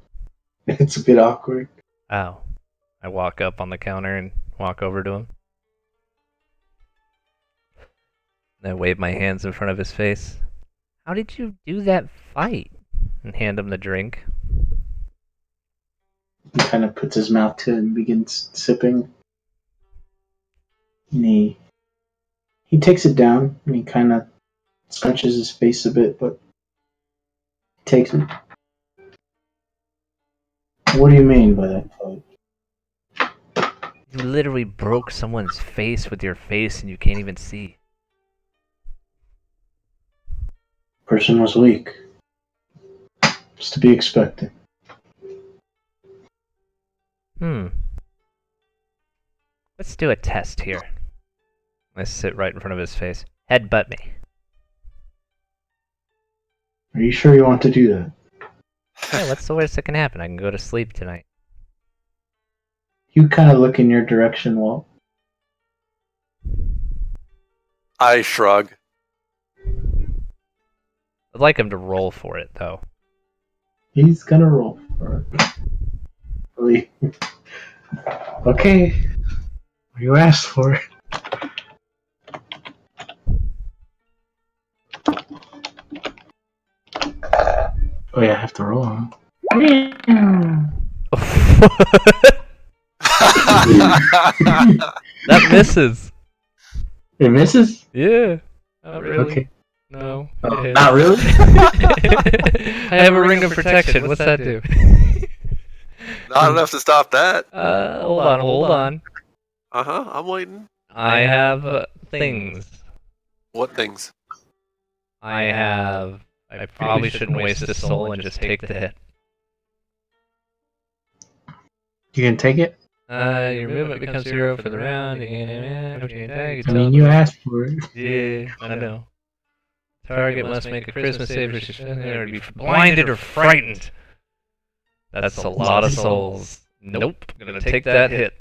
It's a bit awkward. Oh. I walk up on the counter and walk over to him. And I wave my hands in front of his face. How did you do that fight? And hand him the drink. He kind of puts his mouth to it and begins sipping. And he takes it down and he kind of scrunches his face a bit, but he takes it. What do you mean by that fight? You literally broke someone's face with your face and you can't even see. Person was weak. It's to be expected. Let's do a test here. I sit right in front of his face. Headbutt me. Are you sure you want to do that? Yeah, what's the worst that can happen? I can go to sleep tonight. You kind of look in your direction, Walt. I shrug. I'd like him to roll for it, though. He's gonna roll for it. Okay. You asked for it. Oh yeah, I have to roll, huh? That misses. It misses? Yeah. Not really. Okay. No. Oh, not really? I have a ring of protection. What's that do? Not enough to stop that. Hold on. Uh-huh, I'm waiting. I have things. What things? I probably shouldn't waste a soul and just take the hit. You can take it? Your movement becomes 0 for the round. I mean, you asked for it. Yeah, I know. Target must make a Christmas save or be blinded or frightened. That's a lot of souls. Nope, I'm gonna take that hit.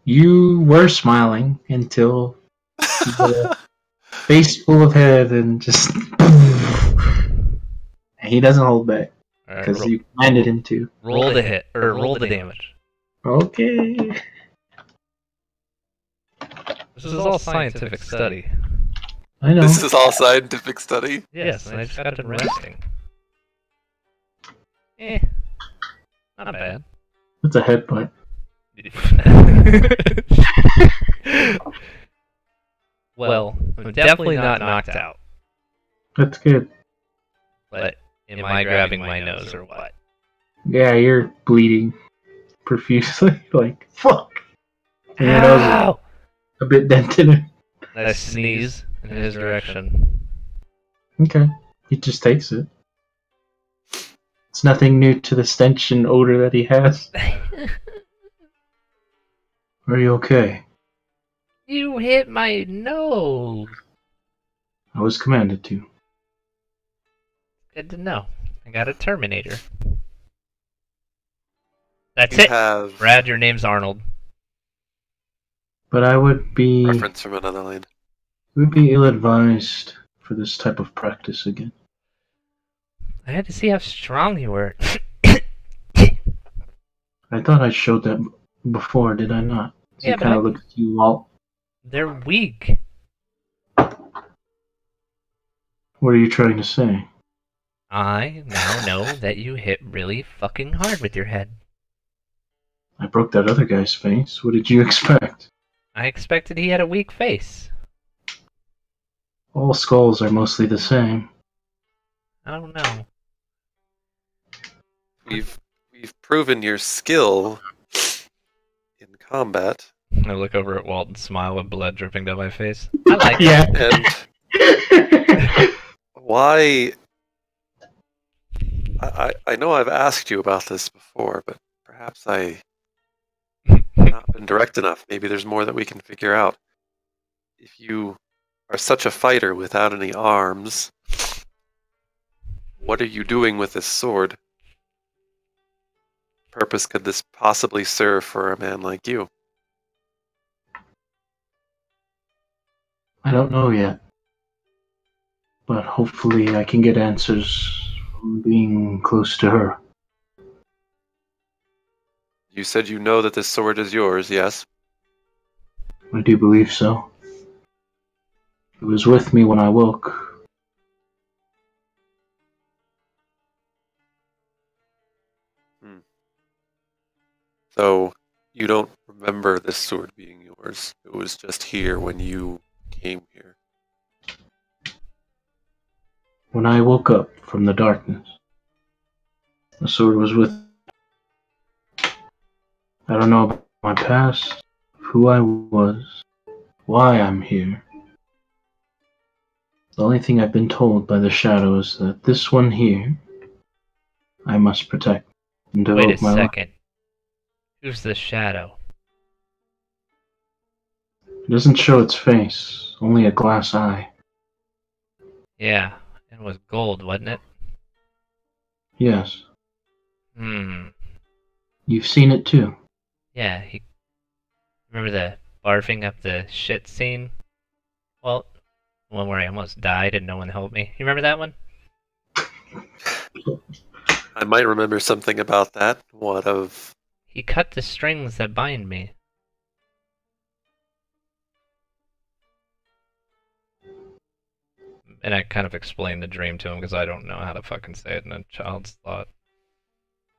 You were smiling until the face full of head and just... and he doesn't hold back. Because Right, you commanded him to. roll the hit, or roll the damage. Okay. This is all scientific study. I know. This is all scientific study. Yes, and I just got done resting. Not bad. It's a headbutt. Well, I'm definitely not knocked out. That's good. But am I grabbing my nose or what? Yeah, you're bleeding profusely. Like, fuck. And your nose Ow! is a bit dented. I sneeze in his direction. Okay. He just takes it. It's nothing new to the stench and odor that he has. Are you okay? You hit my nose. I was commanded to. Good to know. I got a Terminator. That's You it. have Brad, your name's Arnold. But I would be reference from another land. ill-advised for this type of practice again. I had to see how strong you were. I thought I showed that before, did I not? So Yeah, you kind of look at you, Walt. They're weak. What are you trying to say? I now know that you hit really fucking hard with your head. I broke that other guy's face. What did you expect? I expected he had a weak face. All skulls are mostly the same. I don't know. We've proven your skill in combat. I look over at Walt and smile with blood dripping down my face. I like Yeah. And why? I know I've asked you about this before, but perhaps I not been direct enough. Maybe there's more that we can figure out. If you are such a fighter without any arms, what are you doing with this sword? What purpose could this possibly serve for a man like you? I don't know yet. But hopefully I can get answers from being close to her. You said you know that this sword is yours, yes? I do believe so. It was with me when I woke. So, you don't remember this sword being yours. It was just here when you came here. When I woke up from the darkness, the sword was with me. I don't know about my past, who I was, why I'm here. The only thing I've been told by the shadow is that this one here, I must protect and Wait a devote my life. second. Who's the shadow? It doesn't show its face, only a glass eye. Yeah, it was gold, wasn't it? Yes, You've seen it too. Yeah, remember the barfing up the shit scene? Well, one where I almost died and no one helped me. You remember that one? I might remember something about that. What of... He cut the strings that bind me. And I kind of explained the dream to him because I don't know how to fucking say it in a child's thought.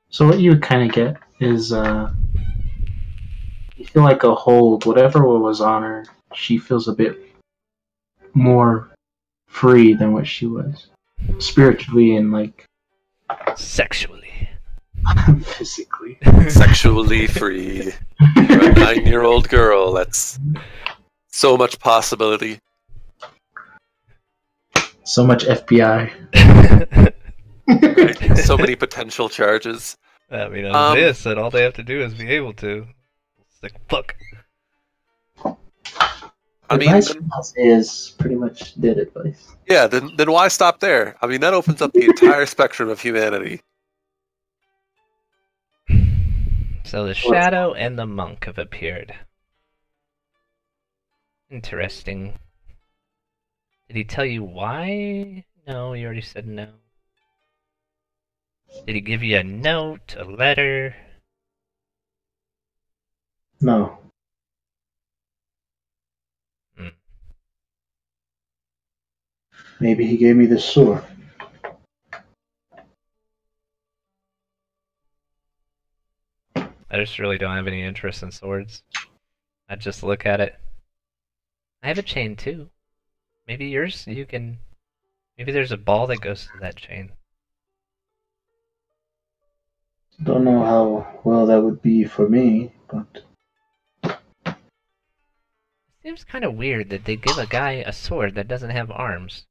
So what you would kind of get is, you feel like a hold, whatever was on her, she feels a bit more free than what she was. Spiritually and, like, Sexually. physically. Sexually free. You're a 9-year-old girl. That's so much possibility. So much FBI. Right? So many potential charges. I mean, Isaiah said all they have to do is be able to. It's like, fuck. I mean, Advice from Isaiah is pretty much dead advice. yeah, then why stop there? I mean, that opens up the entire spectrum of humanity. So the shadow and the monk have appeared. Interesting. Did he tell you why? No, you already said no. Did he give you a note, a letter? No. Maybe he gave me this sword. I just really don't have any interest in swords. I just look at it. I have a chain too. Maybe yours, you can... Maybe there's a ball that goes to that chain. Don't know how well that would be for me, but... It seems kind of weird that they give a guy a sword that doesn't have arms.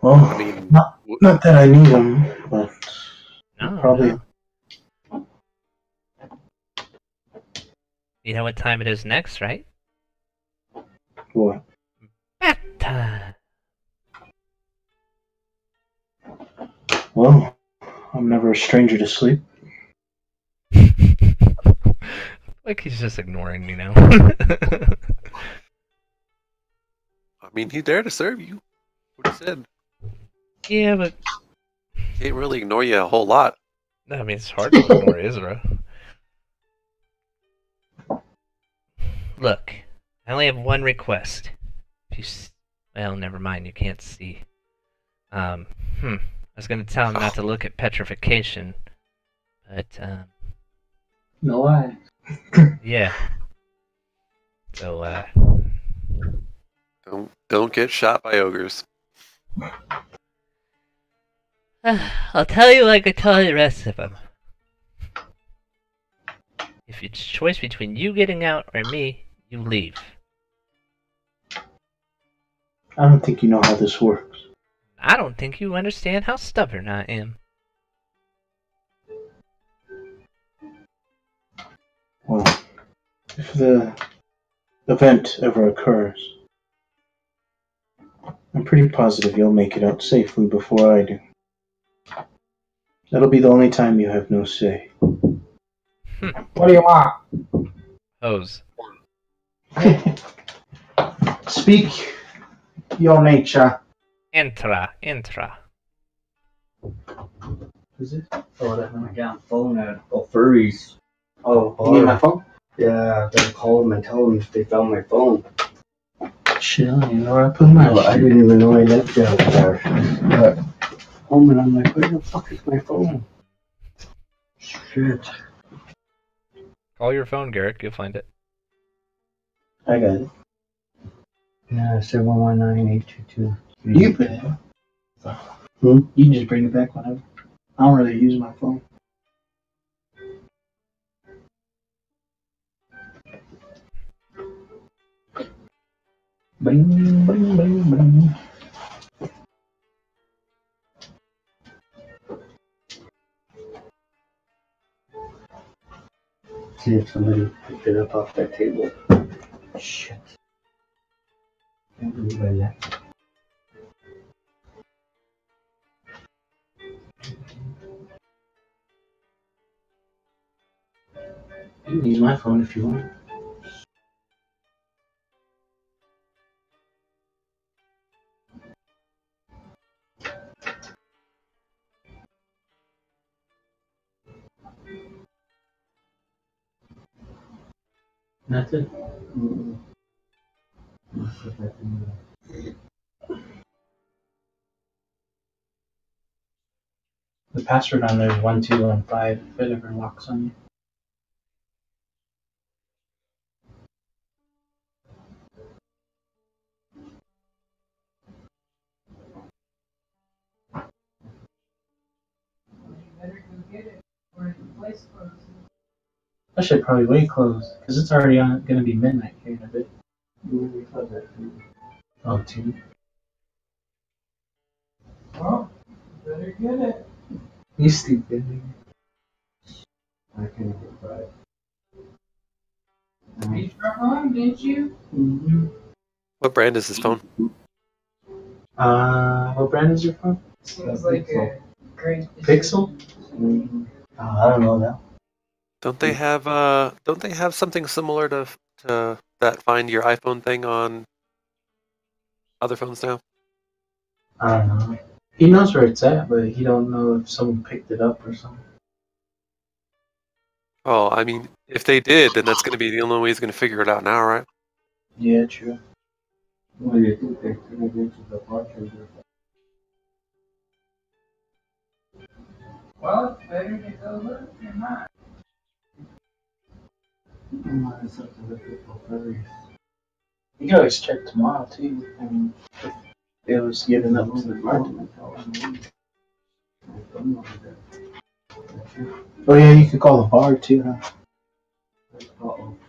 Well, I mean, not that I need them, but... No, probably... no. You know what time it is next, right? What? Bath time! Well, I'm never a stranger to sleep. Like he's just ignoring me now. I mean, he's there to serve you. What he said. Yeah, but... Can't really ignore you a whole lot. I mean, it's hard to ignore Izra. Look, I only have one request. If you well, never mind, you can't see. I was gonna tell him not to look at petrification, but, No lie. yeah. So, Don't get shot by ogres. I'll tell you like I tell the rest of them. If it's a choice between you getting out or me, you leave. I don't think you know how this works. I don't think you understand how stubborn I am. Well, if the event ever occurs, I'm pretty positive you'll make it out safely before I do. That'll be the only time you have no say. What do you want? Hose. Speak your nature. Intra. Is it? Oh, that's my damn phone at furries. Oh, you need my phone? Yeah, they call them and tell them if they found my phone. Shit, I don't even know where I put my No, I didn't even know I left it out there. But home and I'm like, where the fuck is my phone? Shit. Call your phone, Garrick. You'll find it. I got it. Yeah, 719-822. You put it. You can just bring it back whenever. I don't really use my phone. Bing, bing, bing, bing. See if somebody picked it up off that table. Shit. Can't believe I left it. You can use my phone if you want. That's it. Mm-mm. Let's put that in there. The password on there is 1215 if it ever locks on you. I should probably wait close because it's already gonna be midnight here in a bit. Oh, 2. Oh, better get it. You stupid. I can't get by. You struck on, didn't you? Mm-hmm. What brand is this phone? What brand is your phone? Seems like a great Pixel? I don't know that. Don't they have something similar to that find your iPhone thing on other phones now? I don't know. He knows where it's at, but he don't know if someone picked it up or something. Oh, I mean, if they did, then that's going to be the only way he's going to figure it out now, right? Yeah, true. What do you think they're going to get to the bartender? Well, it's better to go look than not. It's up to the people furries. You can always check tomorrow too. I mean, if it was given up to the bartender. Oh yeah, you could call the bar too, huh?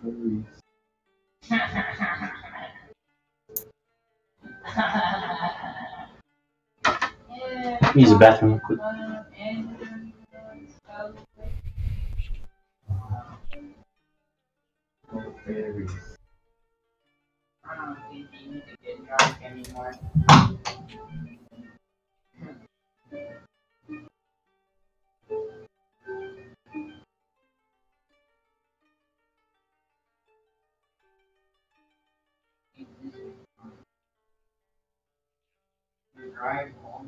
Furries. Use the bathroom real quick. Fairies. I don't think you need to get drunk anymore. Drive home.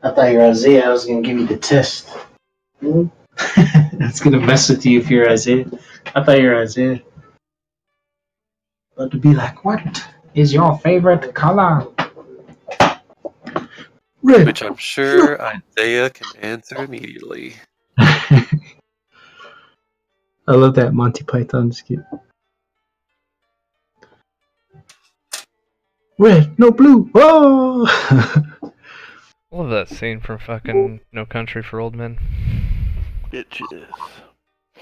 I thought you were Isaiah. I was gonna give you the test. It's gonna mess with you if you're Isaiah. I thought you were Isaiah. About to be like, what is your favorite color? Red. Which I'm sure Isaiah can answer immediately. I love that Monty Python skit. Red, no blue. Oh! I love that scene from fucking No Country for Old Men. Bitches.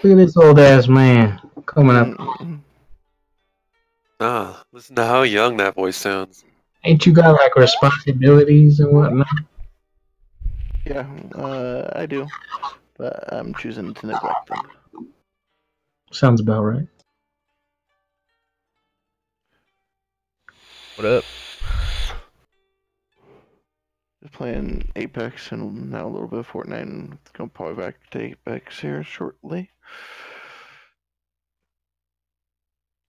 Look at this old ass man coming up. Ah, listen to how young that voice sounds. Ain't you got like responsibilities and whatnot? Yeah, I do. But I'm choosing to neglect them. Sounds about right. What up? Just playing Apex and now a little bit of Fortnite, and going probably back to Apex here shortly.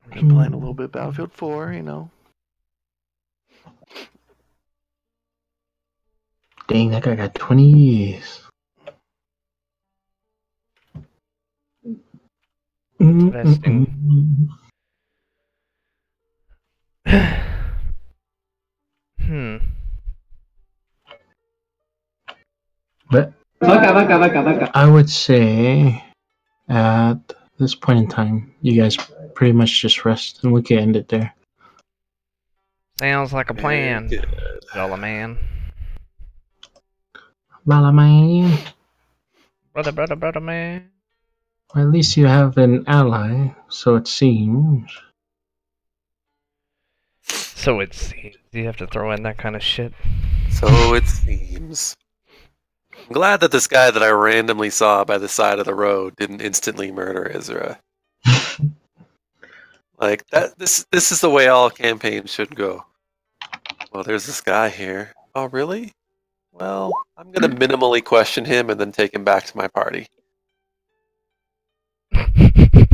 I've been playing a little bit Battlefield 4, you know. Dang, that guy got 20 years. Investing. But I would say at this point in time, you guys pretty much just rest and we can end it there. Sounds like a plan. Bella man. Bala man. Brother man. Well, at least you have an ally, so it seems. So it seems. You have to throw in that kind of shit. So it seems. I'm glad that this guy that I randomly saw by the side of the road didn't instantly murder Izra. Like that. This is the way all campaigns should go. Well, there's this guy here. Oh, really? Well, I'm gonna minimally question him and then take him back to my party.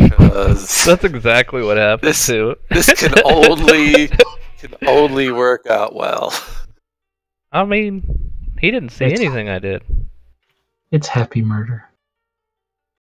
That's exactly what happened too. This can only work out well. I mean, he didn't see anything I did. It's happy murder.